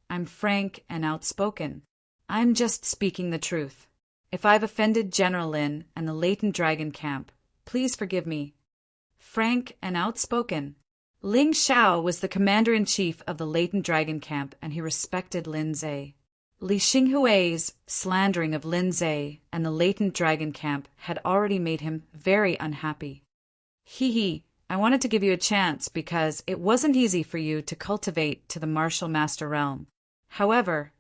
I'm frank and outspoken. I'm just speaking the truth. If I've offended General Lin and the latent dragon camp, please forgive me. Frank and outspoken. Ling Xiao was the commander-in-chief of the latent dragon camp, and he respected Lindsay. Li Xinghui's slandering of Lindsay and the latent dragon camp had already made him very unhappy. I wanted to give you a chance because it wasn't easy for you to cultivate to the martial master realm. However,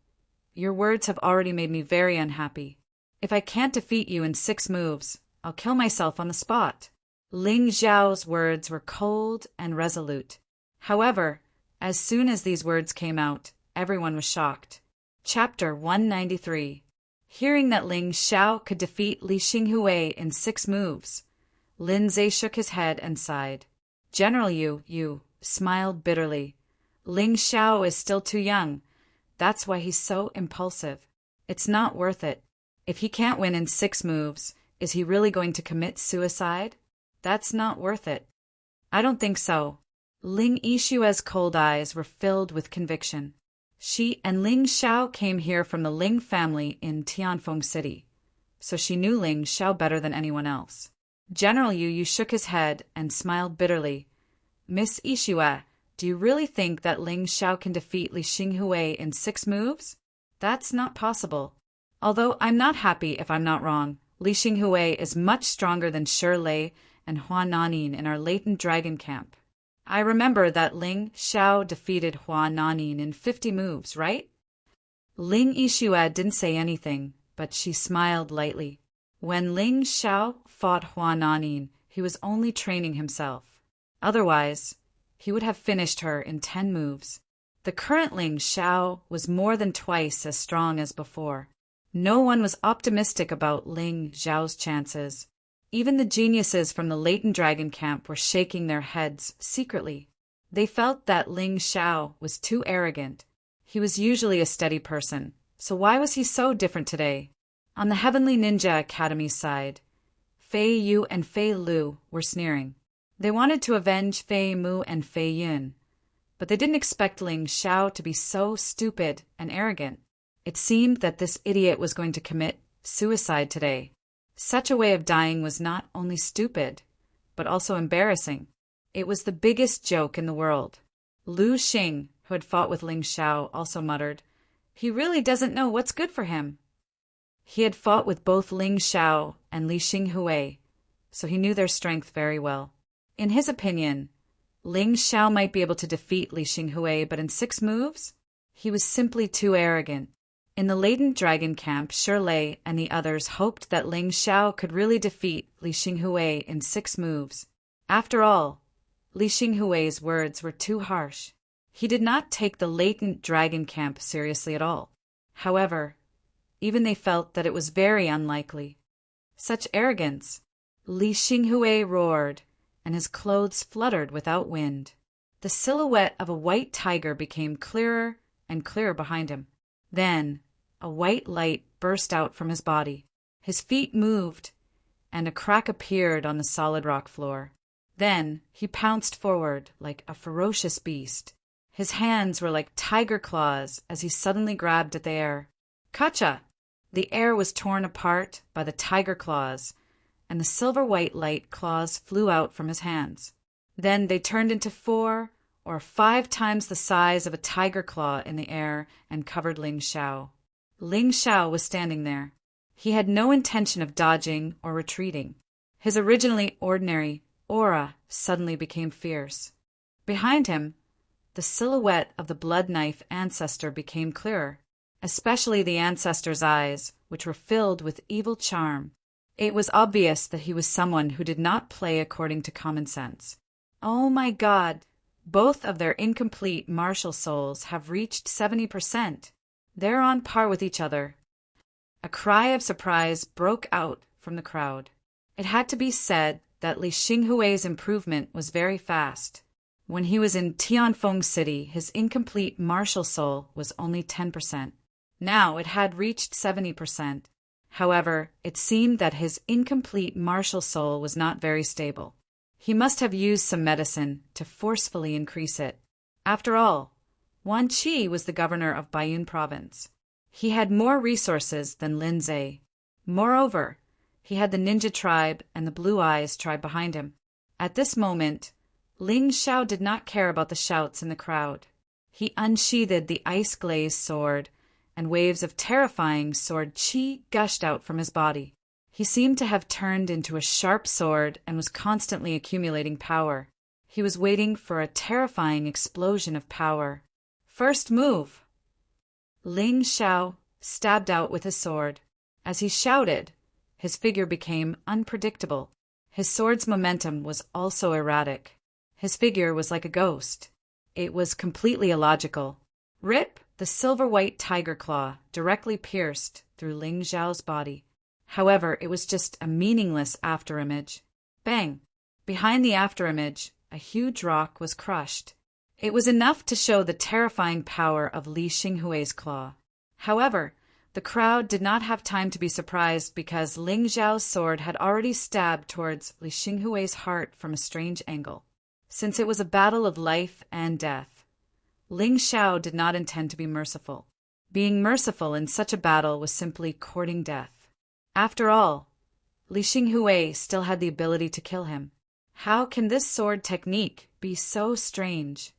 your words have already made me very unhappy. If I can't defeat you in 6 moves, I'll kill myself on the spot. Ling Xiao's words were cold and resolute. However, as soon as these words came out, everyone was shocked. Chapter 193. Hearing that Ling Xiao could defeat Li Xinghui in 6 moves, Lindsay shook his head and sighed. General Yu smiled bitterly. Ling Xiao is still too young. That's why he's so impulsive. It's not worth it. If he can't win in 6 moves, is he really going to commit suicide? That's not worth it. I don't think so. Ling Yishua's cold eyes were filled with conviction. She and Ling Xiao came here from the Ling family in Tianfeng City, so she knew Ling Xiao better than anyone else. General Yu shook his head and smiled bitterly. Miss Yishua, do you really think that Ling Xiao can defeat Li Xinghui in 6 moves? That's not possible. Although I'm not happy if I'm not wrong, Li Xinghui is much stronger than Shi Lei and Hua Nanin in our latent dragon camp. I remember that Ling Xiao defeated Hua Nanin in 50 moves, right? Ling Yixue didn't say anything, but she smiled lightly. When Ling Xiao fought Hua Nanin, he was only training himself. Otherwise, he would have finished her in 10 moves. The current Ling Xiao was more than twice as strong as before. No one was optimistic about Ling Xiao's chances. Even the geniuses from the latent dragon camp were shaking their heads secretly. They felt that Ling Xiao was too arrogant. He was usually a steady person, so why was he so different today? On the Heavenly Ninja Academy's side, Fei Yu and Fei Lu were sneering. They wanted to avenge Fei Mu and Fei Yun, but they didn't expect Ling Xiao to be so stupid and arrogant. It seemed that this idiot was going to commit suicide today. Such a way of dying was not only stupid, but also embarrassing. It was the biggest joke in the world. Lu Xing, who had fought with Ling Xiao, also muttered, "He really doesn't know what's good for him." He had fought with both Ling Xiao and Li Xinghui, so he knew their strength very well. In his opinion, Ling Xiao might be able to defeat Li Xinghui, but in 6 moves? He was simply too arrogant. In the latent dragon camp, Shirley and the others hoped that Ling Xiao could really defeat Li Xinghui in 6 moves. After all, Li Xinghui's words were too harsh. He did not take the latent dragon camp seriously at all. However, even they felt that it was very unlikely. Such arrogance! Li Xinghui roared, and his clothes fluttered without wind. The silhouette of a white tiger became clearer and clearer behind him. Then, a white light burst out from his body. His feet moved, and a crack appeared on the solid rock floor. Then, he pounced forward like a ferocious beast. His hands were like tiger claws as he suddenly grabbed at the air. Kacha! The air was torn apart by the tiger claws, and the silver-white light claws flew out from his hands. Then they turned into 4 or 5 times the size of a tiger claw in the air and covered Ling Xiao. Ling Xiao was standing there. He had no intention of dodging or retreating. His originally ordinary aura suddenly became fierce. Behind him, the silhouette of the blood knife ancestor became clearer, especially the ancestor's eyes, which were filled with evil charm. It was obvious that he was someone who did not play according to common sense. Oh my God! Both of their incomplete martial souls have reached 70%. They're on par with each other. A cry of surprise broke out from the crowd. It had to be said that Li Xinghui's improvement was very fast. When he was in Tianfeng City, his incomplete martial soul was only 10%. Now it had reached 70%. However, it seemed that his incomplete martial soul was not very stable. He must have used some medicine to forcefully increase it. After all, Wan Qi was the governor of Baiyun province. He had more resources than Lin Zhe. Moreover, he had the ninja tribe and the Blue Eyes tribe behind him. At this moment, Ling Xiao did not care about the shouts in the crowd. He unsheathed the ice-glazed sword, and waves of terrifying sword qi gushed out from his body. He seemed to have turned into a sharp sword and was constantly accumulating power. He was waiting for a terrifying explosion of power. First move! Ling Xiao stabbed out with his sword. As he shouted, his figure became unpredictable. His sword's momentum was also erratic. His figure was like a ghost. It was completely illogical. Rip! The silver-white tiger claw directly pierced through Ling Xiao's body. However, it was just a meaningless afterimage. Bang! Behind the afterimage, a huge rock was crushed. It was enough to show the terrifying power of Li Xinghui's claw. However, the crowd did not have time to be surprised because Ling Xiao's sword had already stabbed towards Li Xinghui's heart from a strange angle. Since it was a battle of life and death, Ling Xiao did not intend to be merciful. Being merciful in such a battle was simply courting death. After all, Li Xinghui still had the ability to kill him. How can this sword technique be so strange?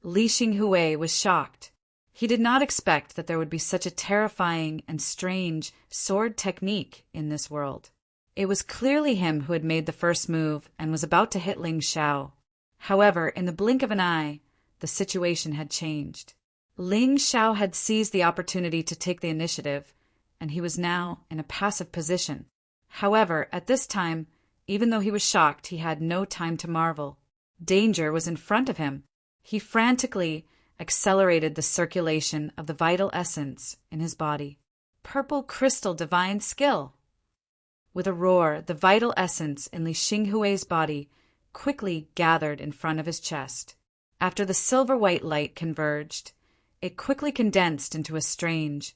Li Xinghui was shocked. He did not expect that there would be such a terrifying and strange sword technique in this world. It was clearly him who had made the first move and was about to hit Ling Xiao. However, in the blink of an eye, the situation had changed. Ling Xiao had seized the opportunity to take the initiative, and he was now in a passive position. However, at this time, even though he was shocked, he had no time to marvel. Danger was in front of him. He frantically accelerated the circulation of the vital essence in his body. Purple crystal divine skill! With a roar, the vital essence in Li Xinghui's body quickly gathered in front of his chest. After the silver-white light converged, it quickly condensed into a strange,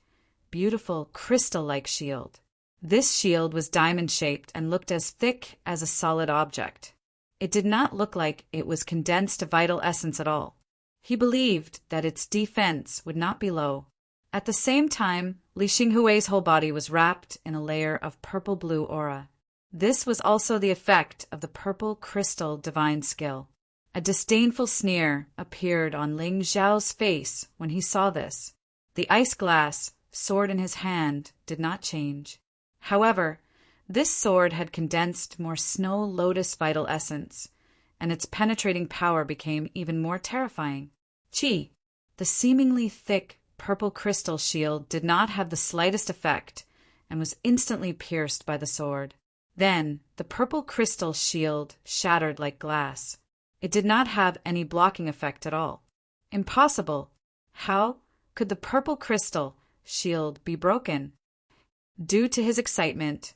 beautiful crystal-like shield. This shield was diamond-shaped and looked as thick as a solid object. It did not look like it was condensed vital essence at all. He believed that its defense would not be low. At the same time, Li Xinghui's whole body was wrapped in a layer of purple-blue aura. This was also the effect of the purple crystal divine skill. A disdainful sneer appeared on Ling Xiao's face when he saw this. The ice glass sword in his hand did not change. However, this sword had condensed more snow lotus vital essence, and its penetrating power became even more terrifying. Qi, the seemingly thick purple crystal shield, did not have the slightest effect and was instantly pierced by the sword. Then, the purple crystal shield shattered like glass. It did not have any blocking effect at all. Impossible! How could the purple crystal shield be broken? Due to his excitement,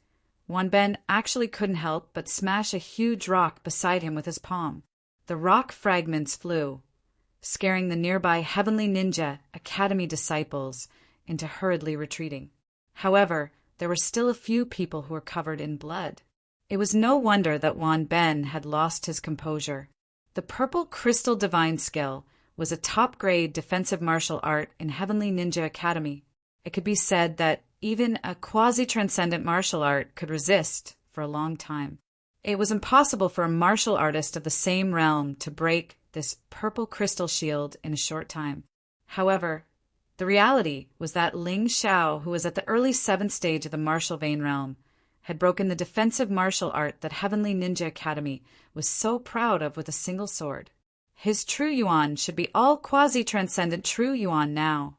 Wanben actually couldn't help but smash a huge rock beside him with his palm. The rock fragments flew, scaring the nearby Heavenly Ninja Academy disciples into hurriedly retreating. However, there were still a few people who were covered in blood. It was no wonder that Wanben had lost his composure. The purple crystal divine skill was a top-grade defensive martial art in Heavenly Ninja Academy. It could be said that even a quasi-transcendent martial art could resist for a long time. It was impossible for a martial artist of the same realm to break this purple crystal shield in a short time. However, the reality was that Ling Xiao, who was at the early 7th stage of the martial vein realm, had broken the defensive martial art that Heavenly Ninja Academy was so proud of with a single sword. His true yuan should be all quasi-transcendent true yuan now.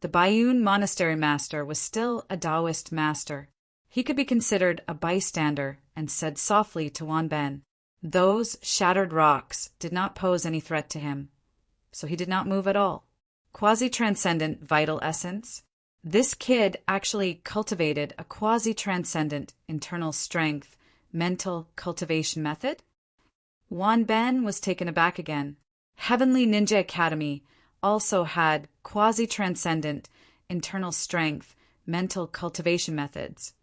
The Baiyun Monastery Master was still a Taoist master. He could be considered a bystander and said softly to Wanben, "Those shattered rocks did not pose any threat to him, so he did not move at all." Quasi-transcendent vital essence? This kid actually cultivated a quasi-transcendent internal strength mental cultivation method? Wanben was taken aback again. Heavenly Ninja Academy also had quasi-transcendent internal strength mental cultivation methods,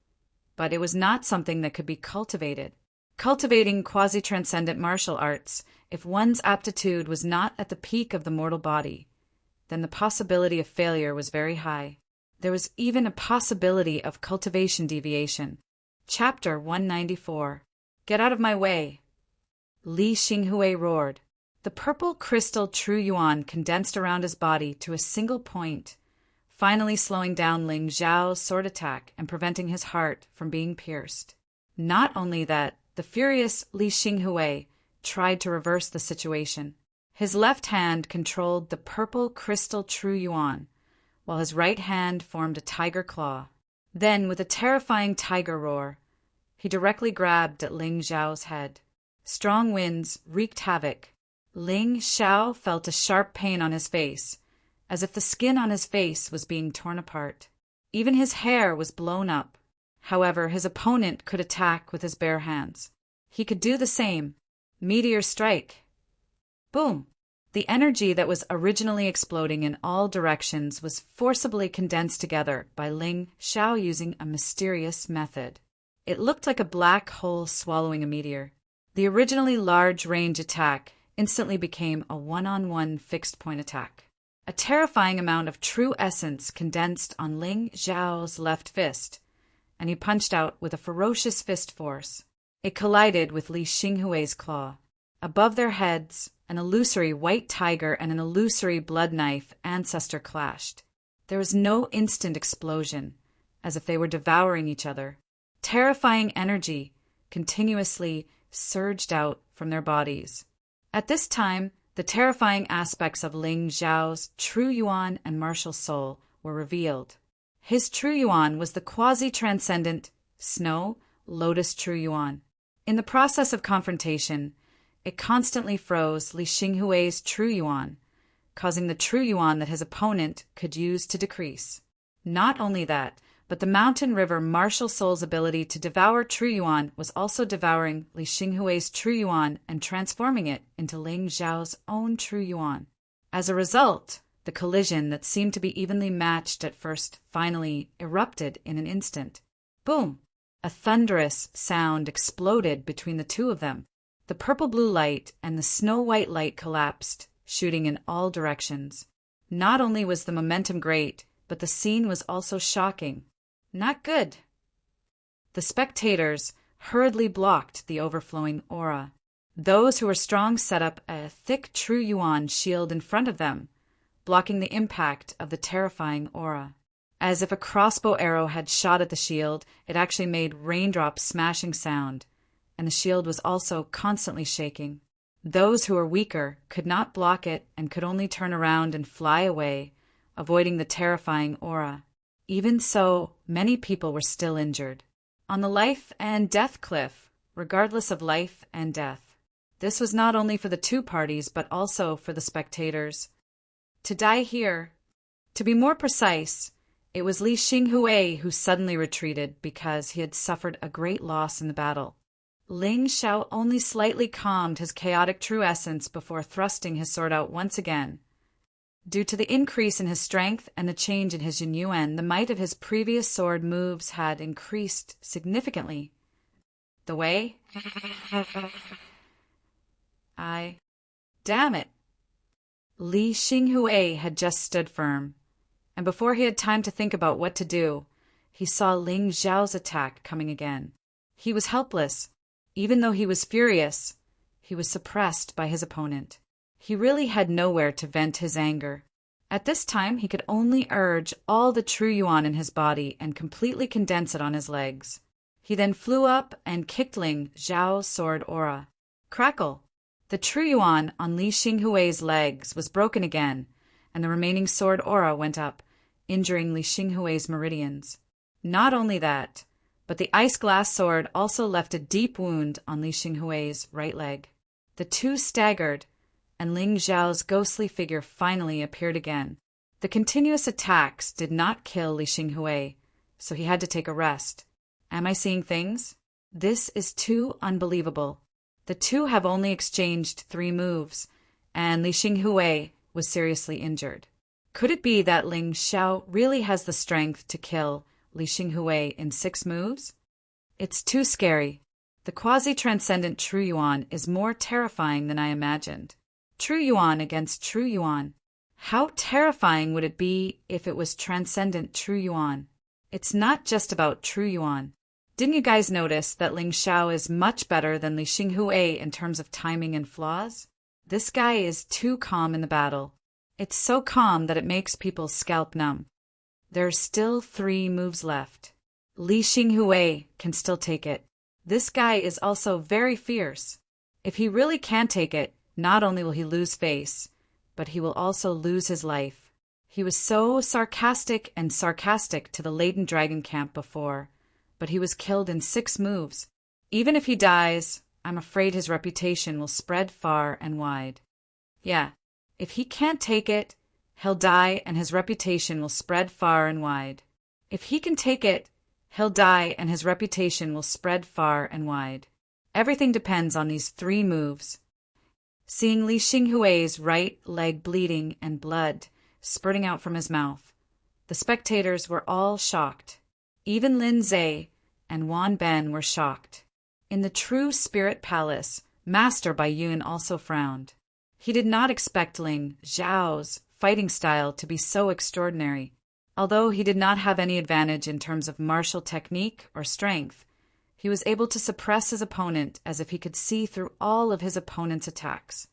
but it was not something that could be cultivated. Cultivating quasi-transcendent martial arts, if one's aptitude was not at the peak of the mortal body, then the possibility of failure was very high. There was even a possibility of cultivation deviation. Chapter 194. Get out of my way! Li Xinghui roared. The purple crystal true yuan condensed around his body to a single point, finally slowing down Ling Xiao's sword attack and preventing his heart from being pierced. Not only that, the furious Li Xinghui tried to reverse the situation. His left hand controlled the purple crystal true yuan, while his right hand formed a tiger claw. Then, with a terrifying tiger roar, he directly grabbed at Ling Xiao's head. Strong winds wreaked havoc. Ling Xiao felt a sharp pain on his face, as if the skin on his face was being torn apart. Even his hair was blown up. However, his opponent could attack with his bare hands. He could do the same. Meteor strike. Boom! The energy that was originally exploding in all directions was forcibly condensed together by Ling Xiao using a mysterious method. It looked like a black hole swallowing a meteor. The originally large range attack instantly became a one-on-one fixed-point attack. A terrifying amount of true essence condensed on Ling Xiao's left fist, and he punched out with a ferocious fist force. It collided with Li Xinghui's claw. Above their heads, an illusory white tiger and an illusory blood knife ancestor clashed. There was no instant explosion, as if they were devouring each other. Terrifying energy continuously surged out from their bodies. At this time, The terrifying aspects of Ling Xiao's true yuan and martial soul were revealed. His true yuan was the quasi-transcendent, snow, lotus true yuan. In the process of confrontation, it constantly froze Li Xinghui's true yuan, causing the true yuan that his opponent could use to decrease. Not only that, but the mountain river martial soul's ability to devour true yuan was also devouring Li Xinghui's true yuan and transforming it into Ling Xiao's own true yuan. As a result, the collision that seemed to be evenly matched at first finally erupted in an instant. Boom! A thunderous sound exploded between the two of them. The purple-blue light and the snow-white light collapsed, shooting in all directions. Not only was the momentum great, but the scene was also shocking. Not good. The spectators hurriedly blocked the overflowing aura. Those who were strong set up a thick true yuan shield in front of them, blocking the impact of the terrifying aura. As if a crossbow arrow had shot at the shield, it actually made raindrops smashing sound, and the shield was also constantly shaking. Those who were weaker could not block it and could only turn around and fly away, avoiding the terrifying aura. Even so, many people were still injured. On the life and death cliff, regardless of life and death. This was not only for the two parties, but also for the spectators. To die here. To be more precise, it was Li Xinghui who suddenly retreated because he had suffered a great loss in the battle. Ling Xiao only slightly calmed his chaotic true essence before thrusting his sword out once again. Due to the increase in his strength and the change in his yin yuan, the might of his previous sword moves had increased significantly. The way? Damn it! Li Xinghui had just stood firm, and before he had time to think about what to do, he saw Ling Xiao's attack coming again. He was helpless. Even though he was furious, he was suppressed by his opponent. He really had nowhere to vent his anger. At this time, he could only urge all the true yuan in his body and completely condense it on his legs. He then flew up and kicked Ling Xiao's sword aura. Crackle! The true yuan on Li Xinghui's legs was broken again, and the remaining sword aura went up, injuring Li Xinghui's meridians. Not only that, but the ice glass sword also left a deep wound on Li Xinghui's right leg. The two staggered, and Ling Xiao's ghostly figure finally appeared again. The continuous attacks did not kill Li Xinghui, so he had to take a rest. Am I seeing things? This is too unbelievable. The two have only exchanged 3 moves, and Li Xinghui was seriously injured. Could it be that Ling Xiao really has the strength to kill Li Xinghui in 6 moves? It's too scary. The quasi-transcendent True Yuan is more terrifying than I imagined. True Yuan against True Yuan. How terrifying would it be if it was transcendent True Yuan? It's not just about True Yuan. Didn't you guys notice that Ling Xiao is much better than Li Xinghui in terms of timing and flaws? This guy is too calm in the battle. It's so calm that it makes people's scalp numb. There's still 3 moves left. Li Xinghui can still take it. This guy is also very fierce. If he really can take it, not only will he lose face, but he will also lose his life. He was so sarcastic to the laden dragon camp before, but he was killed in 6 moves. Even if he dies, I'm afraid his reputation will spread far and wide. Yeah, if he can't take it, he'll die and his reputation will spread far and wide. If he can take it, he'll die and his reputation will spread far and wide. Everything depends on these 3 moves. Seeing Li Xinghui's right leg bleeding and blood spurting out from his mouth, the spectators were all shocked. Even Lin Zhe and Wan Ben were shocked. In the true spirit palace, Master Bai Yun also frowned. He did not expect Ling Xiao's fighting style to be so extraordinary. Although he did not have any advantage in terms of martial technique or strength, he was able to suppress his opponent as if he could see through all of his opponent's attacks.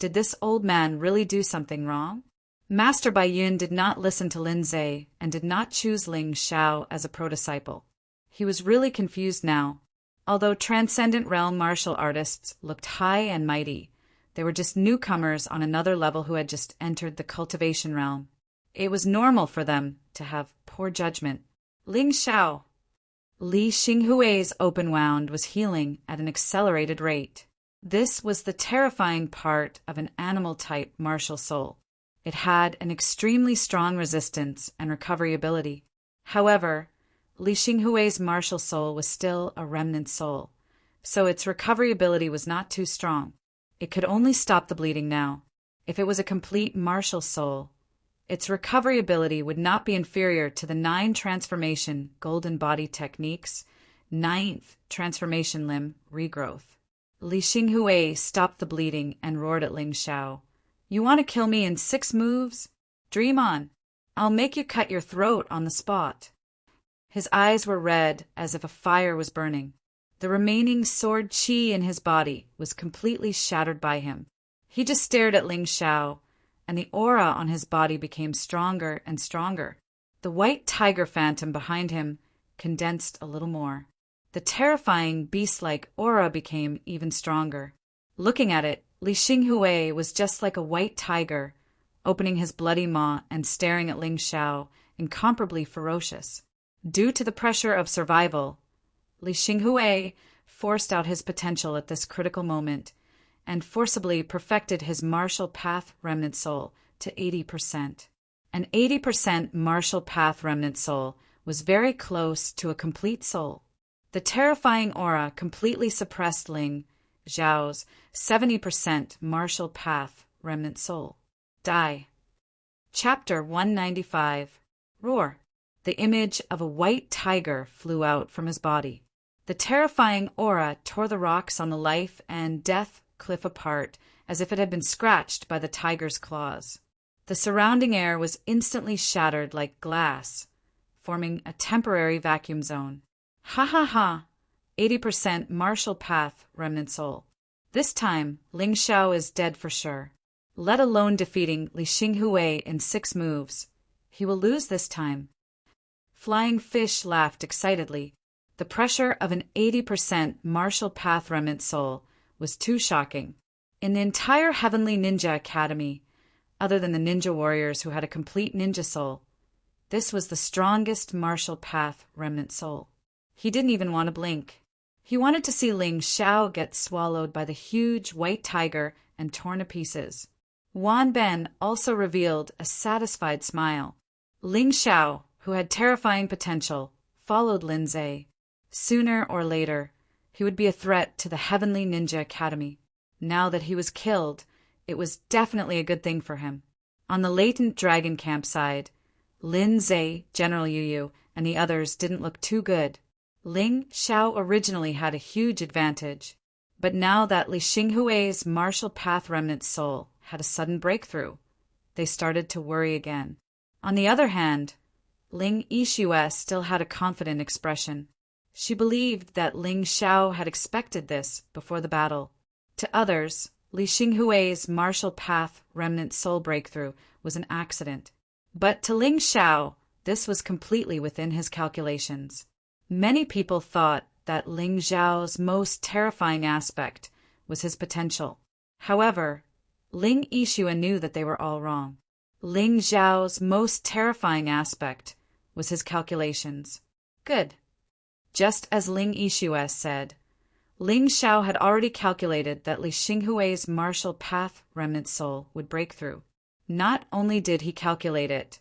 Did this old man really do something wrong? Master Bai Yun did not listen to Lin Zhe and did not choose Ling Xiao as a pro-disciple. He was really confused now. Although transcendent realm martial artists looked high and mighty, They were just newcomers on another level who had just entered the cultivation realm. It was normal for them to have poor judgment. Ling Xiao. Li Xinghui's open wound was healing at an accelerated rate. This was the terrifying part of an animal-type martial soul. It had an extremely strong resistance and recovery ability. However, Li Xinghui's martial soul was still a remnant soul, so its recovery ability was not too strong. It could only stop the bleeding now. If it was a complete martial soul, its recovery ability would not be inferior to the 9 transformation golden body techniques, 9th transformation limb regrowth. Li Xinghui stopped the bleeding and roared at Ling Xiao. You want to kill me in 6 moves? Dream on. I'll make you cut your throat on the spot. His eyes were red as if a fire was burning. The remaining sword qi in his body was completely shattered by him. He just stared at Ling Xiao, and the aura on his body became stronger and stronger. The white tiger phantom behind him condensed a little more. The terrifying beast-like aura became even stronger. Looking at it, Li Xinghui was just like a white tiger, opening his bloody maw and staring at Ling Xiao, incomparably ferocious. Due to the pressure of survival, Li Xinghui forced out his potential at this critical moment and forcibly perfected his martial path remnant soul to 80%. An 80% martial path remnant soul was very close to a complete soul. The terrifying aura completely suppressed Ling Xiao's 70% martial path remnant soul. Die. Chapter 195. Roar. The image of a white tiger flew out from his body. The terrifying aura tore the rocks on the life and death cliff apart as if it had been scratched by the tiger's claws. The surrounding air was instantly shattered like glass, forming a temporary vacuum zone. Ha ha ha! 80% martial path remnant soul. This time, Ling Xiao is dead for sure. Let alone defeating Li Xinghui in 6 moves. He will lose this time. Flying Fish laughed excitedly. The pressure of an 80% martial path remnant soul was too shocking. In the entire Heavenly Ninja Academy, other than the ninja warriors who had a complete ninja soul, this was the strongest martial path remnant soul. He didn't even want to blink. He wanted to see Ling Xiao get swallowed by the huge white tiger and torn to pieces. Wan Ben also revealed a satisfied smile. Ling Xiao, who had terrifying potential, followed Lin Zhe. Sooner or later, he would be a threat to the Heavenly Ninja Academy. Now that he was killed, it was definitely a good thing for him. On the latent dragon camp side, Lin Zhe, General Yu Yu, and the others didn't look too good. Ling Xiao originally had a huge advantage, but now that Li Xinghui's martial path remnant soul had a sudden breakthrough, they started to worry again. On the other hand, Ling Yixue still had a confident expression. She believed that Ling Xiao had expected this before the battle. To others, Li Xinghui's martial path remnant soul breakthrough was an accident. But to Ling Xiao, this was completely within his calculations. Many people thought that Ling Xiao's most terrifying aspect was his potential. However, Ling Yixue knew that they were all wrong. Ling Xiao's most terrifying aspect was his calculations. Good. Just as Ling Yixue said, Ling Xiao had already calculated that Li Xinghui's martial path remnant soul would break through. Not only did he calculate it,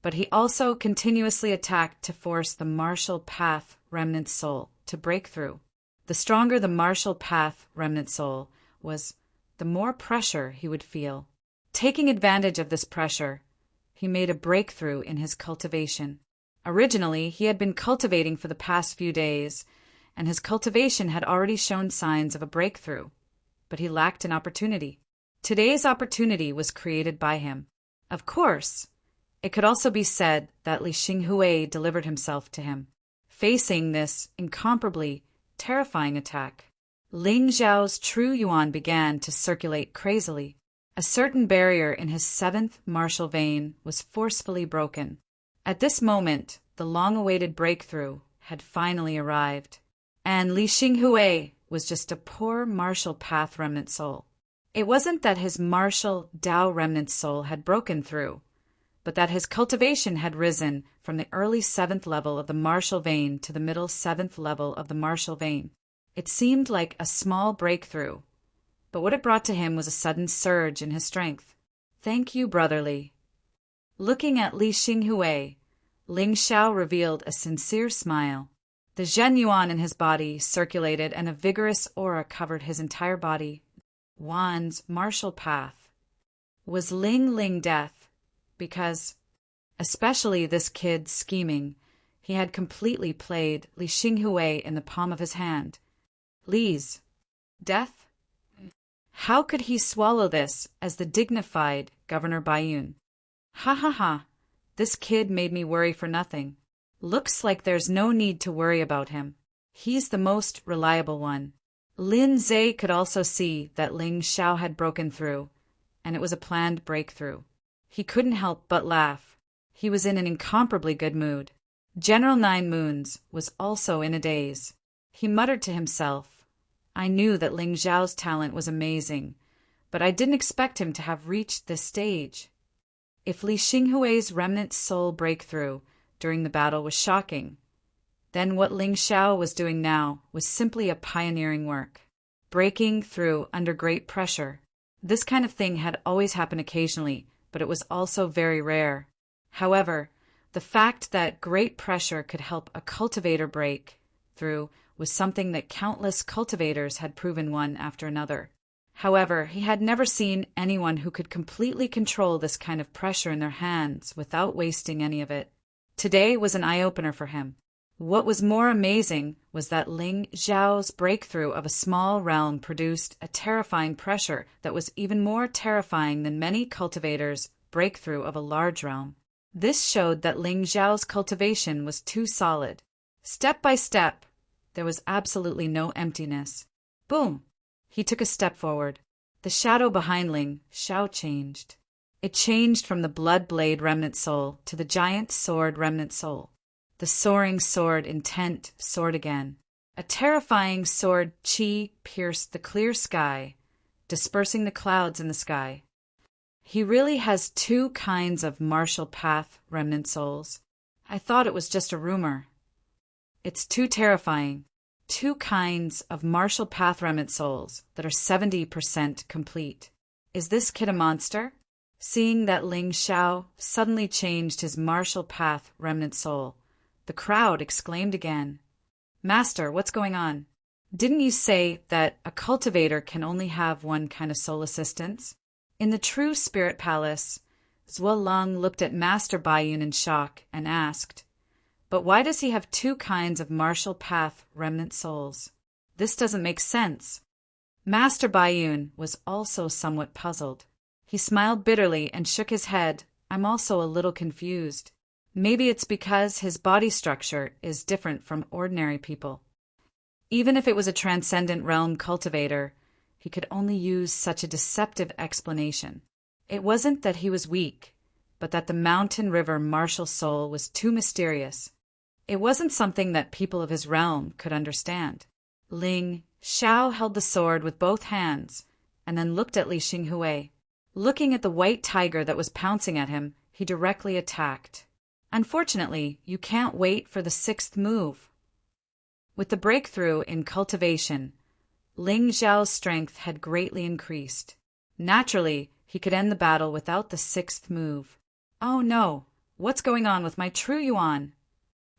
but he also continuously attacked to force the martial path remnant soul to break through. The stronger the martial path remnant soul was, the more pressure he would feel. Taking advantage of this pressure, he made a breakthrough in his cultivation. Originally, he had been cultivating for the past few days, and his cultivation had already shown signs of a breakthrough, but he lacked an opportunity. Today's opportunity was created by him. Of course, it could also be said that Li Xinghui delivered himself to him. Facing this incomparably terrifying attack, Ling Xiao's true yuan began to circulate crazily. A certain barrier in his 7th martial vein was forcefully broken. At this moment, the long-awaited breakthrough had finally arrived, and Li Xinghui was just a poor martial path remnant soul. It wasn't that his martial Tao remnant soul had broken through, but that his cultivation had risen from the early 7th level of the martial vein to the middle 7th level of the martial vein. It seemed like a small breakthrough, but what it brought to him was a sudden surge in his strength. "Thank you, brotherly." Looking at Li Xinghui, Ling Xiao revealed a sincere smile. The Zhen Yuan in his body circulated and a vigorous aura covered his entire body. Wan's martial path. Was Ling Ling death? Because, especially this kid's scheming, he had completely played Li Xinghui in the palm of his hand. Li's death? How could he swallow this as the dignified Governor Baiyun? Ha ha ha, this kid made me worry for nothing. Looks like there's no need to worry about him. He's the most reliable one. Lin Zhe could also see that Ling Xiao had broken through, and it was a planned breakthrough. He couldn't help but laugh. He was in an incomparably good mood. General Nine Moons was also in a daze. He muttered to himself, "I knew that Ling Xiao's talent was amazing, but I didn't expect him to have reached this stage." If Li Xinghui's remnant soul breakthrough during the battle was shocking, then what Ling Xiao was doing now was simply a pioneering work. Breaking through under great pressure. This kind of thing had always happened occasionally, but it was also very rare. However, the fact that great pressure could help a cultivator break through was something that countless cultivators had proven one after another. However, he had never seen anyone who could completely control this kind of pressure in their hands without wasting any of it. Today was an eye-opener for him. What was more amazing was that Ling Xiao's breakthrough of a small realm produced a terrifying pressure that was even more terrifying than many cultivators' breakthrough of a large realm. This showed that Ling Xiao's cultivation was too solid. Step by step, there was absolutely no emptiness. Boom! He took a step forward. The shadow behind Ling Xiao changed. It changed from the blood blade remnant soul to the giant sword remnant soul. The soaring sword intent soared again. A terrifying sword chi pierced the clear sky, dispersing the clouds in the sky. He really has 2 kinds of martial path remnant souls. I thought it was just a rumor. It's too terrifying. 2 kinds of martial path remnant souls that are 70% complete. Is this kid a monster? Seeing that Ling Xiao suddenly changed his martial path remnant soul, the crowd exclaimed again. "Master, what's going on? Didn't you say that a cultivator can only have one kind of soul assistance?" In the true spirit palace, Zuolong looked at Master Baiyun in shock and asked, "But why does he have 2 kinds of martial path remnant souls? This doesn't make sense." Master Baiyun was also somewhat puzzled. He smiled bitterly and shook his head. "I'm also a little confused. Maybe it's because his body structure is different from ordinary people. Even if it was a transcendent realm cultivator, he could only use such a deceptive explanation. It wasn't that he was weak, but that the mountain river martial soul was too mysterious. It wasn't something that people of his realm could understand. Ling Xiao held the sword with both hands and then looked at Li Xinghui. Looking at the white tiger that was pouncing at him, he directly attacked. Unfortunately, you can't wait for the 6th move. With the breakthrough in cultivation, Ling Xiao's strength had greatly increased. Naturally, he could end the battle without the 6th move. Oh no, what's going on with my true yuan?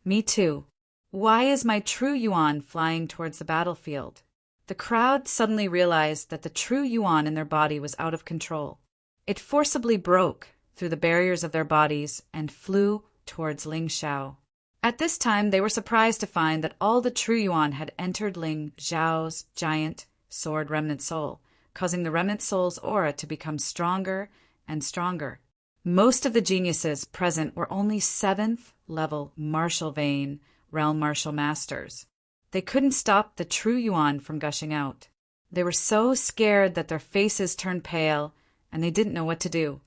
Me too. Why is my true yuan flying towards the battlefield? The crowd suddenly realized that the true yuan in their body was out of control. It forcibly broke through the barriers of their bodies and flew towards Ling Xiao. At this time, they were surprised to find that all the true yuan had entered Ling Xiao's giant sword remnant soul, causing the remnant soul's aura to become stronger and stronger. Most of the geniuses present were only 7th level martial vein realm martial masters. They couldn't stop the true yuan from gushing out. They were so scared that their faces turned pale, and they didn't know what to do.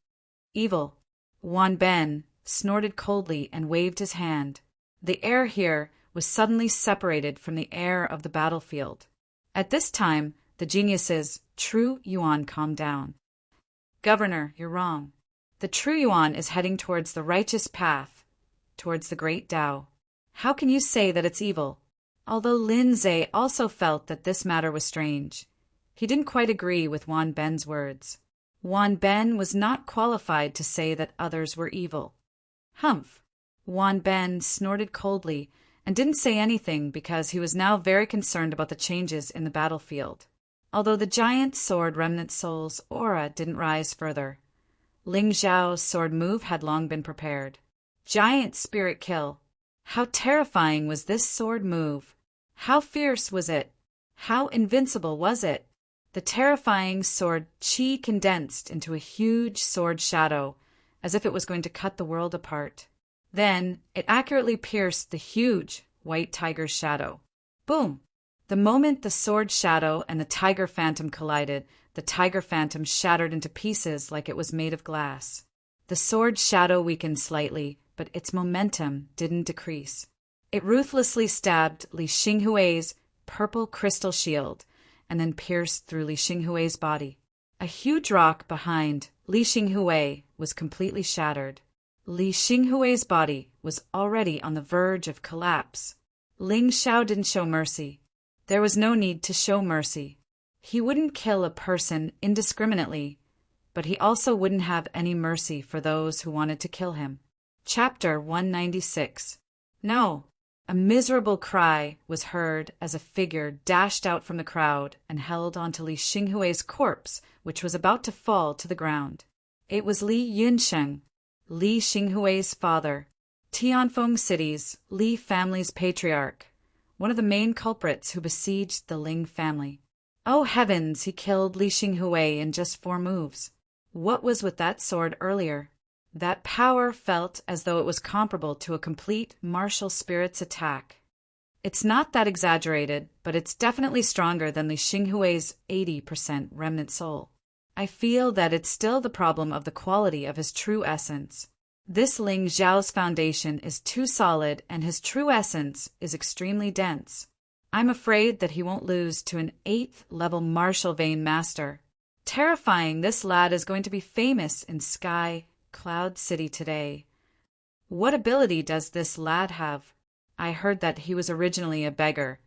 Evil. Wan Ben snorted coldly and waved his hand. The air here was suddenly separated from the air of the battlefield. At this time, the geniuses True Yuan calmed down. Governor, you're wrong. The true Yuan is heading towards the righteous path, towards the great Tao. How can you say that it's evil? Although Lin Zhe also felt that this matter was strange, he didn't quite agree with Wan Ben's words. Wan Ben was not qualified to say that others were evil. Humph! Wan Ben snorted coldly and didn't say anything because he was now very concerned about the changes in the battlefield. Although the giant sword remnant soul's aura didn't rise further, Ling Zhao's sword move had long been prepared. Giant spirit kill. How terrifying was this sword move? How fierce was it? How invincible was it? The terrifying sword qi condensed into a huge sword shadow, as if it was going to cut the world apart. Then it accurately pierced the huge white tiger's shadow. Boom! The moment the sword shadow and the tiger phantom collided, the tiger phantom shattered into pieces like it was made of glass. The sword shadow weakened slightly, but its momentum didn't decrease. It ruthlessly stabbed Li Xinghui's purple crystal shield and then pierced through Li Xinghui's body. A huge rock behind Li Xinghui was completely shattered. Li Xinghui's body was already on the verge of collapse. Ling Xiao didn't show mercy. There was no need to show mercy. He wouldn't kill a person indiscriminately, but he also wouldn't have any mercy for those who wanted to kill him. Chapter 196. No! A miserable cry was heard as a figure dashed out from the crowd and held onto Li Xinghui's corpse, which was about to fall to the ground. It was Li Yunsheng, Li Xinghui's father, Tianfeng City's Li family's patriarch, one of the main culprits who besieged the Ling family. Oh heavens, he killed Li Xinghui in just 4 moves. What was with that sword earlier? That power felt as though it was comparable to a complete martial spirit's attack. It's not that exaggerated, but it's definitely stronger than Li Xinghui's 80% remnant soul. I feel that it's still the problem of the quality of his true essence. This Ling Zhao's foundation is too solid and his true essence is extremely dense. I'm afraid that he won't lose to an 8th level martial vein master. Terrifying, this lad is going to be famous in Sky Cloud City today. What ability does this lad have? I heard that he was originally a beggar.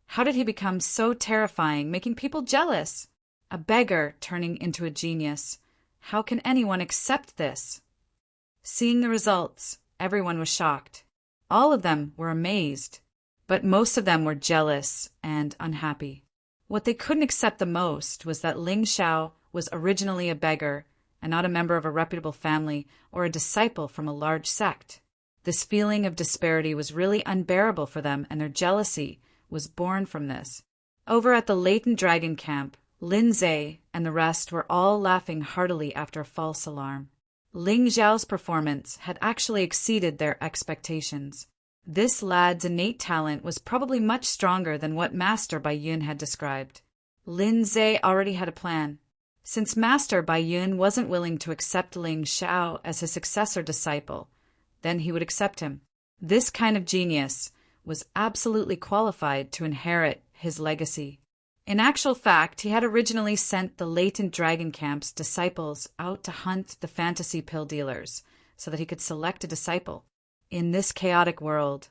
How did he become so terrifying, making people jealous? A beggar turning into a genius. How can anyone accept this? Seeing the results, everyone was shocked. All of them were amazed, but most of them were jealous and unhappy. What they couldn't accept the most was that Ling Xiao was originally a beggar and not a member of a reputable family or a disciple from a large sect. This feeling of disparity was really unbearable for them, and their jealousy was born from this. Over at the latent dragon camp, Lin Zhe and the rest were all laughing heartily after a false alarm. Ling Zhao's performance had actually exceeded their expectations. This lad's innate talent was probably much stronger than what Master Bai Yun had described. Lin Zhe already had a plan. Since Master Bai Yun wasn't willing to accept Ling Xiao as his successor disciple, then he would accept him. This kind of genius was absolutely qualified to inherit his legacy. In actual fact, he had originally sent the latent dragon camp's disciples out to hunt the fantasy pill dealers so that he could select a disciple. In this chaotic world,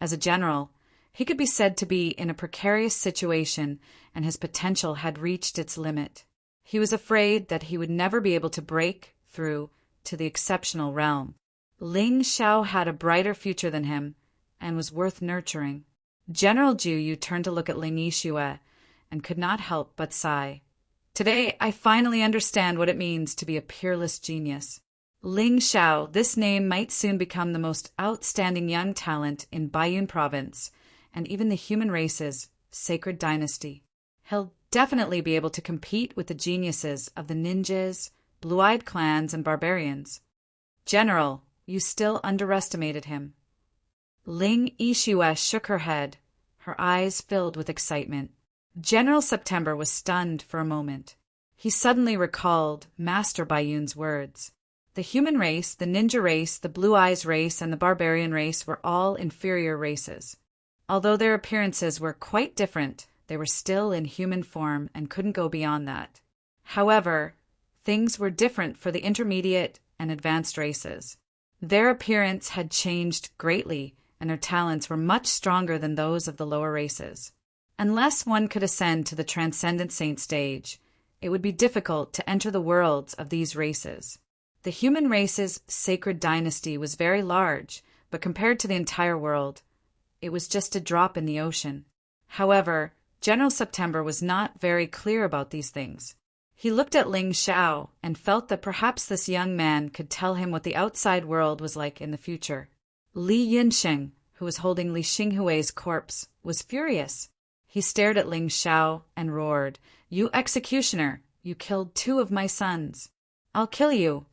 as a general, he could be said to be in a precarious situation, and his potential had reached its limit. He was afraid that he would never be able to break through to the exceptional realm. Ling Xiao had a brighter future than him and was worth nurturing. General Ju Yu turned to look at Ling Yixue and could not help but sigh. Today, I finally understand what it means to be a peerless genius. Ling Xiao, this name might soon become the most outstanding young talent in Baiyun province and even the human race's sacred dynasty. He'll definitely be able to compete with the geniuses of the ninjas, blue-eyed clans, and barbarians. General, you still underestimated him. Ling Yixue shook her head, her eyes filled with excitement. General September was stunned for a moment. He suddenly recalled Master Baiyun's words. The human race, the ninja race, the Blue Eyes race, and the barbarian race were all inferior races. Although their appearances were quite different, They were still in human form and couldn't go beyond that. However, things were different for the intermediate and advanced races. Their appearance had changed greatly, and their talents were much stronger than those of the lower races. Unless one could ascend to the transcendent saint stage, it would be difficult to enter the worlds of these races. The human race's sacred dynasty was very large, but compared to the entire world, it was just a drop in the ocean. However, General September was not very clear about these things. He looked at Ling Xiao and felt that perhaps this young man could tell him what the outside world was like in the future. Li Yunsheng, who was holding Li Xinghui's corpse, was furious. He stared at Ling Xiao and roared, "You executioner, you killed 2 of my sons. I'll kill you."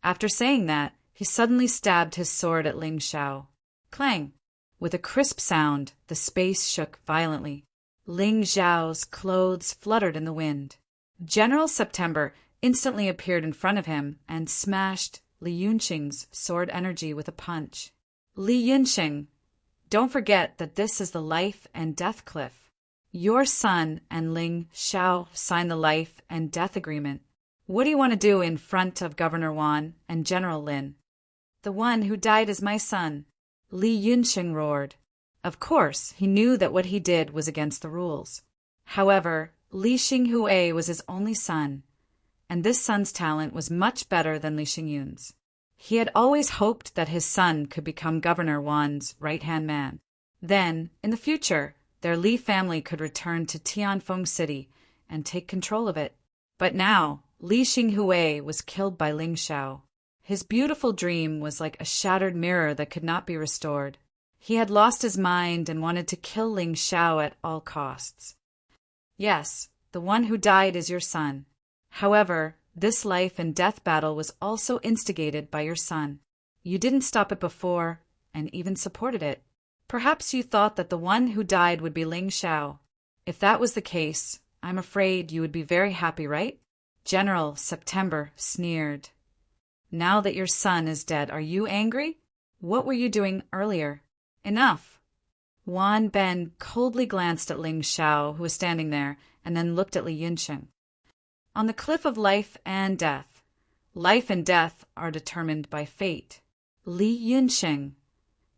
After saying that, he suddenly stabbed his sword at Ling Xiao. Clang! With a crisp sound, the space shook violently. Ling Xiao's clothes fluttered in the wind. General September instantly appeared in front of him and smashed Li Yunsheng's sword energy with a punch. "Li Yunsheng, don't forget that this is the life and death cliff. Your son and Ling Xiao signed the life and death agreement. What do you want to do in front of Governor Wan and General Lin?" "The one who died is my son," Li Yunsheng roared. Of course, he knew that what he did was against the rules. However, Li Xinghui was his only son, and this son's talent was much better than Li Xingyun's. He had always hoped that his son could become Governor Wan's right-hand man. Then, in the future, their Li family could return to Tianfeng City and take control of it. But now, Li Xinghui was killed by Ling Xiao. His beautiful dream was like a shattered mirror that could not be restored. He had lost his mind and wanted to kill Ling Xiao at all costs. "Yes, the one who died is your son. However, this life and death battle was also instigated by your son. You didn't stop it before, and even supported it. Perhaps you thought that the one who died would be Ling Xiao. If that was the case, I'm afraid you would be very happy, right?" General September sneered. "Now that your son is dead, are you angry? What were you doing earlier?" "Enough." Wan Ben coldly glanced at Ling Xiao, who was standing there, and then looked at Li Yunsheng. "On the cliff of life and death are determined by fate. Li Yunsheng,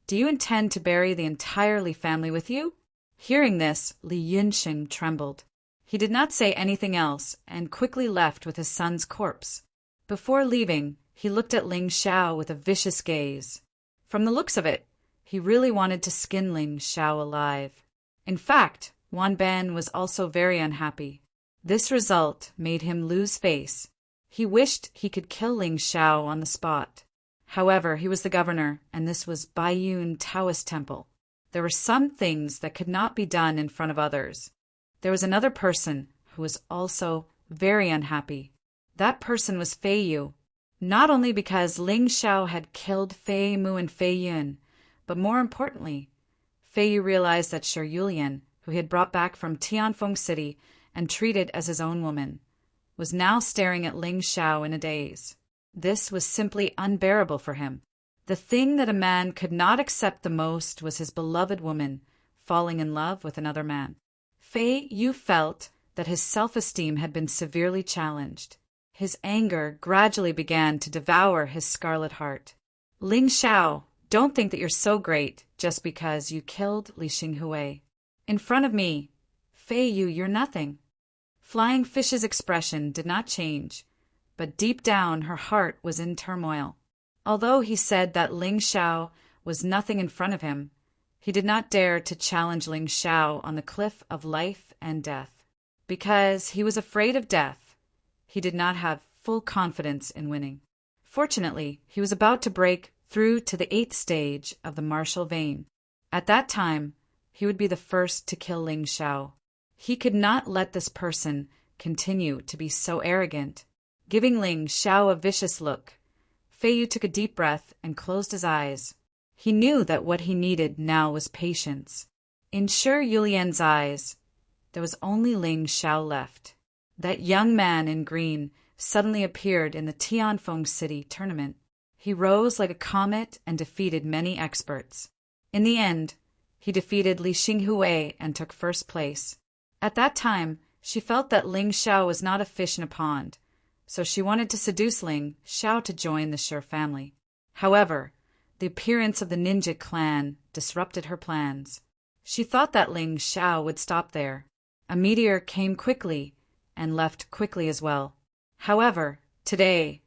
do you intend to bury the entire Li family with you?" Hearing this, Li Yunsheng trembled. He did not say anything else and quickly left with his son's corpse. Before leaving, he looked at Ling Xiao with a vicious gaze. From the looks of it, he really wanted to skin Ling Xiao alive. In fact, Wan Ben was also very unhappy. This result made him lose face. He wished he could kill Ling Xiao on the spot. However, he was the governor, and this was Baiyun Taoist Temple. There were some things that could not be done in front of others. There was another person who was also very unhappy. That person was Fei Yu. Not only because Ling Xiao had killed Fei Mu and Fei Yun, but more importantly, Fei Yu realized that Shi Yulian, who he had brought back from Tianfeng City and treated as his own woman, was now staring at Ling Xiao in a daze. This was simply unbearable for him. The thing that a man could not accept the most was his beloved woman falling in love with another man. Fei Yu felt that his self-esteem had been severely challenged. His anger gradually began to devour his scarlet heart. "Ling Xiao, don't think that you're so great just because you killed Li Xinghui. In front of me, Fei Yu, you're nothing." Flying Fish's expression did not change, but deep down her heart was in turmoil. Although he said that Ling Xiao was nothing in front of him, he did not dare to challenge Ling Xiao on the cliff of life and death. Because he was afraid of death, he did not have full confidence in winning. Fortunately, he was about to break through to the 8th stage of the martial vein. At that time, he would be the first to kill Ling Xiao. He could not let this person continue to be so arrogant. Giving Ling Xiao a vicious look, Fei Yu took a deep breath and closed his eyes. He knew that what he needed now was patience. In Shi Yulian's eyes, there was only Ling Xiao left. That young man in green suddenly appeared in the Tianfeng City tournament. He rose like a comet and defeated many experts. In the end, he defeated Li Xinghui and took first place. At that time, she felt that Ling Xiao was not a fish in a pond, so she wanted to seduce Ling Xiao to join the Shi family. However, the appearance of the ninja clan disrupted her plans. She thought that Ling Xiao would stop there. A meteor came quickly and left quickly as well. However, today,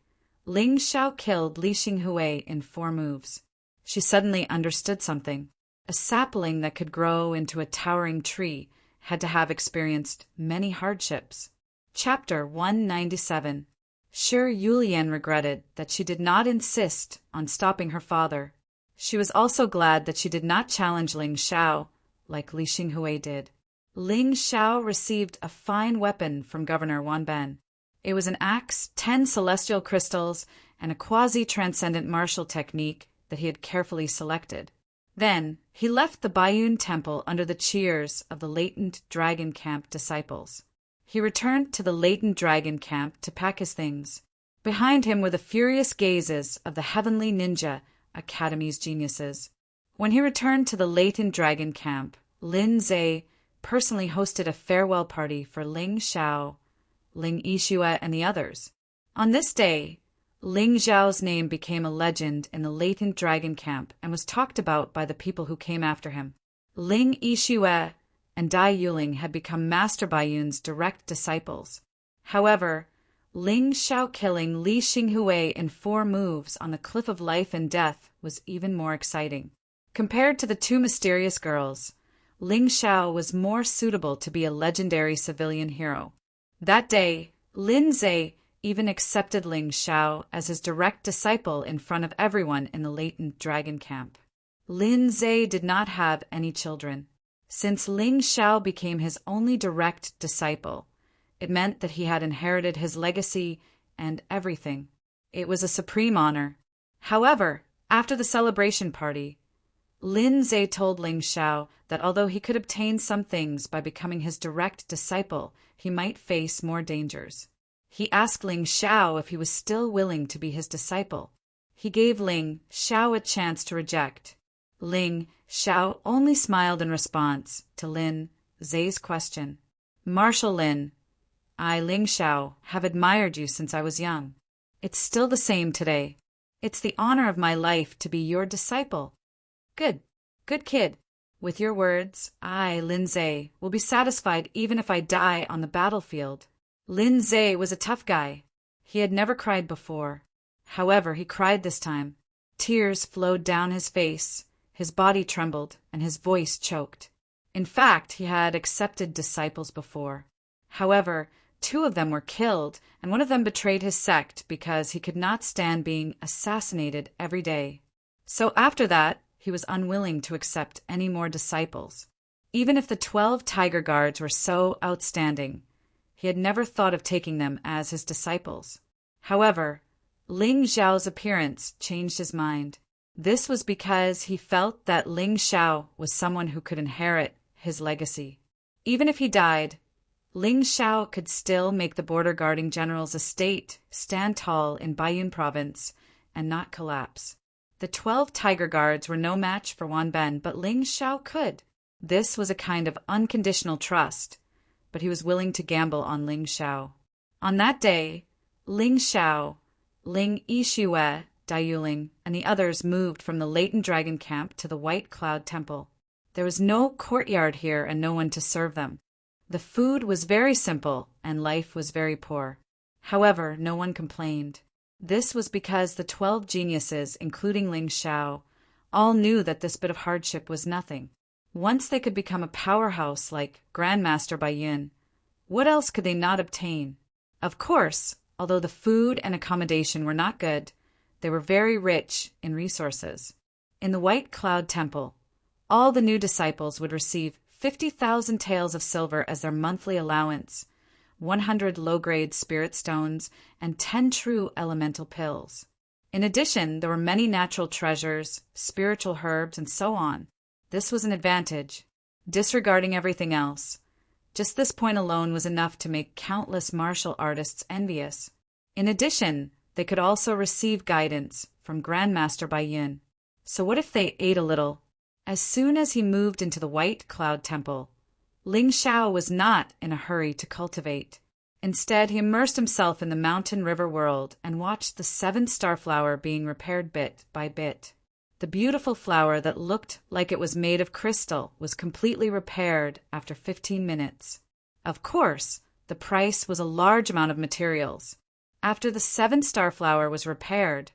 Ling Xiao killed Li Xinghui in 4 moves. She suddenly understood something. A sapling that could grow into a towering tree had to have experienced many hardships. Chapter 197. Shi Yulian regretted that she did not insist on stopping her father. She was also glad that she did not challenge Ling Xiao like Li Xinghui did. Ling Xiao received a fine weapon from Governor Wanben. It was an axe, 10 celestial crystals, and a quasi-transcendent martial technique that he had carefully selected. Then, he left the Baiyun Temple under the cheers of the Latent Dragon Camp disciples. He returned to the Latent Dragon Camp to pack his things. Behind him were the furious gazes of the Heavenly Ninja Academy's geniuses. When he returned to the Latent Dragon Camp, Lin Zhe personally hosted a farewell party for Ling Xiao, Ling Yixue, and the others. On this day, Ling Xiao's name became a legend in the Latent Dragon Camp and was talked about by the people who came after him. Ling Yixue and Dai Yuling had become Master Baiyun's direct disciples. However, Ling Xiao killing Li Xinghui in 4 moves on the cliff of life and death was even more exciting. Compared to the 2 mysterious girls, Ling Xiao was more suitable to be a legendary civilian hero. That day, Lin Zhe even accepted Ling Xiao as his direct disciple in front of everyone in the Latent Dragon Camp. Lin Zhe did not have any children. Since Ling Xiao became his only direct disciple, it meant that he had inherited his legacy and everything. It was a supreme honor. However, after the celebration party, Lin Zhe told Ling Xiao that although he could obtain some things by becoming his direct disciple, he might face more dangers. He asked Ling Xiao if he was still willing to be his disciple. He gave Ling Xiao a chance to reject. Ling Xiao only smiled in response to Lin Zhe's question. Marshal Lin, I, Ling Xiao, have admired you since I was young. It's still the same today. It's the honor of my life to be your disciple. Good kid. With your words, I, Lin Zhe, will be satisfied even if I die on the battlefield. Lin Zhe was a tough guy. He had never cried before. However, he cried this time. Tears flowed down his face, his body trembled, and his voice choked. In fact, he had accepted disciples before. However, 2 of them were killed, and one of them betrayed his sect because he could not stand being assassinated every day. So after that, he was unwilling to accept any more disciples. Even if the 12 Tiger Guards were so outstanding, he had never thought of taking them as his disciples. However, Ling Xiao's appearance changed his mind. This was because he felt that Ling Xiao was someone who could inherit his legacy. Even if he died, Ling Xiao could still make the border guarding general's estate stand tall in Baiyun province and not collapse. The 12 Tiger Guards were no match for Wanben, but Ling Xiao could. This was a kind of unconditional trust, but he was willing to gamble on Ling Xiao. On that day, Ling Xiao, Ling Yixue, Dai Yuling, and the others moved from the Latent Dragon Camp to the White Cloud Temple. There was no courtyard here and no one to serve them. The food was very simple and life was very poor. However, no one complained. This was because the 12 geniuses, including Ling Xiao, all knew that this bit of hardship was nothing. Once they could become a powerhouse like Grandmaster Baiyun, what else could they not obtain? Of course, although the food and accommodation were not good, they were very rich in resources. In the White Cloud Temple, all the new disciples would receive 50,000 taels of silver as their monthly allowance, 100 low-grade spirit stones, and 10 true elemental pills. In addition, there were many natural treasures, spiritual herbs, and so on. This was an advantage, disregarding everything else. Just this point alone was enough to make countless martial artists envious. In addition, they could also receive guidance from Grandmaster Baiyun. So what if they ate a little? As soon as he moved into the White Cloud Temple, Ling Xiao was not in a hurry to cultivate. Instead, he immersed himself in the mountain river world and watched the 7-star flower being repaired bit by bit. The beautiful flower that looked like it was made of crystal was completely repaired after 15 minutes. Of course, the price was a large amount of materials. After the 7-star flower was repaired,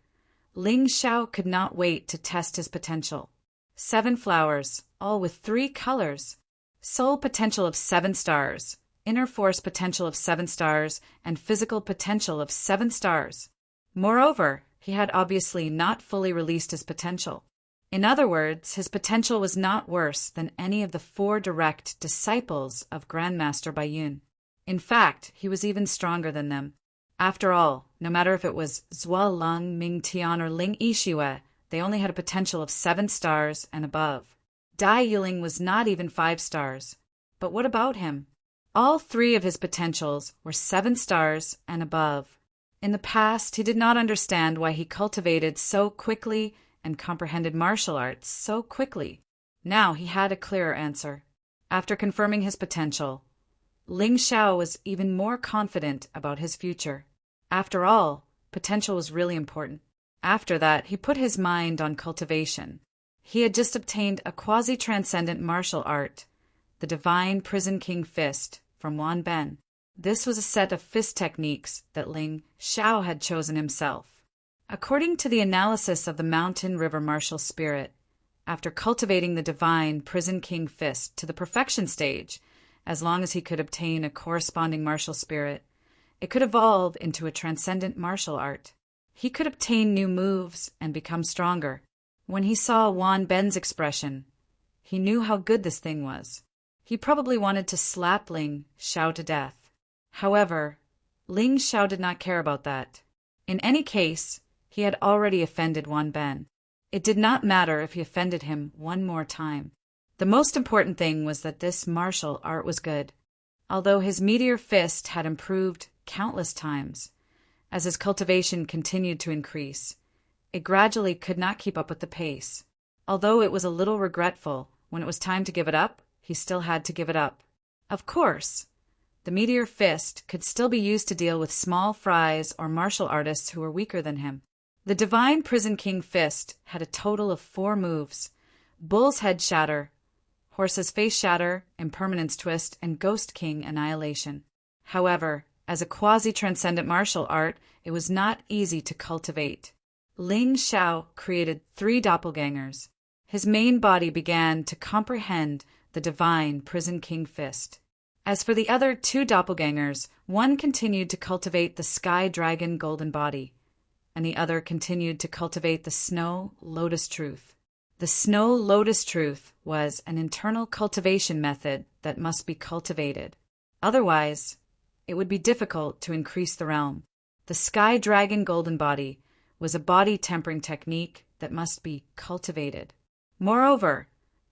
Ling Xiao could not wait to test his potential. 7 flowers, all with 3 colors. Soul potential of 7 stars, inner force potential of 7 stars, and physical potential of 7 stars. Moreover, he had obviously not fully released his potential. In other words, his potential was not worse than any of the 4 direct disciples of Grandmaster Baiyun. In fact, he was even stronger than them. After all, no matter if it was Zhuo Leng, Ming Tian, or Ling Yixue, they only had a potential of 7 stars and above. Dai Yuling was not even 5 stars. But what about him? All 3 of his potentials were 7 stars and above. In the past, he did not understand why he cultivated so quickly and comprehended martial arts so quickly. Now he had a clearer answer. After confirming his potential, Ling Xiao was even more confident about his future. After all, potential was really important. After that, he put his mind on cultivation. He had just obtained a quasi-transcendent martial art, the Divine Prison King Fist, from Wan Ben. This was a set of fist techniques that Ling Xiao had chosen himself. According to the analysis of the Mountain River martial spirit, after cultivating the Divine Prison King Fist to the perfection stage, as long as he could obtain a corresponding martial spirit, it could evolve into a transcendent martial art. He could obtain new moves and become stronger. When he saw Wan Ben's expression, he knew how good this thing was. He probably wanted to slap Ling Xiao to death. However, Ling Xiao did not care about that. In any case, he had already offended Wan Ben. It did not matter if he offended him one more time. The most important thing was that this martial art was good. Although his meteor fist had improved countless times, as his cultivation continued to increase, it gradually could not keep up with the pace. Although it was a little regretful, when it was time to give it up, he still had to give it up. Of course, the meteor fist could still be used to deal with small fries or martial artists who were weaker than him. The Divine Prison King Fist had a total of 4 moves: Bull's Head Shatter, Horse's Face Shatter, Impermanence Twist, and Ghost King Annihilation. However, as a quasi-transcendent martial art, it was not easy to cultivate. Ling Xiao created 3 doppelgangers. His main body began to comprehend the Divine Prison King Fist. As for the other 2 doppelgangers, one continued to cultivate the Sky Dragon Golden Body, and the other continued to cultivate the Snow Lotus Truth. The Snow Lotus Truth was an internal cultivation method that must be cultivated. Otherwise, it would be difficult to increase the realm. The Sky Dragon Golden Body was a body tempering technique that must be cultivated. Moreover,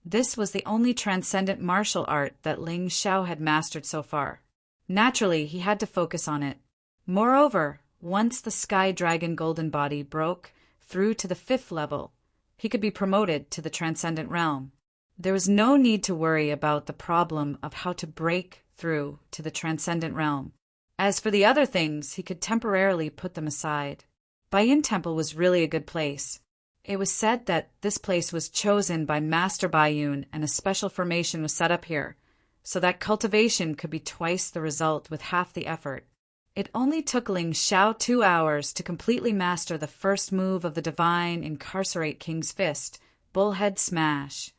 this was the only transcendent martial art that Ling Xiao had mastered so far. Naturally, he had to focus on it. Moreover, once the Sky Dragon Golden Body broke through to the 5th level, he could be promoted to the transcendent realm. There was no need to worry about the problem of how to break through to the transcendent realm. As for the other things, he could temporarily put them aside. Baiyun Temple was really a good place. It was said that this place was chosen by Master Baiyun and a special formation was set up here, so that cultivation could be twice the result with half the effort. It only took Ling Xiao 2 hours to completely master the first move of the Divine Incarcerate King's Fist, Bullhead Smash.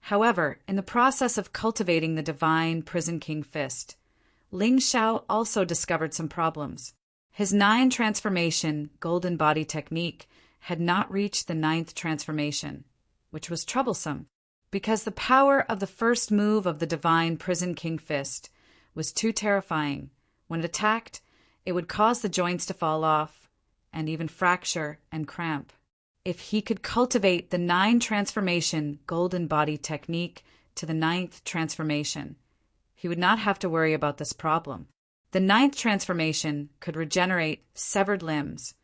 However, in the process of cultivating the Divine Prison King Fist, Ling Xiao also discovered some problems. His 9 transformation Golden Body technique had not reached the 9th transformation, which was troublesome, because the power of the first move of the Divine Prison King Fist was too terrifying. When it attacked, it would cause the joints to fall off, and even fracture and cramp. If he could cultivate the 9 transformation Golden Body technique to the 9th transformation, he would not have to worry about this problem. The 9th transformation could regenerate severed limbs,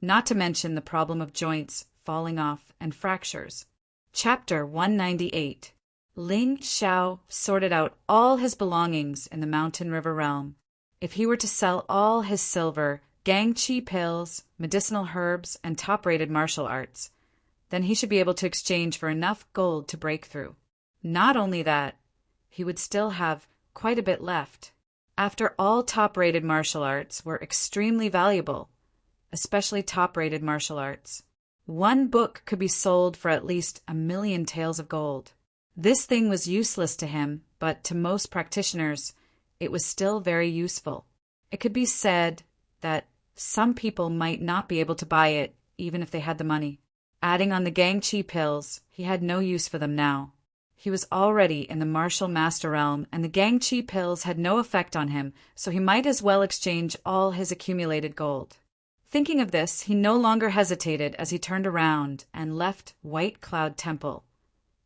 not to mention the problem of joints falling off and fractures. Chapter 198. Ling Xiao sorted out all his belongings in the Mountain River realm. If he were to sell all his silver, Gangqi pills, medicinal herbs, and top-rated martial arts, then he should be able to exchange for enough gold to break through. Not only that, he would still have quite a bit left. After all, top-rated martial arts were extremely valuable, especially top-rated martial arts. One book could be sold for at least 1,000,000 taels of gold. This thing was useless to him, but to most practitioners, it was still very useful. It could be said that some people might not be able to buy it even if they had the money. Adding on the Gangqi pills, he had no use for them now. He was already in the martial master realm, and the Gangqi pills had no effect on him, so he might as well exchange all his accumulated gold. Thinking of this, he no longer hesitated as he turned around and left White Cloud Temple,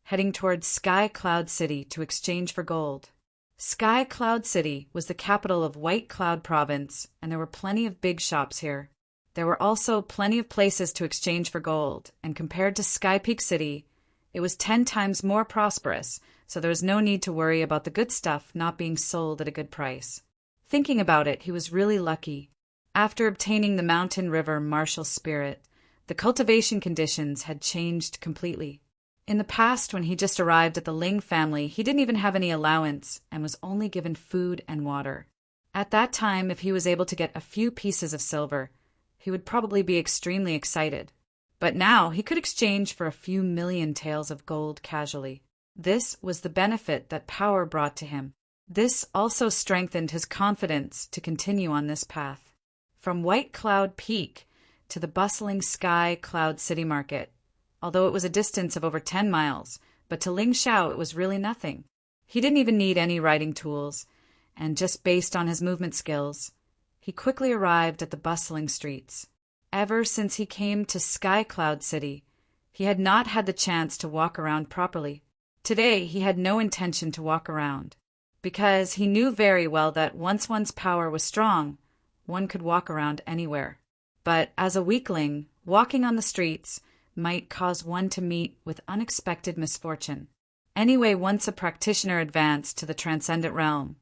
heading towards Sky Cloud City to exchange for gold. Sky Cloud City was the capital of White Cloud Province, and there were plenty of big shops here. There were also plenty of places to exchange for gold, and compared to Sky Peak City, it was 10 times more prosperous, so there was no need to worry about the good stuff not being sold at a good price. Thinking about it, he was really lucky. After obtaining the Mountain River martial spirit, the cultivation conditions had changed completely. In the past, when he just arrived at the Ling family, he didn't even have any allowance and was only given food and water. At that time, if he was able to get a few pieces of silver, he would probably be extremely excited. But now he could exchange for a few million taels of gold casually. This was the benefit that power brought to him. This also strengthened his confidence to continue on this path. From White Cloud Peak to the bustling Sky Cloud City Market, although it was a distance of over 10 miles, but to Ling Xiao it was really nothing. He didn't even need any riding tools, and just based on his movement skills, he quickly arrived at the bustling streets. Ever since he came to Sky Cloud City, he had not had the chance to walk around properly. Today he had no intention to walk around, because he knew very well that once one's power was strong, one could walk around anywhere. But as a weakling, walking on the streets might cause one to meet with unexpected misfortune. Anyway, once a practitioner advanced to the transcendent realm,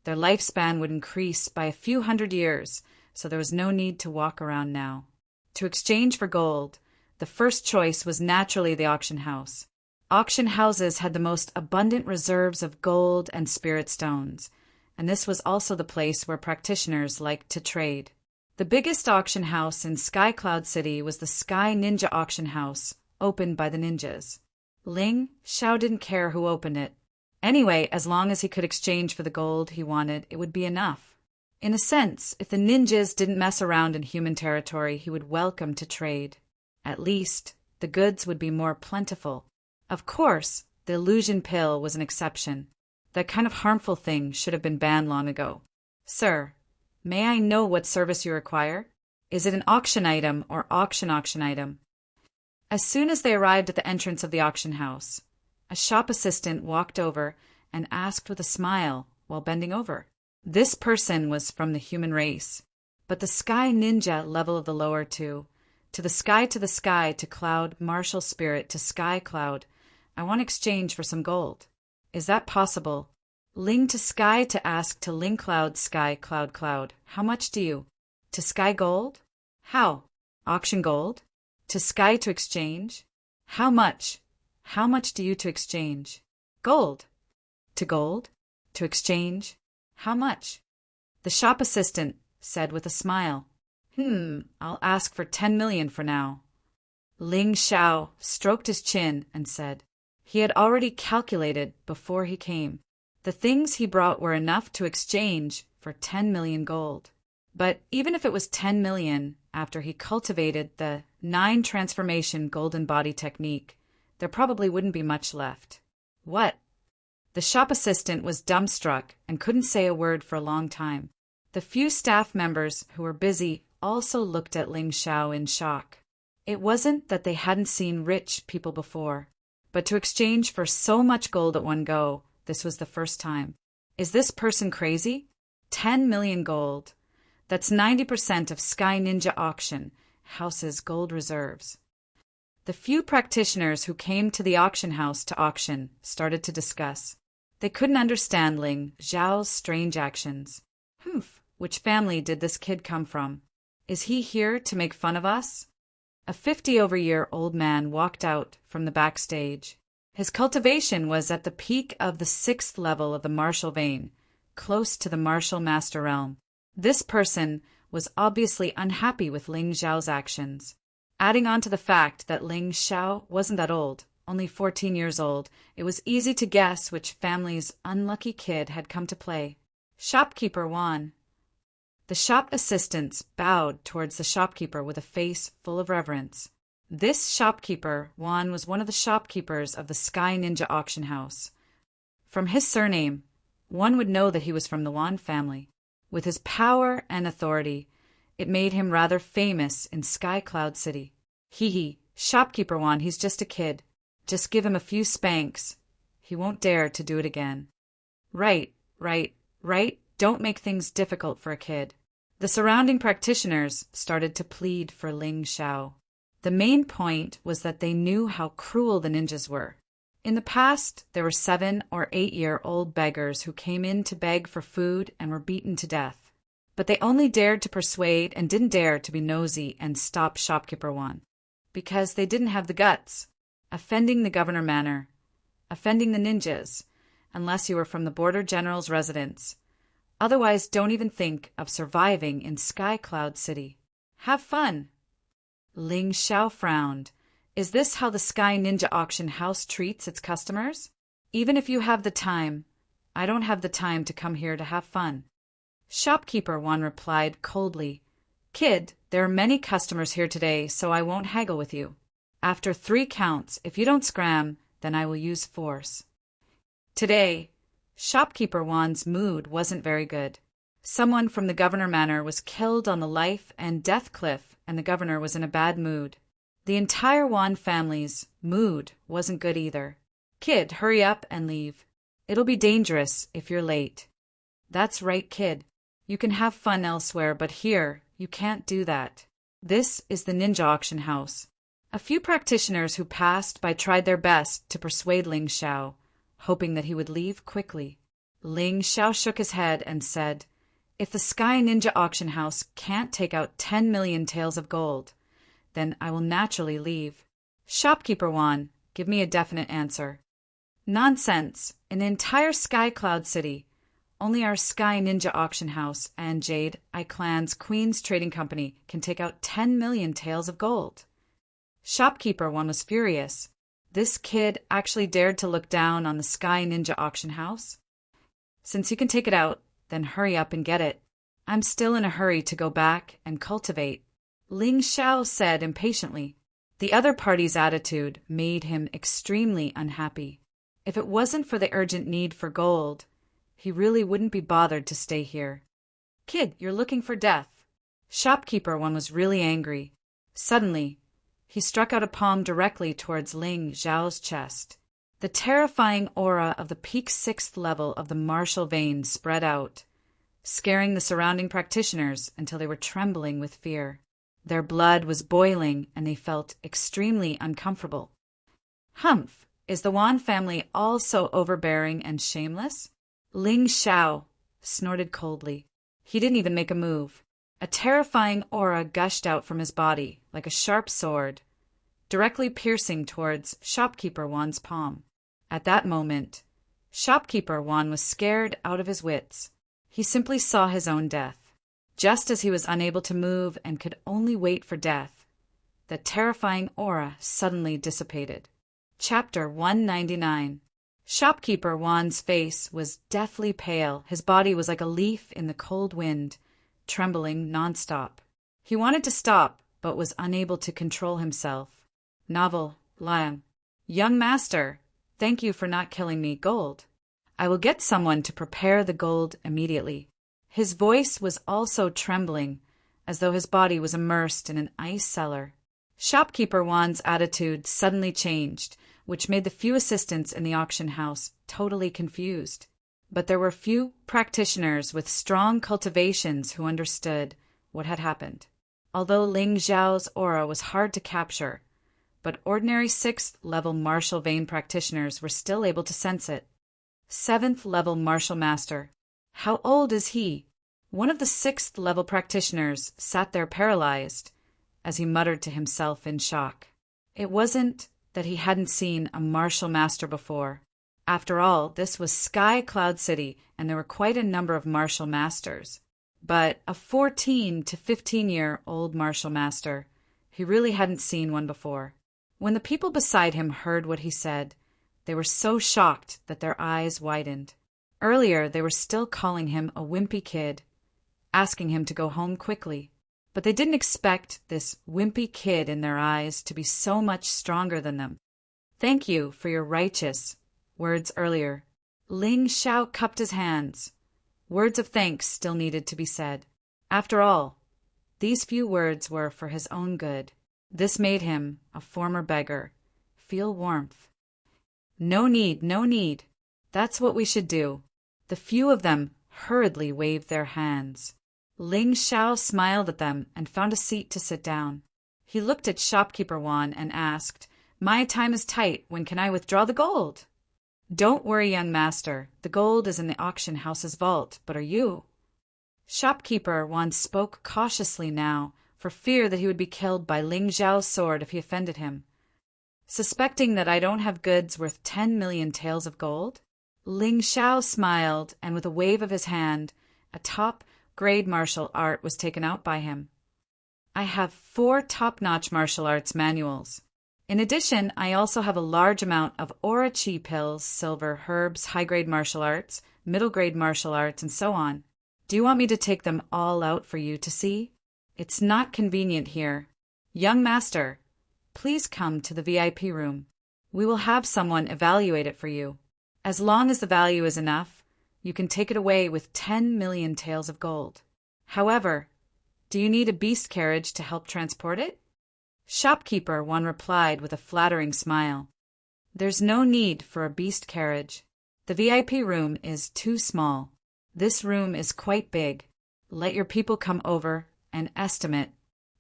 their lifespan would increase by a few hundred years, so there was no need to walk around now. To exchange for gold, the first choice was naturally the auction house. Auction houses had the most abundant reserves of gold and spirit stones, and this was also the place where practitioners liked to trade. The biggest auction house in Sky Cloud City was the Sky Ninja Auction House, opened by the ninjas. Ling Xiao didn't care who opened it. Anyway, as long as he could exchange for the gold he wanted, it would be enough. In a sense, if the ninjas didn't mess around in human territory, he would welcome to trade. At least, the goods would be more plentiful. Of course, the illusion pill was an exception. That kind of harmful thing should have been banned long ago. Sir, may I know what service you require? Is it an auction item or auction item? As soon as they arrived at the entrance of the auction house, a shop assistant walked over and asked with a smile while bending over. This person was from the human race, but the Sky Ninja level of the lower two, to the sky to cloud martial spirit to Sky Cloud, I want exchange for some gold. Is that possible? Ling to Sky to ask to Ling Cloud Sky Cloud. How much do you? To Sky Gold? How? Auction gold? To Sky to exchange? How much? How much do you to exchange? Gold. To gold? To exchange? How much? The shop assistant said with a smile. I'll ask for 10 million for now. Ling Xiao stroked his chin and said, he had already calculated before he came. The things he brought were enough to exchange for 10 million gold. But even if it was 10 million after he cultivated the 9 transformation golden body technique, there probably wouldn't be much left. What? The shop assistant was dumbstruck and couldn't say a word for a long time. The few staff members who were busy also looked at Ling Xiao in shock. It wasn't that they hadn't seen rich people before, but to exchange for so much gold at one go, this was the first time. Is this person crazy? 10 million gold. That's 90% of Sky Ninja Auction House's gold reserves. The few practitioners who came to the auction house to auction started to discuss. They couldn't understand Ling Zhao's strange actions. Which family did this kid come from? Is he here to make fun of us? A 50-over-year-old man walked out from the backstage. His cultivation was at the peak of the 6th level of the martial vein, close to the martial master realm. This person was obviously unhappy with Ling Zhao's actions. Adding on to the fact that Ling Zhao wasn't that old, only 14 years old, it was easy to guess which family's unlucky kid had come to play. Shopkeeper Wan. The shop assistants bowed towards the shopkeeper with a face full of reverence. This shopkeeper, Wan, was one of the shopkeepers of the Sky Ninja auction house. From his surname, one would know that he was from the Wan family. With his power and authority, it made him rather famous in Sky Cloud City. Shopkeeper Wan, he's just a kid. Just give him a few spanks. He won't dare to do it again. Right. Don't make things difficult for a kid. The surrounding practitioners started to plead for Ling Zhao. The main point was that they knew how cruel the ninjas were. In the past, there were 7- or 8-year-old beggars who came in to beg for food and were beaten to death. But they only dared to persuade and didn't dare to be nosy and stop Shopkeeper Wan. Because they didn't have the guts. Offending the Governor Manor. Offending the ninjas. Unless you were from the Border General's residence. Otherwise, don't even think of surviving in Sky Cloud City. Have fun. Ling Zhao frowned. Is this how the Sky Ninja auction house treats its customers? Even if you have the time, I don't have the time to come here to have fun. Shopkeeper Wan replied coldly, Kid, there are many customers here today, so I won't haggle with you. After 3 counts, if you don't scram, then I will use force. Today, Shopkeeper Wan's mood wasn't very good. Someone from the Governor Manor was killed on the life and death cliff, and the governor was in a bad mood. The entire Wan family's mood wasn't good either. Kid, hurry up and leave. It'll be dangerous if you're late. That's right, kid. You can have fun elsewhere, but here, you can't do that. This is the ninja auction house. A few practitioners who passed by tried their best to persuade Ling Zhao, hoping that he would leave quickly. Ling Zhao shook his head and said, If the Sky Ninja auction house can't take out 10 million taels of gold, then I will naturally leave. Shopkeeper Wan, give me a definite answer. Nonsense. In the entire Sky Cloud City, only our Sky Ninja auction house and Jade I Clan's Queen's Trading Company can take out 10 million taels of gold. Shopkeeper Wan was furious. This kid actually dared to look down on the Sky Ninja auction house? Since you can take it out, then hurry up and get it. I'm still in a hurry to go back and cultivate. Ling Zhao said impatiently. The other party's attitude made him extremely unhappy. If it wasn't for the urgent need for gold, he really wouldn't be bothered to stay here. Kid, you're looking for death. Shopkeeper Wan was really angry. Suddenly, he struck out a palm directly towards Ling Zhao's chest. The terrifying aura of the peak 6th level of the martial vein spread out, scaring the surrounding practitioners until they were trembling with fear. Their blood was boiling and they felt extremely uncomfortable. Humph! Is the Wan family all so overbearing and shameless? Ling Zhao snorted coldly. He didn't even make a move. A terrifying aura gushed out from his body like a sharp sword, directly piercing towards Shopkeeper Wan's palm. At that moment, Shopkeeper Wan was scared out of his wits. He simply saw his own death. Just as he was unable to move and could only wait for death, the terrifying aura suddenly dissipated. Chapter 199. Shopkeeper Wan's face was deathly pale. His body was like a leaf in the cold wind, trembling nonstop. He wanted to stop, but was unable to control himself. Novel, Liam. Young master, thank you for not killing me. Gold. I will get someone to prepare the gold immediately. His voice was also trembling, as though his body was immersed in an ice cellar. Shopkeeper Wan's attitude suddenly changed, which made the few assistants in the auction house totally confused. But there were few practitioners with strong cultivations who understood what had happened. Although Ling Zhao's aura was hard to capture, but ordinary 6th-level martial vein practitioners were still able to sense it. 7th-level martial master. How old is he? One of the 6th-level practitioners sat there paralyzed, as he muttered to himself in shock. It wasn't that he hadn't seen a martial master before. After all, this was Sky Cloud City, and there were quite a number of martial masters. But a 14 to 15-year-old martial master, he really hadn't seen one before. When the people beside him heard what he said, they were so shocked that their eyes widened. Earlier, they were still calling him a wimpy kid, asking him to go home quickly. But they didn't expect this wimpy kid in their eyes to be so much stronger than them. Thank you for your righteous words earlier. Ling Xiao cupped his hands. Words of thanks still needed to be said. After all, these few words were for his own good. This made him, a former beggar, feel warmth. No need, no need. That's what we should do. The few of them hurriedly waved their hands. Ling Xiao smiled at them and found a seat to sit down. He looked at shopkeeper Wan and asked, "My time is tight. When can I withdraw the gold?" "Don't worry, young master. The gold is in the auction house's vault, but are you?" Shopkeeper Wan spoke cautiously now, for fear that he would be killed by Ling Xiao's sword if he offended him. "Suspecting that I don't have goods worth 10 million taels of gold?" Ling Xiao smiled, and with a wave of his hand, a top-grade martial art was taken out by him. "I have 4 top-notch martial arts manuals. In addition, I also have a large amount of aura chi pills, silver, herbs, high-grade martial arts, middle-grade martial arts, and so on. Do you want me to take them all out for you to see? It's not convenient here. Young master, please come to the VIP room. We will have someone evaluate it for you. As long as the value is enough, you can take it away with 10 million taels of gold. However, do you need a beast carriage to help transport it?" Shopkeeper Wan replied with a flattering smile. "There's no need for a beast carriage. The VIP room is too small. This room is quite big. Let your people come over and estimate."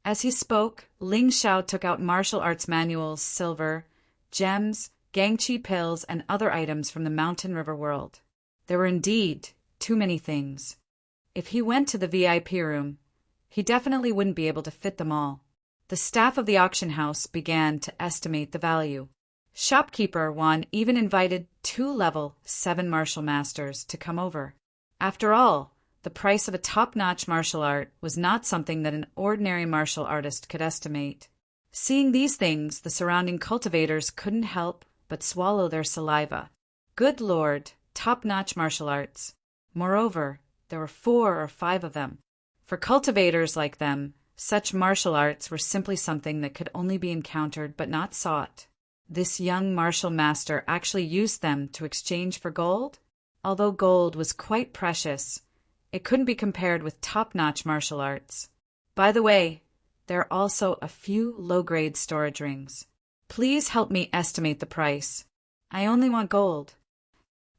As he spoke, Ling Xiao took out martial arts manuals, silver, gems, gangchi pills, and other items from the Mountain River world. There were indeed too many things. If he went to the VIP room, he definitely wouldn't be able to fit them all. The staff of the auction house began to estimate the value. Shopkeeper Wan even invited 2 level 7 martial masters to come over. After all, the price of a top-notch martial art was not something that an ordinary martial artist could estimate. Seeing these things, the surrounding cultivators couldn't help but swallow their saliva. Good Lord, top-notch martial arts. Moreover, there were 4 or 5 of them. For cultivators like them, such martial arts were simply something that could only be encountered but not sought. This young martial master actually used them to exchange for gold? Although gold was quite precious, it couldn't be compared with top-notch martial arts. By the way, there are also a few low-grade storage rings. Please help me estimate the price. I only want gold.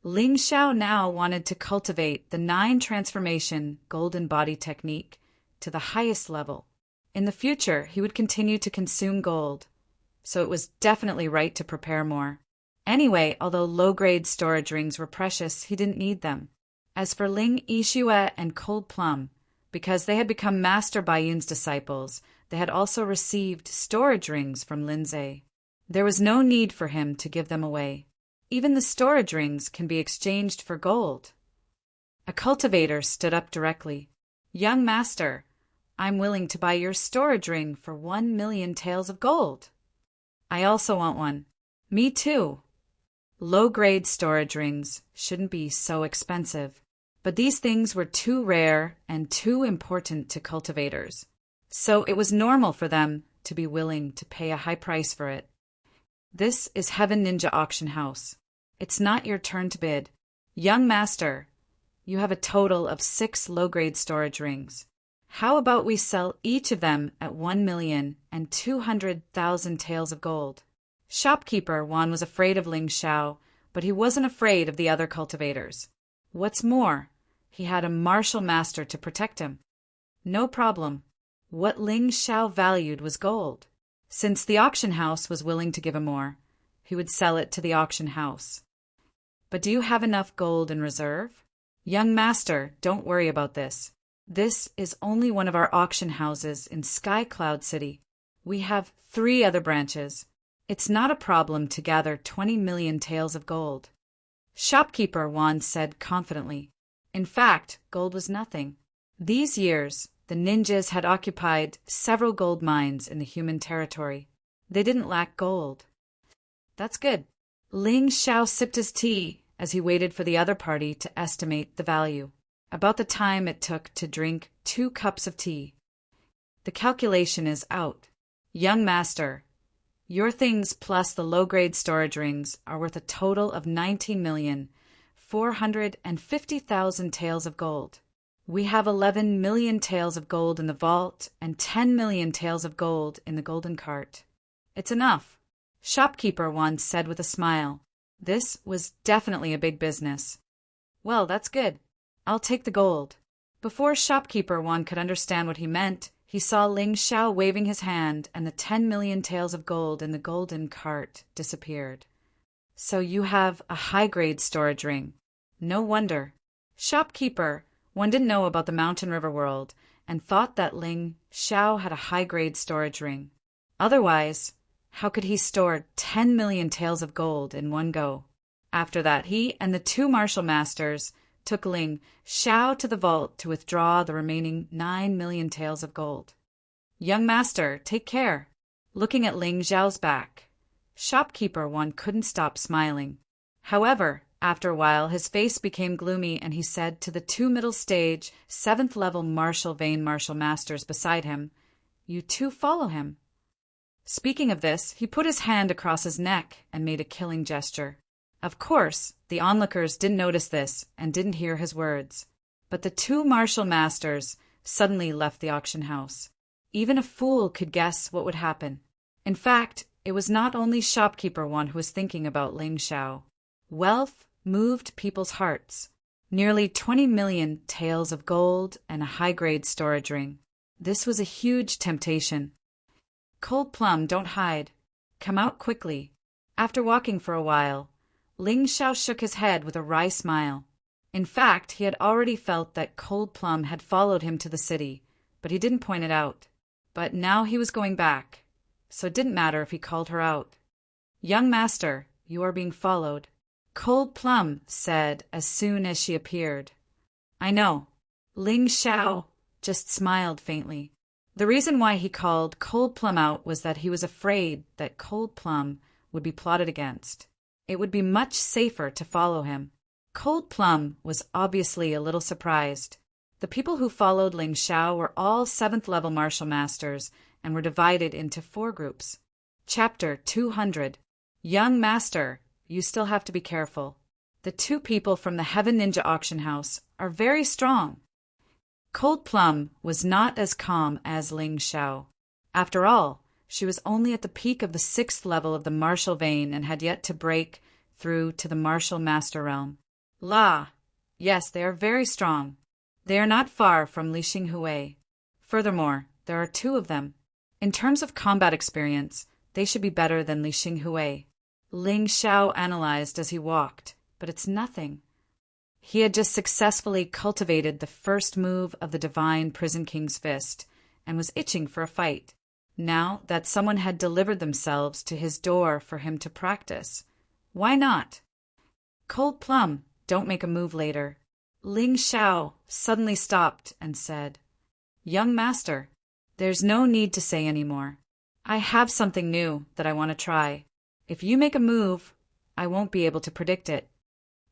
Ling Xiao now wanted to cultivate the 9 transformation golden body technique to the highest level. In the future, he would continue to consume gold, so it was definitely right to prepare more. Anyway, although low-grade storage rings were precious, he didn't need them. As for Ling Yixue and Cold Plum, because they had become Master Baiyun's disciples, they had also received storage rings from Lindsay. There was no need for him to give them away. Even the storage rings can be exchanged for gold. A cultivator stood up directly. "Young master, I'm willing to buy your storage ring for 1 million taels of gold." "I also want one." "Me too." Low-grade storage rings shouldn't be so expensive, but these things were too rare and too important to cultivators, so it was normal for them to be willing to pay a high price for it. This is Heaven Ninja Auction House. It's not your turn to bid. Young master, you have a total of 6 low-grade storage rings. How about we sell each of them at 1,200,000 taels of gold? Shopkeeper Wan was afraid of Ling Xiao, but he wasn't afraid of the other cultivators. What's more, he had a martial master to protect him. No problem. What Ling Xiao valued was gold. Since the auction house was willing to give him more, he would sell it to the auction house. But do you have enough gold in reserve? Young master, don't worry about this. This is only one of our auction houses in Sky Cloud City. We have 3 other branches. It's not a problem to gather 20 million taels of gold. Shopkeeper Juan said confidently. In fact, gold was nothing. These years, the ninjas had occupied several gold mines in the human territory. They didn't lack gold. That's good. Ling Xiao sipped his tea as he waited for the other party to estimate the value, about the time it took to drink 2 cups of tea. The calculation is out. Young master, your things plus the low-grade storage rings are worth a total of 19,450,000 taels of gold. We have 11 million taels of gold in the vault and 10 million taels of gold in the golden cart. It's enough, Shopkeeper Juan said with a smile. This was definitely a big business. Well, that's good. I'll take the gold. Before Shopkeeper Juan could understand what he meant, he saw Ling Xiao waving his hand, and the 10 million taels of gold in the golden cart disappeared. So you have a high-grade storage ring. No wonder. Shopkeeper, one didn't know about the Mountain River world, and thought that Ling Xiao had a high-grade storage ring. Otherwise, how could he store 10 million taels of gold in one go? After that, he and the 2 martial masters took Ling Xiao to the vault to withdraw the remaining 9 million taels of gold. Young master, take care. Looking at Ling Xiao's back, Shopkeeper One couldn't stop smiling. However, after a while, his face became gloomy, and he said to the 2 middle-stage, 7th-level martial vein martial masters beside him, "You 2 follow him." Speaking of this, he put his hand across his neck and made a killing gesture. Of course, the onlookers didn't notice this and didn't hear his words. But the 2 martial masters suddenly left the auction house. Even a fool could guess what would happen. In fact, it was not only Shopkeeper One who was thinking about Ling Xiao. Wealth moved people's hearts. Nearly 20 million taels of gold and a high-grade storage ring. This was a huge temptation. Cold Plum, don't hide. Come out quickly. After walking for a while, Ling Xiao shook his head with a wry smile. In fact, he had already felt that Cold Plum had followed him to the city, but he didn't point it out. But now he was going back, so it didn't matter if he called her out. Young master, you are being followed, Cold Plum said as soon as she appeared. I know. Ling Xiao just smiled faintly. The reason why he called Cold Plum out was that he was afraid that Cold Plum would be plotted against. It would be much safer to follow him. Cold Plum was obviously a little surprised. The people who followed Ling Xiao were all 7th-level martial masters and were divided into 4 groups. Chapter 200. Young Master, you still have to be careful. The 2 people from the Heaven Ninja Auction House are very strong. Cold Plum was not as calm as Ling Xiao. After all, she was only at the peak of the 6th level of the martial vein and had yet to break through to the martial master realm. Yes, they are very strong. They are not far from Li Xinghui. Furthermore, there are 2 of them. In terms of combat experience, they should be better than Li Xinghui. Ling Xiao analyzed as he walked, but it's nothing. He had just successfully cultivated the first move of the Divine Prison King's fist and was itching for a fight. Now that someone had delivered themselves to his door for him to practice, why not? Cold Plum, don't make a move later. Ling Xiao suddenly stopped and said, Young master, there's no need to say any more. I have something new that I want to try. If you make a move, I won't be able to predict it.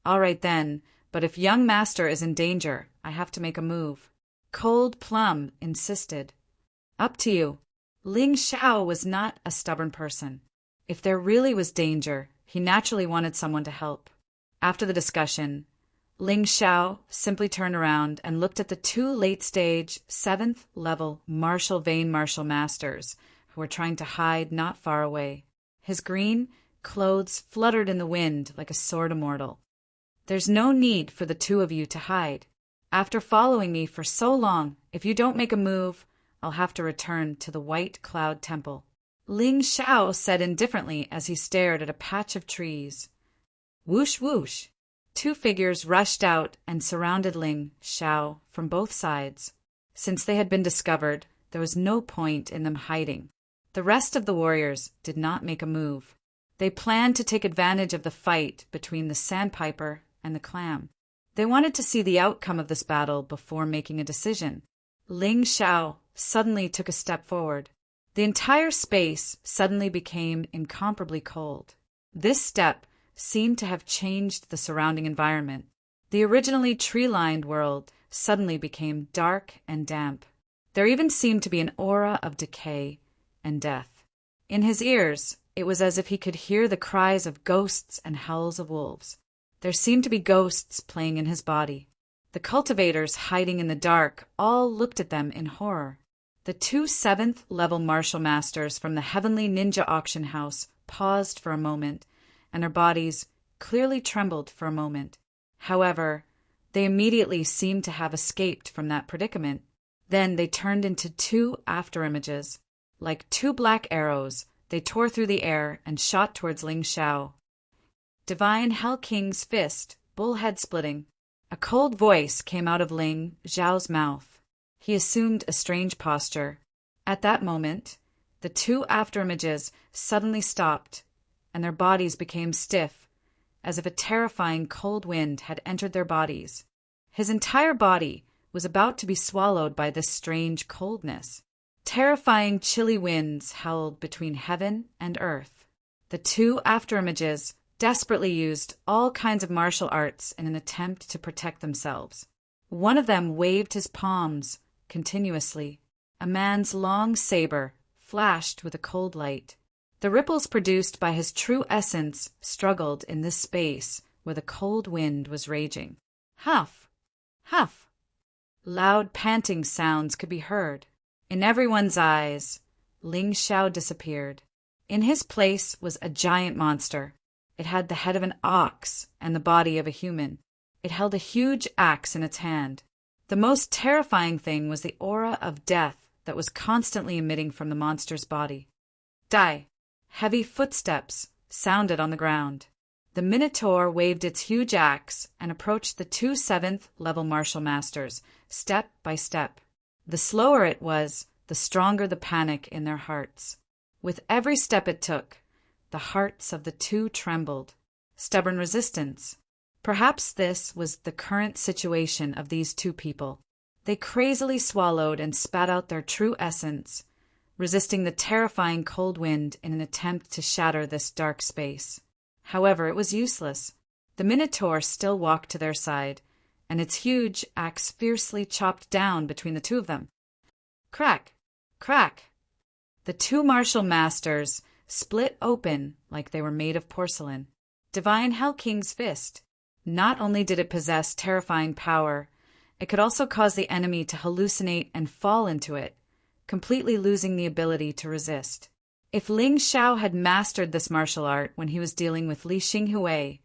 All right then, but if young master is in danger, I have to make a move. Cold Plum insisted. Up to you. Ling Xiao was not a stubborn person. If there really was danger, he naturally wanted someone to help. After the discussion, Ling Xiao simply turned around and looked at the 2 late-stage, 7th-level martial vein martial masters who were trying to hide not far away. His green clothes fluttered in the wind like a sword immortal. There's no need for the 2 of you to hide. After following me for so long, if you don't make a move, I'll have to return to the White Cloud Temple. Ling Xiao said indifferently as he stared at a patch of trees. Whoosh whoosh! Two figures rushed out and surrounded Ling Xiao from both sides. Since they had been discovered, there was no point in them hiding. The rest of the warriors did not make a move. They planned to take advantage of the fight between the sandpiper and the clam. They wanted to see the outcome of this battle before making a decision. Ling Xiao suddenly took a step forward. The entire space suddenly became incomparably cold. This step seemed to have changed the surrounding environment. The originally tree-lined world suddenly became dark and damp. There even seemed to be an aura of decay and death. In his ears, it was as if he could hear the cries of ghosts and howls of wolves. There seemed to be ghosts playing in his body. The cultivators hiding in the dark all looked at them in horror. The two 7th-level martial masters from the Heavenly Ninja Auction House paused for a moment, and their bodies clearly trembled for a moment. However, they immediately seemed to have escaped from that predicament. Then they turned into two afterimages. Like two black arrows, they tore through the air and shot towards Ling Xiao. Divine Hell King's fist, bullhead splitting. A cold voice came out of Ling Xiao's mouth. He assumed a strange posture. At that moment, the two afterimages suddenly stopped, and their bodies became stiff, as if a terrifying cold wind had entered their bodies. His entire body was about to be swallowed by this strange coldness. Terrifying chilly winds howled between heaven and earth. The two afterimages desperately used all kinds of martial arts in an attempt to protect themselves. One of them waved his palms continuously. A man's long saber flashed with a cold light. The ripples produced by his true essence struggled in this space where the cold wind was raging. Huff! Huff! Loud panting sounds could be heard. In everyone's eyes, Ling Xiao disappeared. In his place was a giant monster. It had the head of an ox and the body of a human. It held a huge axe in its hand. The most terrifying thing was the aura of death that was constantly emitting from the monster's body. Die! Heavy footsteps sounded on the ground. The Minotaur waved its huge axe and approached the two 7th-level martial masters, step by step. The slower it was, the stronger the panic in their hearts. With every step it took, the hearts of the two trembled. Stubborn resistance. Perhaps this was the current situation of these two people. They crazily swallowed and spat out their true essence, resisting the terrifying cold wind in an attempt to shatter this dark space. However, it was useless. The Minotaur still walked to their side, and its huge axe fiercely chopped down between the two of them. Crack! Crack! The two martial masters split open like they were made of porcelain. Divine Hell King's fist. Not only did it possess terrifying power, it could also cause the enemy to hallucinate and fall into it, completely losing the ability to resist. If Ling Xiao had mastered this martial art when he was dealing with Li Xinghui,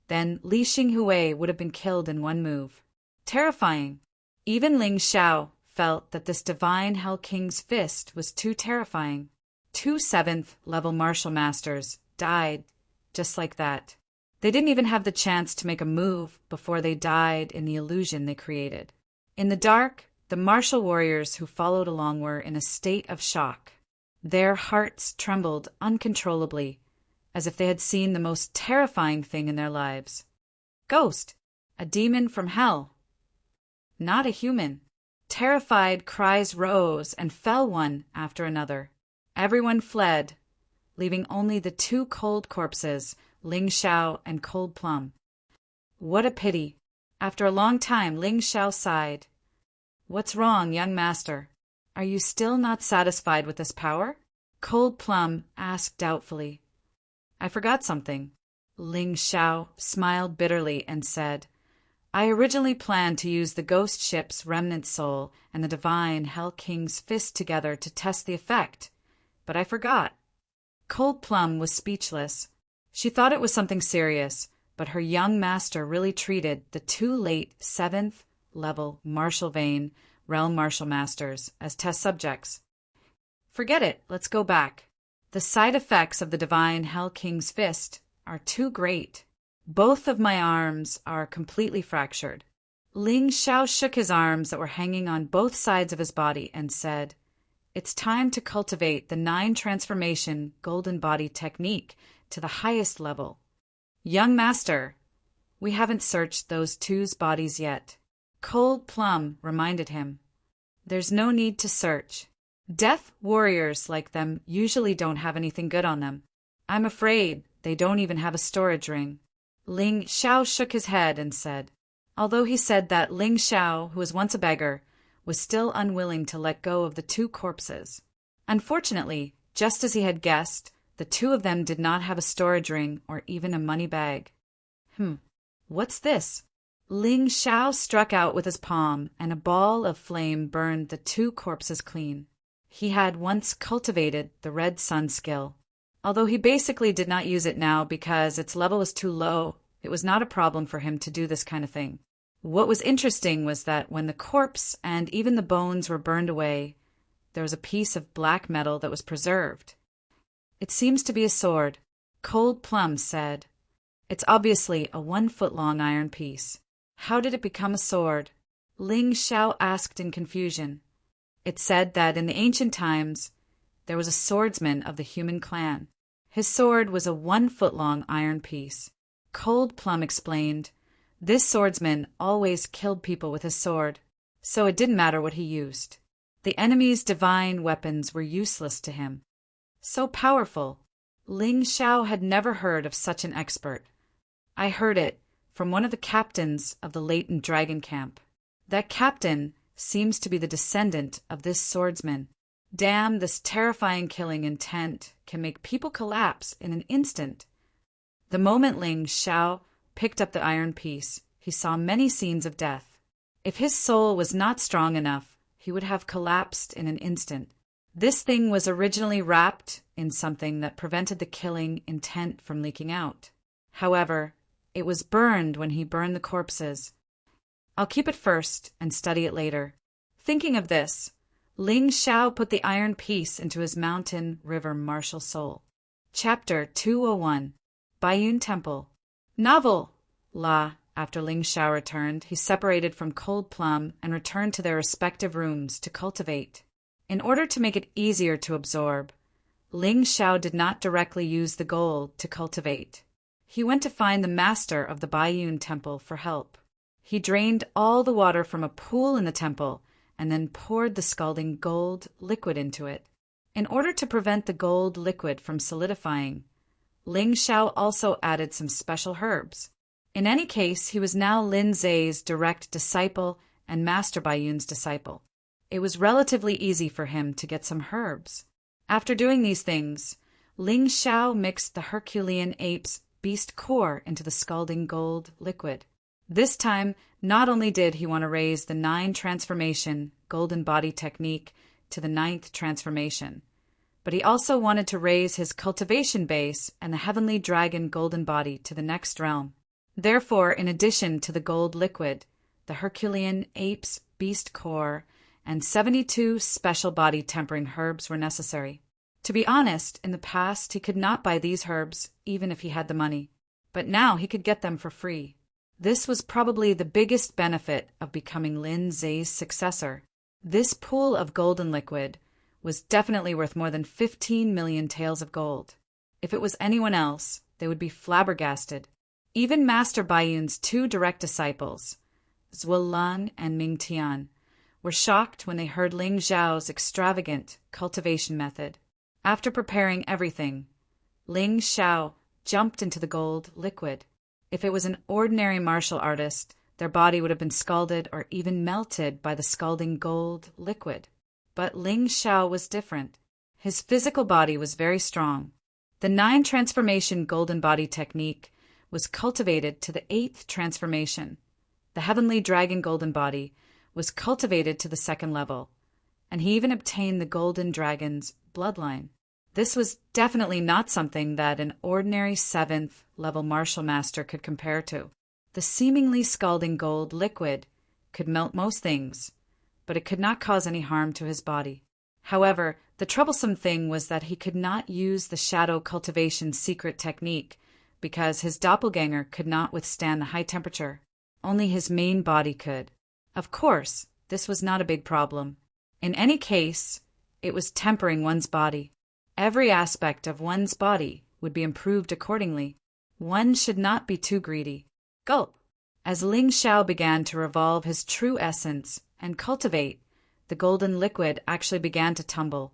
then Li Xinghui would have been killed in one move. Terrifying. Even Ling Xiao felt that this Divine Hell King's fist was too terrifying. Two 7th-level martial masters died just like that. They didn't even have the chance to make a move before they died in the illusion they created. In the dark, the martial warriors who followed along were in a state of shock. Their hearts trembled uncontrollably, as if they had seen the most terrifying thing in their lives. Ghost! A demon from hell! Not a human. Terrified cries rose and fell one after another. Everyone fled, leaving only the two cold corpses, Ling Xiao and Cold Plum. What a pity. After a long time, Ling Xiao sighed. What's wrong, young master? Are you still not satisfied with this power? Cold Plum asked doubtfully. I forgot something. Ling Xiao smiled bitterly and said, I originally planned to use the ghost ship's remnant soul and the Divine Hell King's fist together to test the effect, but I forgot. Cold Plum was speechless. She thought it was something serious, but her young master really treated the two late 7th-level martial vein realm martial masters as test subjects. Forget it, let's go back. The side effects of the divine Hell King's fist are too great. Both of my arms are completely fractured. Ling Xiao shook his arms that were hanging on both sides of his body and said, "It's time to cultivate the 9 transformation golden body technique to the highest level. Young master, we haven't searched those two's bodies yet." Cold Plum reminded him, "There's no need to search. Death warriors like them usually don't have anything good on them. I'm afraid they don't even have a storage ring." Ling Xiao shook his head and said, although he said that Ling Xiao, who was once a beggar, was still unwilling to let go of the 2 corpses. Unfortunately, just as he had guessed, the 2 of them did not have a storage ring or even a money bag. What's this? Ling Xiao struck out with his palm, and a ball of flame burned the 2 corpses clean. He had once cultivated the Red Sun skill. Although he basically did not use it now because its level was too low, it was not a problem for him to do this kind of thing. What was interesting was that when the corpse and even the bones were burned away, there was a piece of black metal that was preserved. "It seems to be a sword," Cold Plum said. "It's obviously a 1-foot-long iron piece. How did it become a sword?" Ling Xiao asked in confusion. It said that in the ancient times, there was a swordsman of the human clan. His sword was a 1-foot-long iron piece. Cold Plum explained, this swordsman always killed people with his sword, so it didn't matter what he used. The enemy's divine weapons were useless to him. So powerful. Ling Xiao had never heard of such an expert. "I heard it from one of the captains of the latent dragon camp. That captain seems to be the descendant of this swordsman. Damn, this terrifying killing intent can make people collapse in an instant." The moment Ling Xiao picked up the iron piece, he saw many scenes of death. If his soul was not strong enough, he would have collapsed in an instant. This thing was originally wrapped in something that prevented the killing intent from leaking out. However, it was burned when he burned the corpses. "I'll keep it first and study it later." Thinking of this, Ling Xiao put the iron piece into his mountain river martial soul. Chapter 201, Baiyun Temple. Novel! After Ling Xiao returned, he separated from Cold Plum and returned to their respective rooms to cultivate. In order to make it easier to absorb, Ling Xiao did not directly use the gold to cultivate. He went to find the master of the Baiyun Temple for help. He drained all the water from a pool in the temple and then poured the scalding gold liquid into it. In order to prevent the gold liquid from solidifying, Ling Xiao also added some special herbs. In any case, he was now Lin Zai's direct disciple and Master Baiyun's disciple. It was relatively easy for him to get some herbs. After doing these things, Ling Xiao mixed the Herculean ape's beast core into the scalding gold liquid. This time, not only did he want to raise the 9 transformation golden body technique to the 9th transformation, but he also wanted to raise his cultivation base and the heavenly dragon golden body to the next realm. Therefore, in addition to the gold liquid, the Herculean ape's beast core, and 72 special body tempering herbs were necessary. To be honest, in the past he could not buy these herbs even if he had the money, but now he could get them for free. This was probably the biggest benefit of becoming Lin Zai's successor. This pool of golden liquid was definitely worth more than 15 million taels of gold. If it was anyone else, they would be flabbergasted. Even Master Baiyun's 2 direct disciples, Zuolan and Ming Tian, were shocked when they heard Ling Xiao's extravagant cultivation method. After preparing everything, Ling Xiao jumped into the gold liquid. If it was an ordinary martial artist, their body would have been scalded or even melted by the scalding gold liquid. But Ling Xiao was different. His physical body was very strong. The 9 transformation golden body technique was cultivated to the 8th transformation. The heavenly dragon golden body was cultivated to the 2nd level, and he even obtained the golden dragon's bloodline. This was definitely not something that an ordinary 7th level martial master could compare to. The seemingly scalding gold liquid could melt most things, but it could not cause any harm to his body. However, The troublesome thing was that he could not use the shadow cultivation secret technique because his doppelganger could not withstand the high temperature. Only his main body could. Of course, this was not a big problem. In any case, it was tempering one's body. Every aspect of one's body would be improved accordingly. One should not be too greedy. Gulp! As Ling Xiao began to revolve his true essence and cultivate, the golden liquid actually began to tumble,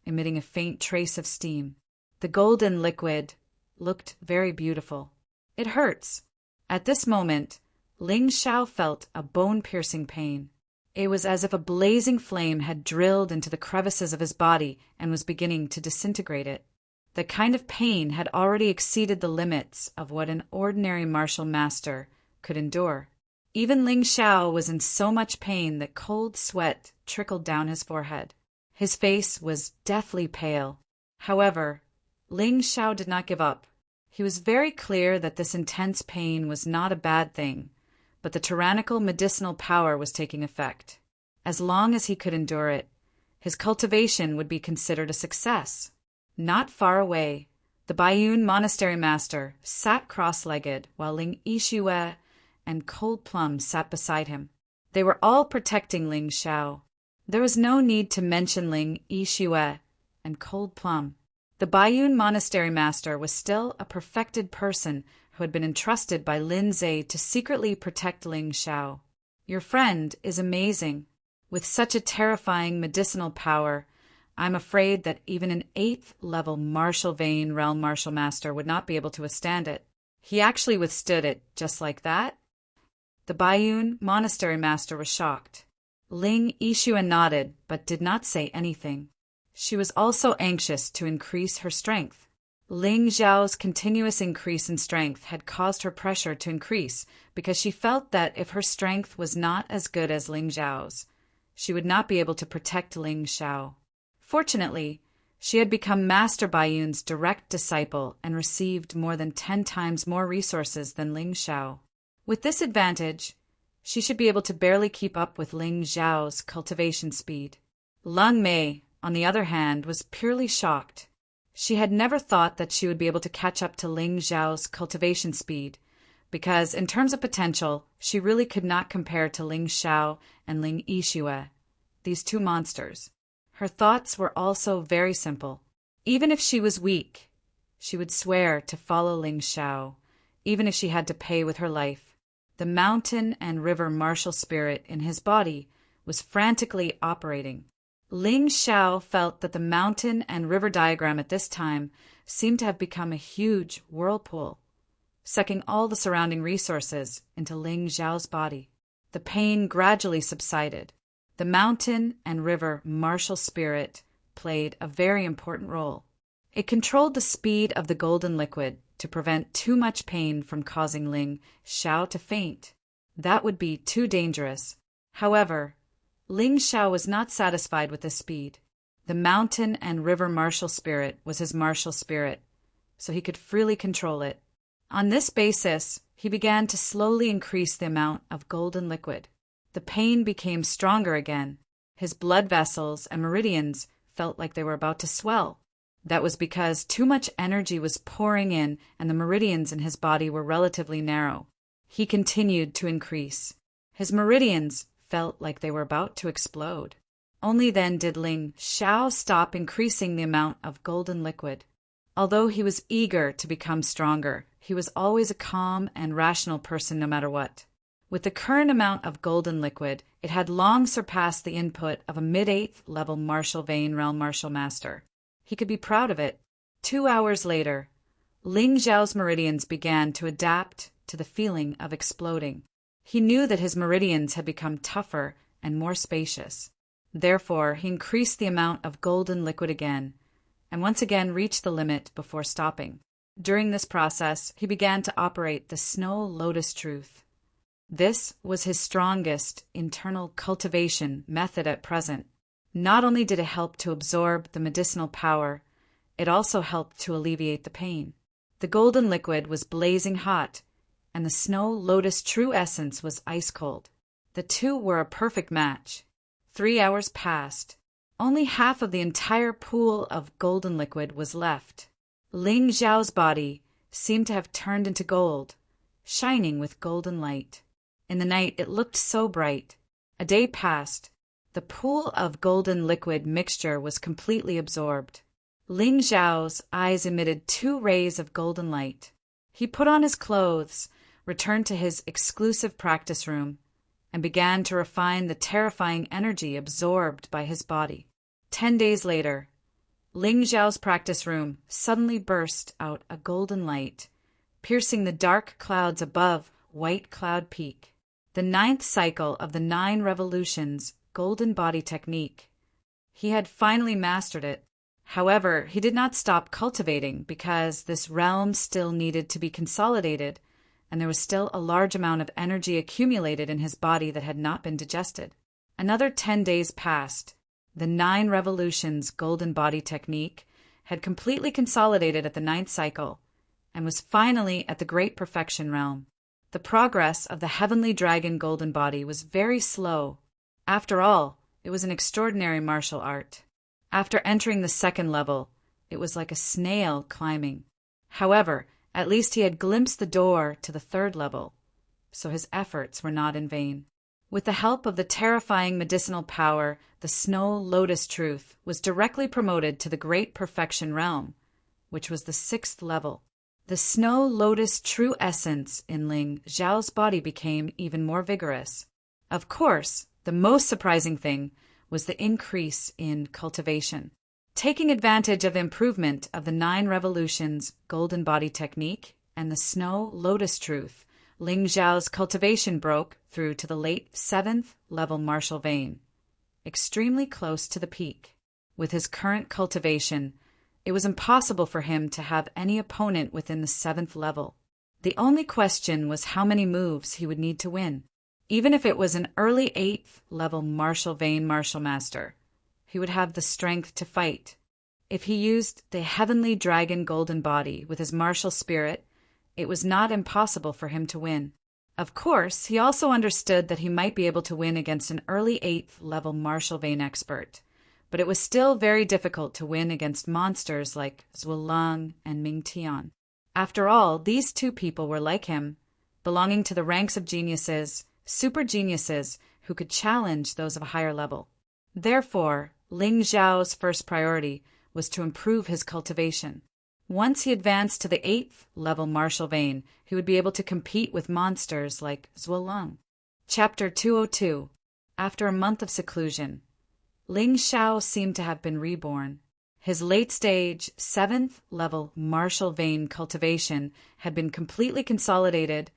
emitting a faint trace of steam. The golden liquid looked very beautiful. It hurts. At this moment, Ling Xiao felt a bone-piercing pain. It was as if a blazing flame had drilled into the crevices of his body and was beginning to disintegrate it. The kind of pain had already exceeded the limits of what an ordinary martial master could endure. Even Ling Xiao was in so much pain that cold sweat trickled down his forehead. His face was deathly pale. However, Ling Xiao did not give up. He was very clear that this intense pain was not a bad thing, but the tyrannical medicinal power was taking effect. As long as he could endure it, his cultivation would be considered a success. Not far away, the Baiyun monastery master sat cross-legged while Ling Yixue and Cold Plum sat beside him. They were all protecting Ling Xiao. There was no need to mention Ling Yixue and Cold Plum. The Baiyun monastery master was still a perfected person who had been entrusted by Lin Zhe to secretly protect Ling Xiao. Your friend is amazing. With such a terrifying medicinal power, I'm afraid that even an 8th-level martial vein realm martial master would not be able to withstand it. He actually withstood it just like that? The Baiyun monastery master was shocked. Ling Yixue nodded, but did not say anything. She was also anxious to increase her strength. Ling Xiao's continuous increase in strength had caused her pressure to increase because she felt that if her strength was not as good as Ling Xiao's, she would not be able to protect Ling Xiao. Fortunately, she had become Master Baiyun's direct disciple and received more than 10 times more resources than Ling Xiao. With this advantage, she should be able to barely keep up with Ling Xiao's cultivation speed. Lung Mei, on the other hand, was purely shocked. She had never thought that she would be able to catch up to Ling Xiao's cultivation speed, because in terms of potential, she really could not compare to Ling Xiao and Ling Yixue, these two monsters. Her thoughts were also very simple. Even if she was weak, she would swear to follow Ling Xiao, even if she had to pay with her life. The mountain and river martial spirit in his body was frantically operating. Ling Xiao felt that the mountain and river diagram at this time seemed to have become a huge whirlpool, sucking all the surrounding resources into Ling Xiao's body. The pain gradually subsided. The mountain and river martial spirit played a very important role. It controlled the speed of the golden liquid to prevent too much pain from causing Ling Xiao to faint. That would be too dangerous. However, Ling Xiao was not satisfied with this speed. The mountain and river martial spirit was his martial spirit, so he could freely control it. On this basis, he began to slowly increase the amount of golden liquid. The pain became stronger again. His blood vessels and meridians felt like they were about to swell. That was because too much energy was pouring in and the meridians in his body were relatively narrow. He continued to increase. His meridians felt like they were about to explode. Only then did Ling Xiao stop increasing the amount of golden liquid. Although he was eager to become stronger, he was always a calm and rational person no matter what. With the current amount of golden liquid, it had long surpassed the input of a mid-8th level martial vein realm martial master. He could be proud of it. 2 hours later, Ling Xiao's meridians began to adapt to the feeling of exploding. He knew that his meridians had become tougher and more spacious. Therefore, he increased the amount of golden liquid again, and once again reached the limit before stopping. During this process, he began to operate the Snow Lotus Truth. This was his strongest internal cultivation method at present. Not only did it help to absorb the medicinal power, it also helped to alleviate the pain. The golden liquid was blazing hot, and the Snow Lotus true essence was ice cold. The two were a perfect match. 3 hours passed. Only half of the entire pool of golden liquid was left. Ling Xiao's body seemed to have turned into gold, shining with golden light. In the night it looked so bright. A day passed. The pool of golden liquid mixture was completely absorbed. Ling Xiao's eyes emitted 2 rays of golden light. He put on his clothes, returned to his exclusive practice room, and began to refine the terrifying energy absorbed by his body. 10 days later, Ling Xiao's practice room suddenly burst out a golden light, piercing the dark clouds above White Cloud Peak. The 9th cycle of the 9 revolutions golden body technique. He had finally mastered it. However, he did not stop cultivating because this realm still needed to be consolidated, and there was still a large amount of energy accumulated in his body that had not been digested. Another 10 days passed. The 9 revolutions golden body technique had completely consolidated at the 9th cycle and was finally at the great perfection realm. The progress of the heavenly dragon golden body was very slow. After all, it was an extraordinary martial art. After entering the 2nd level, it was like a snail climbing. However, at least he had glimpsed the door to the 3rd level, so his efforts were not in vain. With the help of the terrifying medicinal power, the Snow Lotus Truth was directly promoted to the Great Perfection Realm, which was the 6th level. The Snow Lotus True Essence in Ling Xiao's body became even more vigorous. Of course, the most surprising thing was the increase in cultivation. Taking advantage of the improvement of the 9 revolutions golden body technique and the Snow Lotus Truth, Ling Xiao's cultivation broke through to the late 7th level martial vein, extremely close to the peak. With his current cultivation, it was impossible for him to have any opponent within the 7th level. The only question was how many moves he would need to win. Even if it was an early 8th level martial vein martial master, he would have the strength to fight. If he used the heavenly dragon golden body with his martial spirit, it was not impossible for him to win. Of course, he also understood that he might be able to win against an early 8th level martial vein expert, but it was still very difficult to win against monsters like Zhuolang and Ming Tian. After all, these 2 people were like him, belonging to the ranks of geniuses, super geniuses who could challenge those of a higher level. Therefore, Ling Xiao's first priority was to improve his cultivation. Once he advanced to the 8th level martial vein, he would be able to compete with monsters like Zhuolang. Chapter 202. After a month of seclusion, Ling Xiao seemed to have been reborn. His late-stage 7th level martial vein cultivation had been completely consolidated,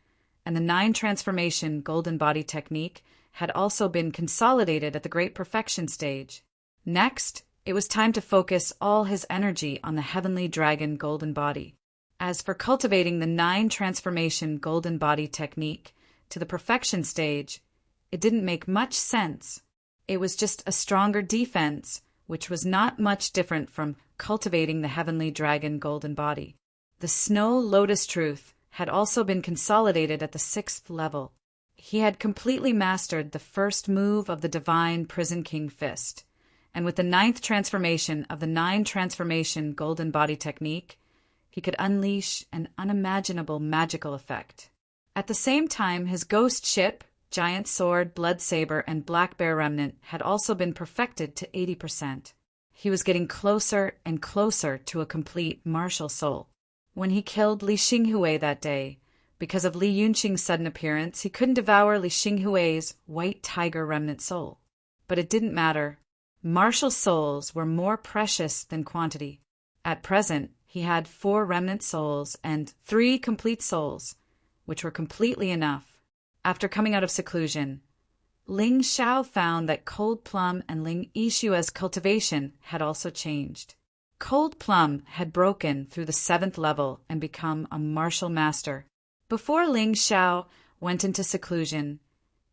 and the 9 transformation golden body technique had also been consolidated at the great perfection stage. Next, it was time to focus all his energy on the heavenly dragon golden body. As for cultivating the 9 transformation golden body technique to the perfection stage, it didn't make much sense. It was just a stronger defense, which was not much different from cultivating the heavenly dragon golden body. The Snow Lotus Truth had also been consolidated at the 6th level. He had completely mastered the first move of the divine Prison King Fist, and with the 9th transformation of the 9 transformation golden body technique, he could unleash an unimaginable magical effect. At the same time, his ghost ship, giant sword, blood saber, and black bear remnant had also been perfected to 80%. He was getting closer and closer to a complete martial soul. When he killed Li Xinghui that day, because of Li Yunqing's sudden appearance, he couldn't devour Li Xinghui's white tiger remnant soul. But it didn't matter. Martial souls were more precious than quantity. At present, he had 4 remnant souls and 3 complete souls, which were completely enough. After coming out of seclusion, Ling Xiao found that Cold Plum and Ling Yixue's cultivation had also changed. Cold Plum had broken through the 7th level and become a martial master. Before Ling Xiao went into seclusion,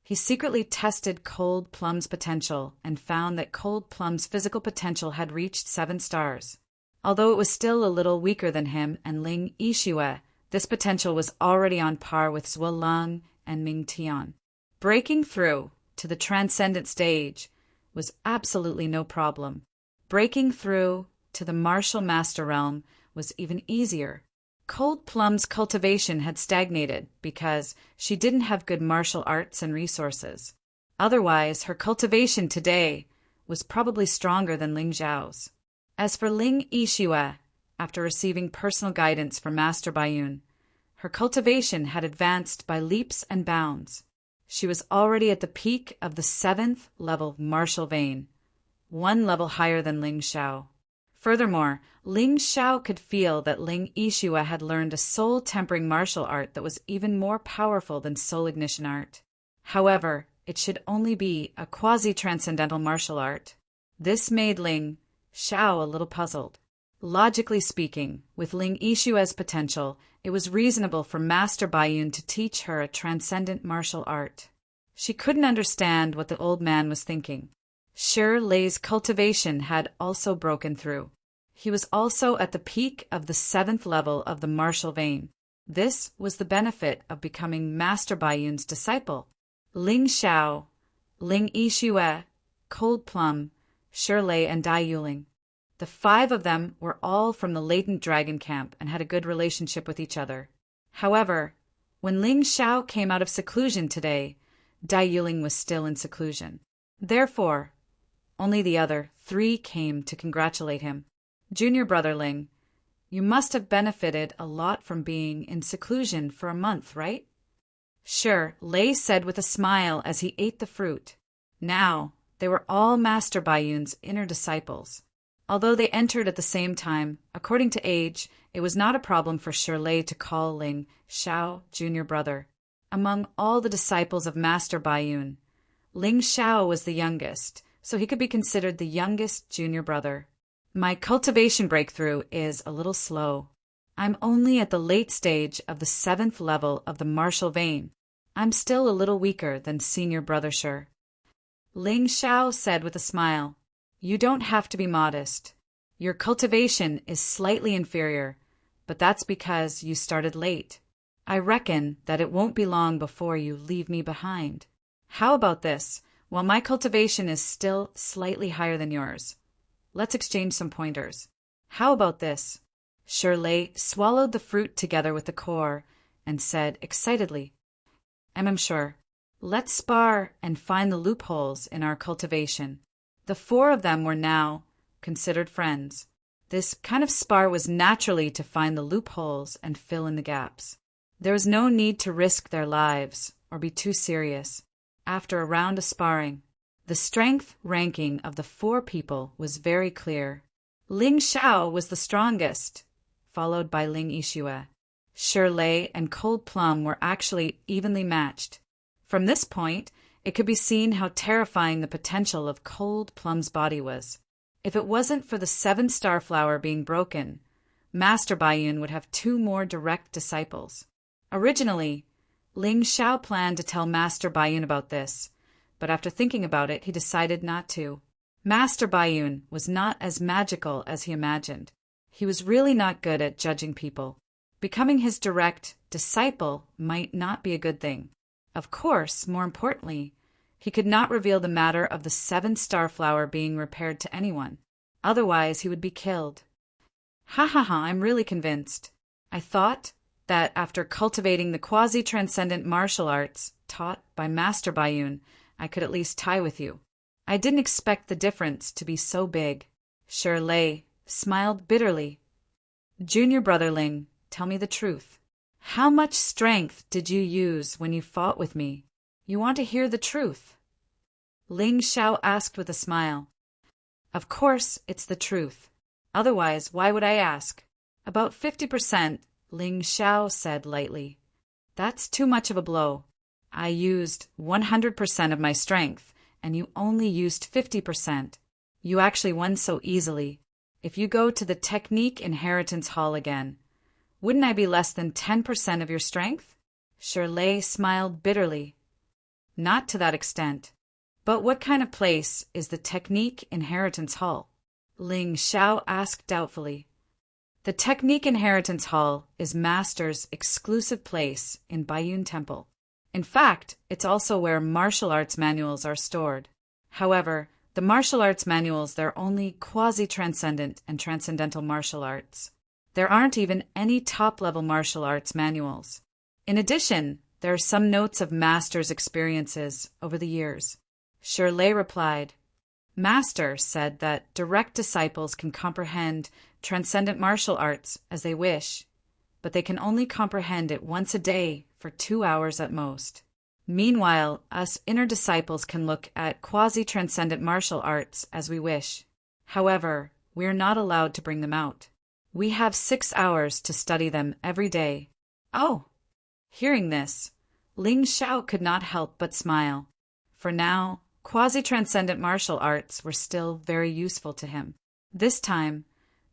he secretly tested Cold Plum's potential and found that Cold Plum's physical potential had reached 7 stars. Although it was still a little weaker than him and Ling Yixue, this potential was already on par with Zhuolang and Ming Tian. Breaking through to the transcendent stage was absolutely no problem. Breaking through to the martial master realm was even easier. Cold Plum's cultivation had stagnated because she didn't have good martial arts and resources. Otherwise, her cultivation today was probably stronger than Ling Xiao's. As for Ling Yixue, after receiving personal guidance from Master Baiyun, her cultivation had advanced by leaps and bounds. She was already at the peak of the 7th level martial vein, one level higher than Ling Xiao. Furthermore, Ling Xiao could feel that Ling Yixue had learned a soul-tempering martial art that was even more powerful than soul ignition art. However, it should only be a quasi-transcendental martial art. This made Ling Xiao a little puzzled. Logically speaking, with Ling Yixue's potential, it was reasonable for Master Baiyun to teach her a transcendent martial art. She couldn't understand what the old man was thinking. Shi Lei's cultivation had also broken through. He was also at the peak of the 7th level of the martial vein. This was the benefit of becoming Master Baiyun's disciple. Ling Xiao, Ling Yixue, Cold Plum, Shi Lei, and Dai Yuling. The 5 of them were all from the latent dragon camp and had a good relationship with each other. However, when Ling Xiao came out of seclusion today, Dai Yuling was still in seclusion. Therefore, only the other 3 came to congratulate him. Junior brother Ling, you must have benefited a lot from being in seclusion for a month, right? Shi Lei said with a smile as he ate the fruit. Now, they were all Master Baiyun's inner disciples. Although they entered at the same time, according to age, it was not a problem for Shi Lei to call Ling Xiao junior brother. Among all the disciples of Master Baiyun, Ling Xiao was the youngest, so he could be considered the youngest junior brother. My cultivation breakthrough is a little slow. I'm only at the late stage of the 7th level of the martial vein. I'm still a little weaker than senior brother Shi. Ling Xiao said with a smile, "You don't have to be modest. Your cultivation is slightly inferior, but that's because you started late. I reckon that it won't be long before you leave me behind. How about this? While my cultivation is still slightly higher than yours, let's exchange some pointers. How about this?" Shi Lei swallowed the fruit together with the core and said excitedly, "I'm sure. Let's spar and find the loopholes in our cultivation." The 4 of them were now considered friends. This kind of spar was naturally to find the loopholes and fill in the gaps. There was no need to risk their lives or be too serious. After a round of sparring, the strength ranking of the 4 people was very clear. Ling Xiao was the strongest, followed by Ling Yixue. Shi Lei and Cold Plum were actually evenly matched. From this point, it could be seen how terrifying the potential of Cold Plum's body was. If it wasn't for the 7th star flower being broken, Master Baiyun would have 2 more direct disciples. Originally, Ling Xiao planned to tell Master Baiyun about this, but after thinking about it, he decided not to. Master Baiyun was not as magical as he imagined. He was really not good at judging people. Becoming his direct disciple might not be a good thing. Of course, more importantly, he could not reveal the matter of the 7th star flower being repaired to anyone. Otherwise, he would be killed. I'm really convinced. I thought that after cultivating the quasi-transcendent martial arts taught by Master Baiyun, I could at least tie with you. I didn't expect the difference to be so big. Shi Lei smiled bitterly. Junior brother Ling, tell me the truth. How much strength did you use when you fought with me? You want to hear the truth? Ling Xiao asked with a smile. Of course it's the truth. Otherwise, why would I ask? About 50%, Ling Xiao said lightly. That's too much of a blow. I used 100% of my strength, and you only used 50%. You actually won so easily. If you go to the Technique Inheritance Hall again, wouldn't I be less than 10% of your strength? Shi Lei smiled bitterly. Not to that extent. But what kind of place is the Technique Inheritance Hall? Ling Xiao asked doubtfully. The Technique Inheritance Hall is Master's exclusive place in Baiyun Temple. In fact, it's also where martial arts manuals are stored. However, The martial arts manuals, they're only quasi-transcendent and transcendental martial arts. There aren't even any top-level martial arts manuals. In addition, there are some notes of Master's experiences over the years. Shirley replied, Master said that direct disciples can comprehend transcendent martial arts as they wish, but they can only comprehend it once a day for 2 hours at most. Meanwhile, us inner disciples can look at quasi-transcendent martial arts as we wish. However, we are not allowed to bring them out. We have 6 hours to study them every day. Oh! Hearing this, Ling Xiao could not help but smile. For now, quasi-transcendent martial arts were still very useful to him. This time,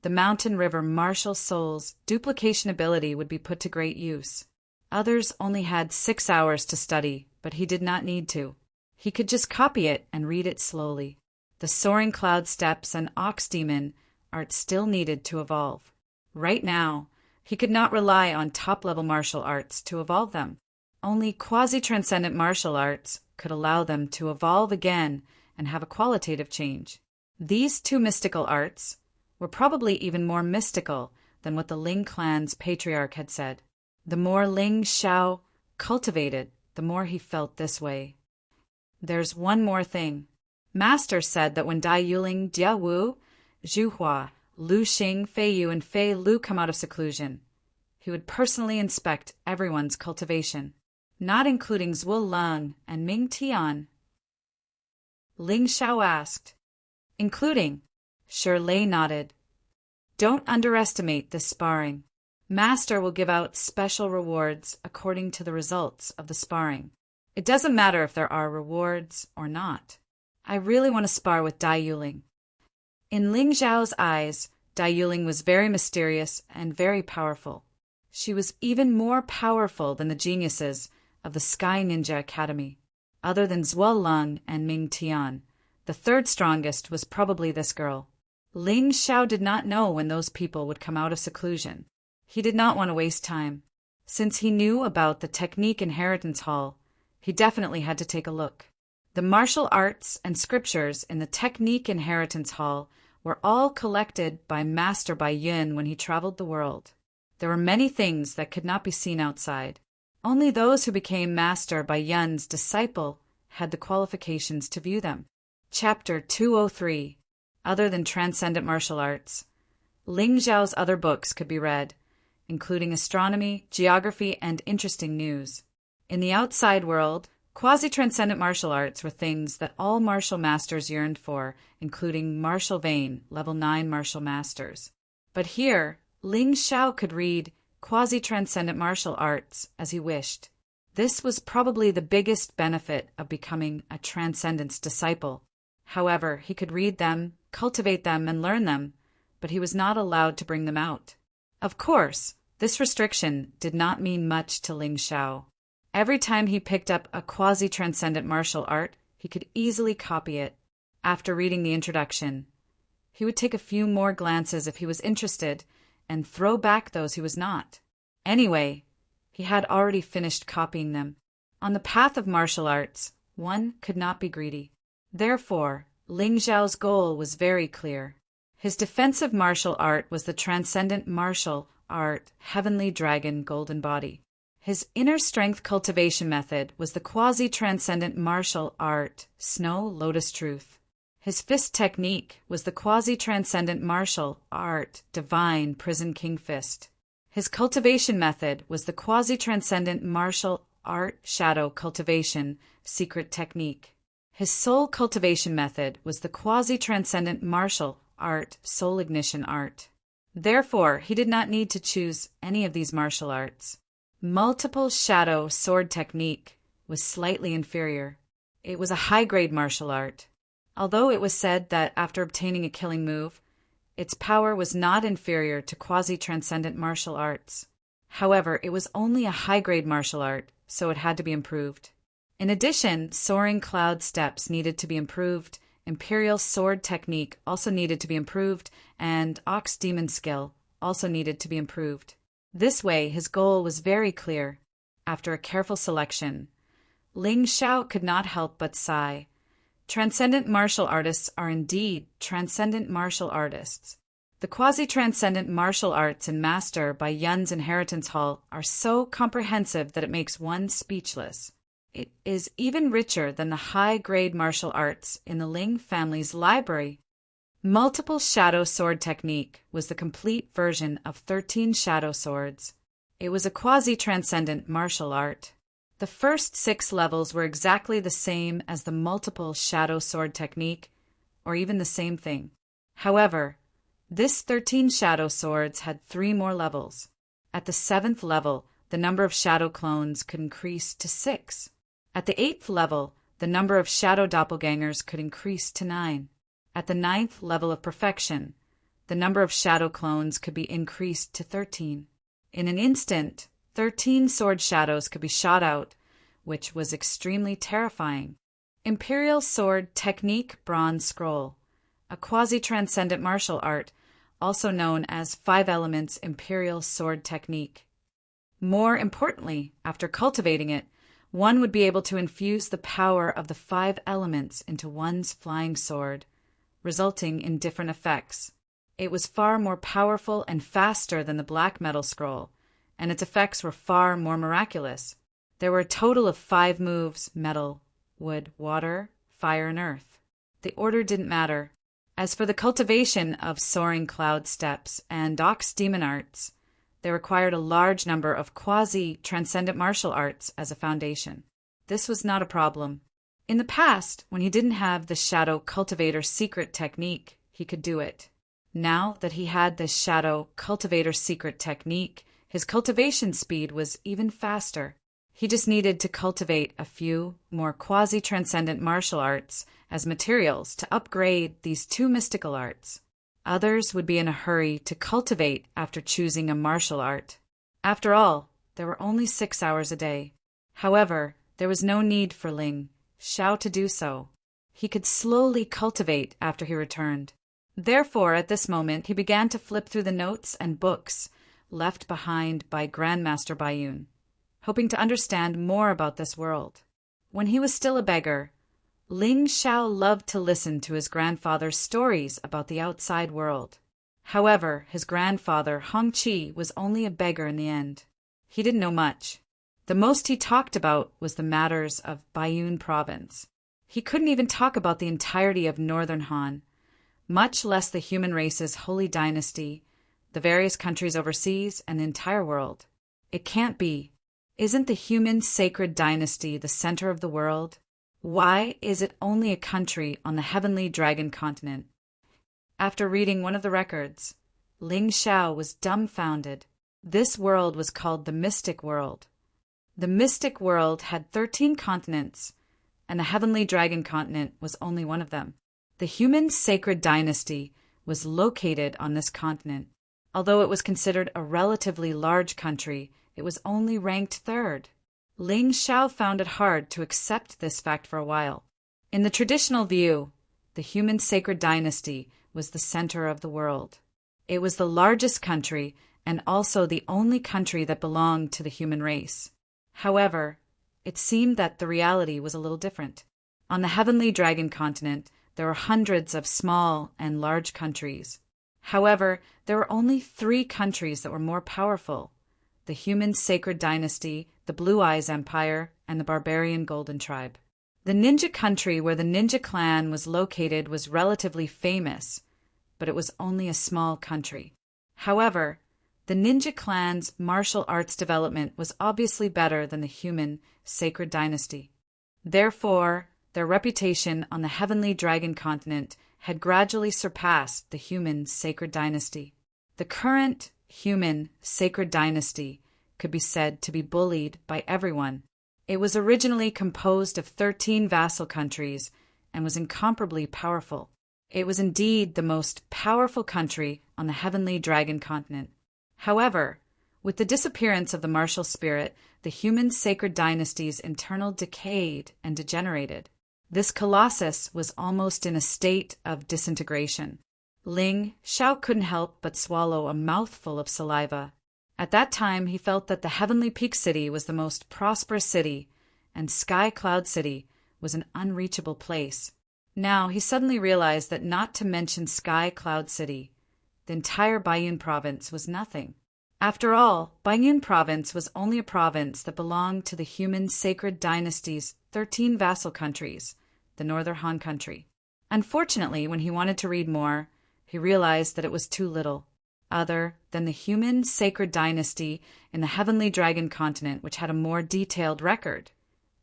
the Mountain River martial soul's duplication ability would be put to great use. Others only had 6 hours to study, but he did not need to. He could just copy it and read it slowly. The Soaring Cloud Steps and Ox Demon art still needed to evolve. Right now, he could not rely on top-level martial arts to evolve them. Only quasi-transcendent martial arts could allow them to evolve again and have a qualitative change. These two mystical arts were probably even more mystical than what the Ling clan's patriarch had said. The more Ling Xiao cultivated, the more he felt this way. There's one more thing. Master said that when Dai Yuling, Jia Wu, Zhu Hua, Lu Xing, Fei Yu, and Fei Lu come out of seclusion, he would personally inspect everyone's cultivation, not including Zhuo Leng and Ming Tian. Ling Xiao asked. Including? Shirley nodded. Don't underestimate this sparring. Master will give out special rewards according to the results of the sparring. It doesn't matter if there are rewards or not. I really want to spar with Dai Yuling. In Ling Xiao's eyes, Dai Yuling was very mysterious and very powerful. She was even more powerful than the geniuses of the Sky Ninja Academy. Other than Zhuo Leng and Ming Tian, the third strongest was probably this girl. Ling Xiao did not know when those people would come out of seclusion. He did not want to waste time. Since he knew about the Technique Inheritance Hall, he definitely had to take a look. The martial arts and scriptures in the Technique Inheritance Hall were all collected by Master Bai Yun when he traveled the world. There were many things that could not be seen outside. Only those who became Master Bai Yun's disciple had the qualifications to view them. Chapter 203. Other than transcendent martial arts, Ling Xiao's other books could be read, including astronomy, geography, and interesting news. In the outside world, quasi-transcendent martial arts were things that all martial masters yearned for, including Martial Vein, level 9 martial masters. But here, Ling Xiao could read quasi-transcendent martial arts as he wished. This was probably the biggest benefit of becoming a transcendence disciple. However, he could read them, cultivate them, and learn them, but he was not allowed to bring them out. Of course, this restriction did not mean much to Ling Xiao. Every time he picked up a quasi-transcendent martial art, he could easily copy it. After reading the introduction, he would take a few more glances if he was interested and throw back those he was not. Anyway, he had already finished copying them. On the path of martial arts, one could not be greedy. Therefore, Ling Xiao's goal was very clear. His defensive martial art was the transcendent martial art Heavenly Dragon Golden Body. His inner strength cultivation method was the quasi-transcendent martial art Snow Lotus Truth. His fist technique was the quasi-transcendent martial art Divine Prison King Fist. His cultivation method was the quasi-transcendent martial art Shadow Cultivation Secret Technique. His soul cultivation method was the quasi-transcendent martial art Soul Ignition Art. Therefore, he did not need to choose any of these martial arts. Multiple Shadow Sword Technique was slightly inferior. It was a high-grade martial art. Although it was said that after obtaining a killing move, its power was not inferior to quasi-transcendent martial arts. However, it was only a high-grade martial art, so it had to be improved. In addition, Soaring Cloud Steps needed to be improved, Imperial Sword Technique also needed to be improved, and Ox Demon Skill also needed to be improved. This way, his goal was very clear. After a careful selection, Ling Xiao could not help but sigh. Transcendent martial artists are indeed transcendent martial artists. The quasi-transcendent martial arts in Master by Yun's Inheritance Hall are so comprehensive that it makes one speechless. It is even richer than the high-grade martial arts in the Ling family's library. Multiple Shadow Sword Technique was the complete version of 13 Shadow Swords. It was a quasi-transcendent martial art. The first 6 levels were exactly the same as the Multiple Shadow Sword Technique, or even the same thing. However, this 13 Shadow Swords had 3 more levels. At the 7th level, the number of shadow clones could increase to 6. At the 8th level, the number of shadow doppelgangers could increase to 9. At the 9th level of perfection, the number of shadow clones could be increased to 13. In an instant, 13 sword shadows could be shot out, which was extremely terrifying. Imperial Sword Technique Bronze Scroll, a quasi-transcendent martial art, also known as 5 Elements Imperial Sword Technique. More importantly, after cultivating it, one would be able to infuse the power of the 5 elements into one's flying sword, resulting in different effects. It was far more powerful and faster than the Black Metal Scroll, and its effects were far more miraculous. There were a total of 5 moves: metal, wood, water, fire, and earth. The order didn't matter. As for the cultivation of Soaring Cloud Steps and Doc's Demon Arts, they required a large number of quasi-transcendent martial arts as a foundation. This was not a problem. In the past, when he didn't have the Shadow Cultivator Secret Technique, he could do it. Now that he had the Shadow Cultivator Secret Technique, his cultivation speed was even faster. He just needed to cultivate a few more quasi-transcendent martial arts as materials to upgrade these 2 mystical arts. Others would be in a hurry to cultivate after choosing a martial art. After all, there were only 6 hours a day. However, there was no need for Ling Xiao to do so. He could slowly cultivate after he returned. Therefore, at this moment, he began to flip through the notes and books left behind by Grandmaster Baiyun, hoping to understand more about this world. When he was still a beggar, Ling Xiao loved to listen to his grandfather's stories about the outside world. However, his grandfather, Hong Qi, was only a beggar in the end. He didn't know much. The most he talked about was the matters of Baiyun province. He couldn't even talk about the entirety of Northern Han, much less the human race's holy dynasty, the various countries overseas, and the entire world. It can't be. Isn't the human sacred dynasty the center of the world? Why is it only a country on the heavenly dragon continent? After reading one of the records, Ling Xiao was dumbfounded. This world was called the Mystic World. The Mystic World had 13 continents, and the heavenly dragon continent was only one of them. The human sacred dynasty was located on this continent. Although it was considered a relatively large country, it was only ranked 3rd. Ling Xiao found it hard to accept this fact for a while. In the traditional view, the human sacred dynasty was the center of the world. It was the largest country and also the only country that belonged to the human race. However, it seemed that the reality was a little different. On the heavenly dragon continent, there were hundreds of small and large countries. However, there were only 3 countries that were more powerful: the human sacred dynasty, the Blue Eyes Empire, and the barbarian Golden Tribe. The ninja country where the ninja clan was located was relatively famous, but it was only a small country. However, the ninja clan's martial arts development was obviously better than the human sacred dynasty. Therefore, their reputation on the heavenly dragon continent had gradually surpassed the human sacred dynasty. The current human sacred dynasty could be said to be bullied by everyone. It was originally composed of 13 vassal countries and was incomparably powerful. It was indeed the most powerful country on the heavenly dragon continent. However, with the disappearance of the martial spirit, the human sacred dynasty's internal decayed and degenerated. This colossus was almost in a state of disintegration. Ling Xiao couldn't help but swallow a mouthful of saliva. At that time, he felt that the Heavenly Peak City was the most prosperous city, and Sky Cloud City was an unreachable place. Now he suddenly realized that not to mention Sky Cloud City, the entire Bayun province was nothing. After all, Bayun province was only a province that belonged to the human sacred dynasty's 13 vassal countries, the Northern Han country. Unfortunately, when he wanted to read more, he realized that it was too little, other than the human sacred dynasty in the Heavenly Dragon continent, which had a more detailed record.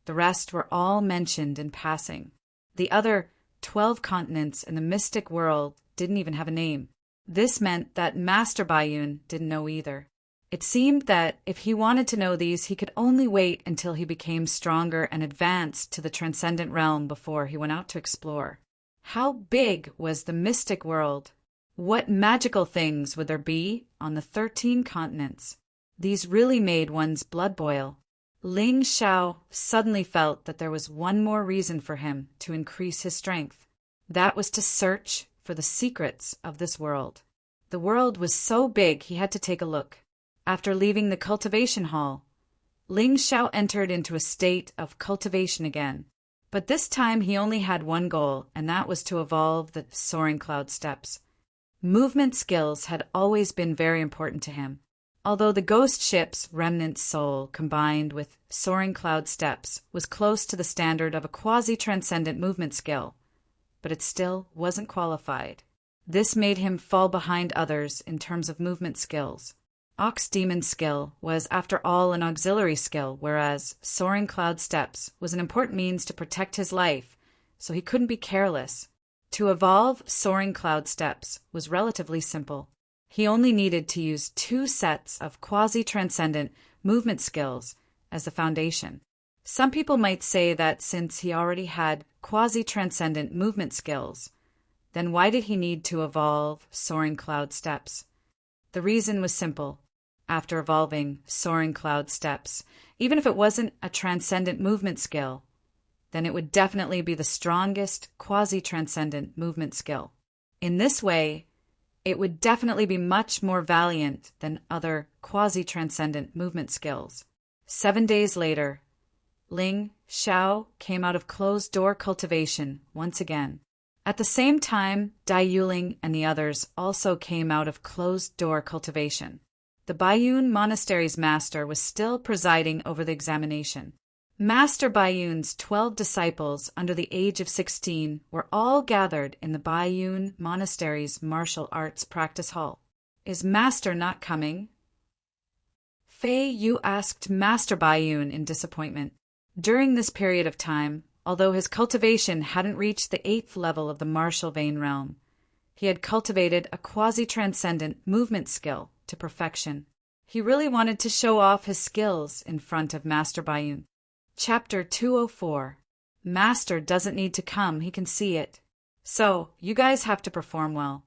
The rest were all mentioned in passing. The other 12 continents in the mystic world didn't even have a name. This meant that Master Bayun didn't know either. It seemed that if he wanted to know these, he could only wait until he became stronger and advanced to the transcendent realm before he went out to explore. How big was the mystic world? What magical things would there be on the 13 continents? These really made one's blood boil. Ling Xiao suddenly felt that there was one more reason for him to increase his strength. That was to search for the secrets of this world. The world was so big he had to take a look. After leaving the cultivation hall, Ling Xiao entered into a state of cultivation again. But this time he only had one goal, and that was to evolve the soaring cloud steps. Movement skills had always been very important to him. Although the ghost ship's remnant soul combined with soaring cloud steps was close to the standard of a quasi-transcendent movement skill, but it still wasn't qualified. This made him fall behind others in terms of movement skills. Ox Demon's skill was, after all, an auxiliary skill, whereas soaring cloud steps was an important means to protect his life, so he couldn't be careless. To evolve soaring cloud steps was relatively simple. He only needed to use 2 sets of quasi-transcendent movement skills as the foundation. Some people might say that since he already had quasi-transcendent movement skills, then why did he need to evolve soaring cloud steps? The reason was simple. After evolving soaring cloud steps, even if it wasn't a transcendent movement skill, then it would definitely be the strongest quasi-transcendent movement skill. In this way, it would definitely be much more valiant than other quasi-transcendent movement skills. 7 days later, Ling Xiao came out of closed-door cultivation once again. At the same time, Dai Yuling and the others also came out of closed-door cultivation. The Bayun Monastery's master was still presiding over the examination. Master Bayun's 12 disciples under the age of 16 were all gathered in the Bayun Monastery's martial arts practice hall. "Is Master not coming?" Fei Yu asked Master Bayun in disappointment. During this period of time, although his cultivation hadn't reached the 8th level of the martial vein realm, he had cultivated a quasi-transcendent movement skill to perfection. He really wanted to show off his skills in front of Master Bayun. Chapter 204. Master doesn't need to come, he can see it. So, you guys have to perform well.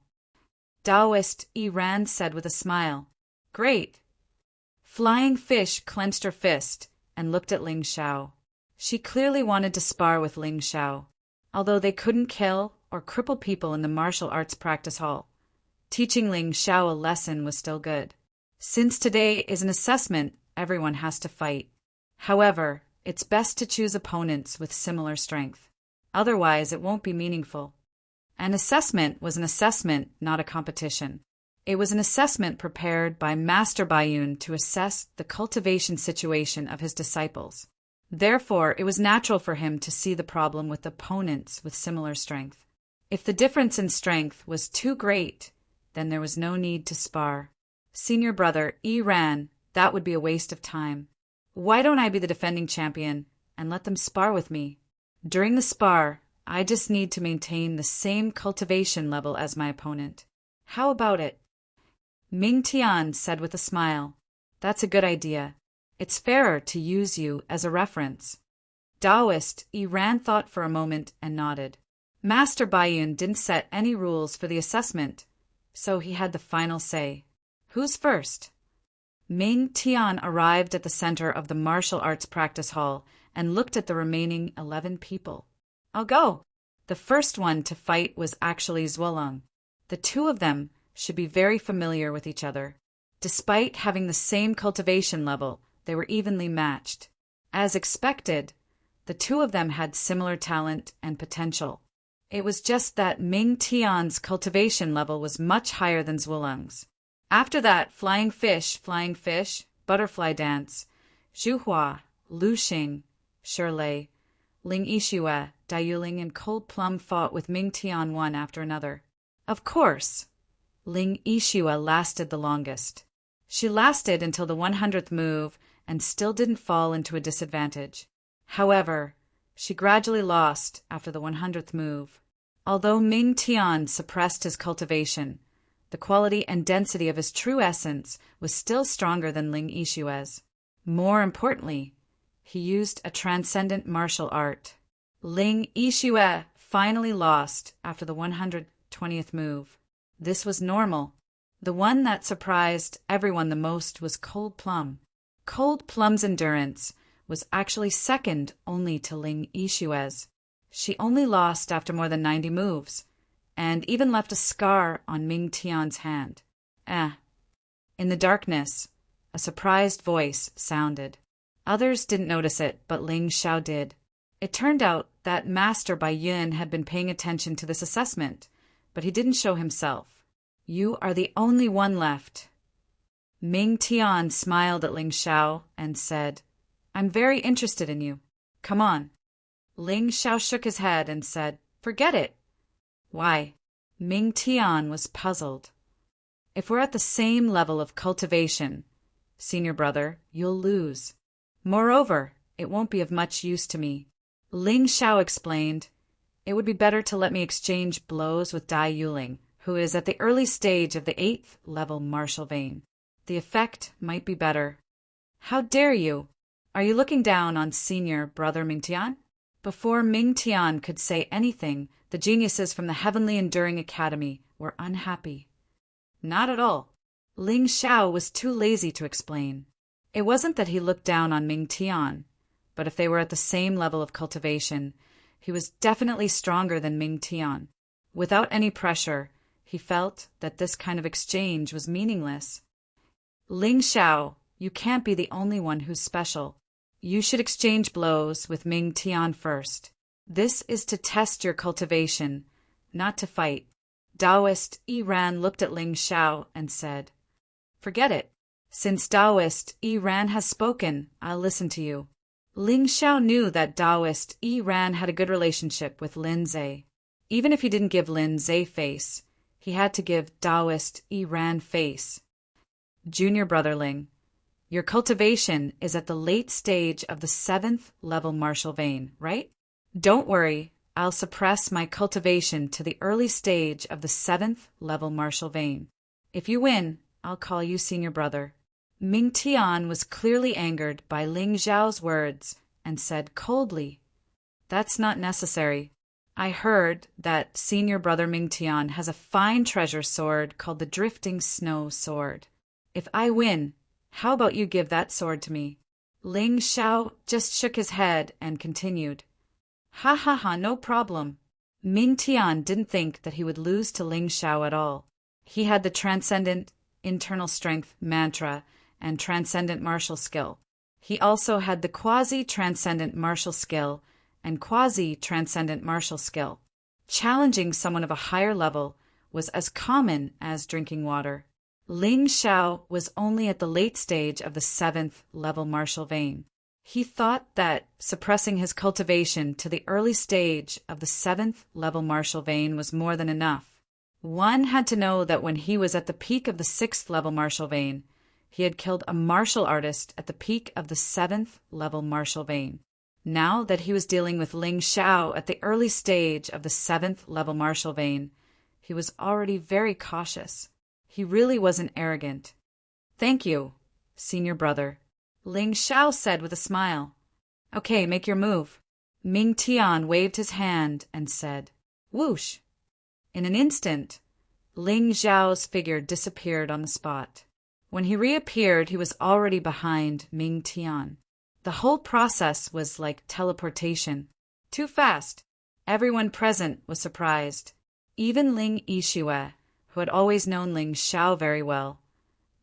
Taoist Iran said with a smile. Great. Flying Fish clenched her fist and looked at Ling Xiao. She clearly wanted to spar with Ling Xiao. Although they couldn't kill or cripple people in the martial arts practice hall, teaching Ling Xiao a lesson was still good. Since today is an assessment, everyone has to fight. However, it's best to choose opponents with similar strength. Otherwise, it won't be meaningful. An assessment was an assessment, not a competition. It was an assessment prepared by Master Bayun to assess the cultivation situation of his disciples. Therefore, it was natural for him to see the problem with opponents with similar strength. If the difference in strength was too great, then there was no need to spar. Senior brother Iran, that would be a waste of time. Why don't I be the defending champion and let them spar with me? During the spar, I just need to maintain the same cultivation level as my opponent. How about it? Ming Tian said with a smile. That's a good idea. It's fairer to use you as a reference. Taoist Iran thought for a moment and nodded. Master Bayun didn't set any rules for the assessment, so he had the final say. Who's first? Ming Tian arrived at the center of the martial arts practice hall and looked at the remaining 11 people. I'll go. The first one to fight was actually Zhuolong. The two of them should be very familiar with each other. Despite having the same cultivation level, they were evenly matched. As expected, the two of them had similar talent and potential. It was just that Ming Tian's cultivation level was much higher than Zhuolang's. After that, flying fish, butterfly dance, Zhuhua, Luxing, Shirlei, Ling Yixue, Dayuling, and Cold Plum fought with Ming Tian one after another. Of course, Ling Yixue lasted the longest. She lasted until the 100th move and still didn't fall into a disadvantage. However, she gradually lost after the 100th move. Although Ming Tian suppressed his cultivation, the quality and density of his true essence was still stronger than Ling Yixue's. More importantly, he used a transcendent martial art. Ling Yixue finally lost after the 120th move. This was normal. The one that surprised everyone the most was Cold Plum. Cold Plum's endurance was actually second only to Ling Yixue's. She only lost after more than 90 moves, and even left a scar on Ming Tian's hand. In the darkness, a surprised voice sounded. Others didn't notice it, but Ling Xiao did. It turned out that Master Bai Yun had been paying attention to this assessment, but he didn't show himself. You are the only one left. Ming Tian smiled at Ling Xiao and said, I'm very interested in you. Come on. Ling Xiao shook his head and said, Forget it. Why? Ming Tian was puzzled. If we're at the same level of cultivation, senior brother, you'll lose. Moreover, it won't be of much use to me. Ling Xiao explained, It would be better to let me exchange blows with Dai Yuling, who is at the early stage of the 8th level martial vein. The effect might be better. How dare you? Are you looking down on senior brother Ming Tian? Before Ming Tian could say anything, the geniuses from the Heavenly Enduring Academy were unhappy. Not at all. Ling Xiao was too lazy to explain. It wasn't that he looked down on Ming Tian, but if they were at the same level of cultivation, he was definitely stronger than Ming Tian. Without any pressure, he felt that this kind of exchange was meaningless. Ling Xiao, you can't be the only one who's special. You should exchange blows with Ming Tian first. This is to test your cultivation, not to fight. Taoist Yi Ran looked at Ling Xiao and said, Forget it. Since Taoist Yi Ran has spoken, I'll listen to you. Ling Xiao knew that Taoist Yi Ran had a good relationship with Lin Zhe. Even if he didn't give Lin Zhe face, he had to give Taoist Yi Ran face. Junior brother Ling, your cultivation is at the late stage of the 7th level martial vein, right? Don't worry, I'll suppress my cultivation to the early stage of the 7th level martial vein. If you win, I'll call you senior brother. Ming Tian was clearly angered by Ling Xiao's words and said coldly, That's not necessary. I heard that senior brother Ming Tian has a fine treasure sword called the Drifting Snow Sword. If I win, how about you give that sword to me? Ling Xiao just shook his head and continued, Ha, no problem. Ming Tian didn't think that he would lose to Ling Xiao at all. He had the transcendent internal strength mantra and transcendent martial skill. He also had the quasi-transcendent martial skill and quasi-transcendent martial skill. Challenging someone of a higher level was as common as drinking water. Ling Xiao was only at the late stage of the 7th level martial vein. He thought that suppressing his cultivation to the early stage of the 7th level martial vein was more than enough. One had to know that when he was at the peak of the 6th level martial vein, he had killed a martial artist at the peak of the 7th level martial vein. Now that he was dealing with Ling Xiao at the early stage of the 7th level martial vein, he was already very cautious. He really wasn't arrogant. Thank you, senior brother, Ling Xiao said with a smile. Okay, make your move. Ming Tian waved his hand and said, Whoosh! In an instant, Ling Xiao's figure disappeared on the spot. When he reappeared, he was already behind Ming Tian. The whole process was like teleportation. Too fast. Everyone present was surprised. Even Ling Yixue, who had always known Ling Xiao very well,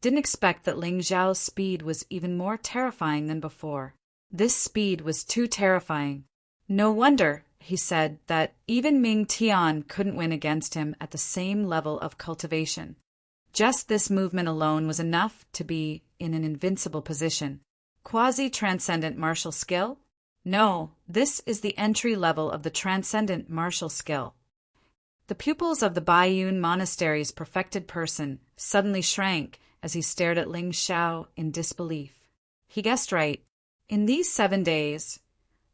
didn't expect that Ling Xiao's speed was even more terrifying than before. This speed was too terrifying. No wonder he said that even Ming Tian couldn't win against him at the same level of cultivation. Just this movement alone was enough to be in an invincible position. Quasi-transcendent martial skill? No, this is the entry level of the transcendent martial skill. The pupils of the Baiyun Monastery's perfected person suddenly shrank as he stared at Ling Xiao in disbelief. He guessed right. In these 7 days,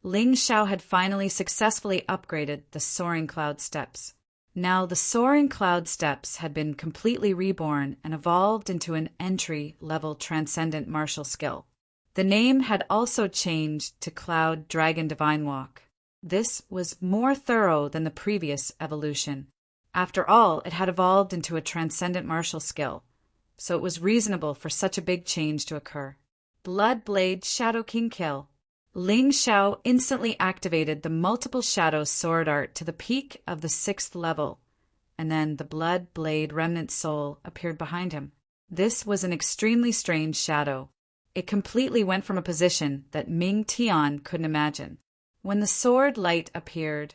Ling Xiao had finally successfully upgraded the Soaring Cloud Steps. Now the Soaring Cloud Steps had been completely reborn and evolved into an entry-level transcendent martial skill. The name had also changed to Cloud Dragon Divine Walk. This was more thorough than the previous evolution. After all, it had evolved into a transcendent martial skill, so it was reasonable for such a big change to occur. Blood Blade Shadow King Kill. Ling Xiao instantly activated the multiple shadows sword art to the peak of the 6th level, and then the Blood Blade Remnant Soul appeared behind him. This was an extremely strange shadow. It completely went from a position that Ming Tian couldn't imagine. When the sword light appeared,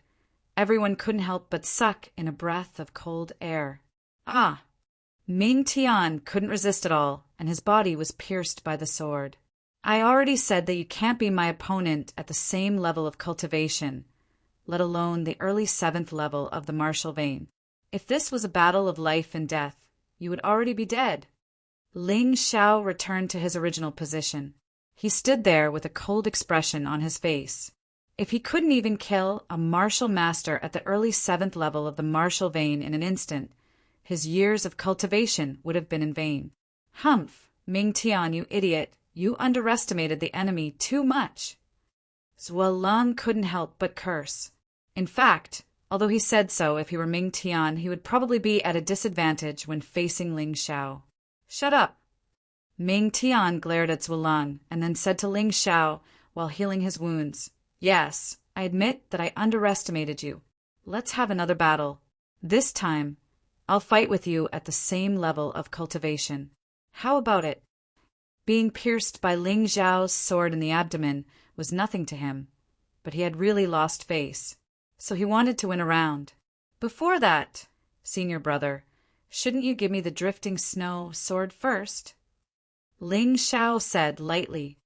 everyone couldn't help but suck in a breath of cold air. Ah! Ming Tian couldn't resist at all, and his body was pierced by the sword. I already said that you can't be my opponent at the same level of cultivation, let alone the early 7th level of the martial vein. If this was a battle of life and death, you would already be dead. Ling Xiao returned to his original position. He stood there with a cold expression on his face. If he couldn't even kill a martial master at the early 7th level of the martial vein in an instant, his years of cultivation would have been in vain. Humph, Ming Tian, you idiot, you underestimated the enemy too much. Zuolong couldn't help but curse. In fact, although he said so, if he were Ming Tian, he would probably be at a disadvantage when facing Ling Xiao. Shut up! Ming Tian glared at Zuolong and then said to Ling Xiao while healing his wounds, "Yes, I admit that I underestimated you. Let's have another battle. This time, I'll fight with you at the same level of cultivation. How about it?" Being pierced by Ling Xiao's sword in the abdomen was nothing to him, but he had really lost face, so he wanted to win a round. "Before that, senior brother, shouldn't you give me the drifting snow sword first?" Ling Xiao said lightly.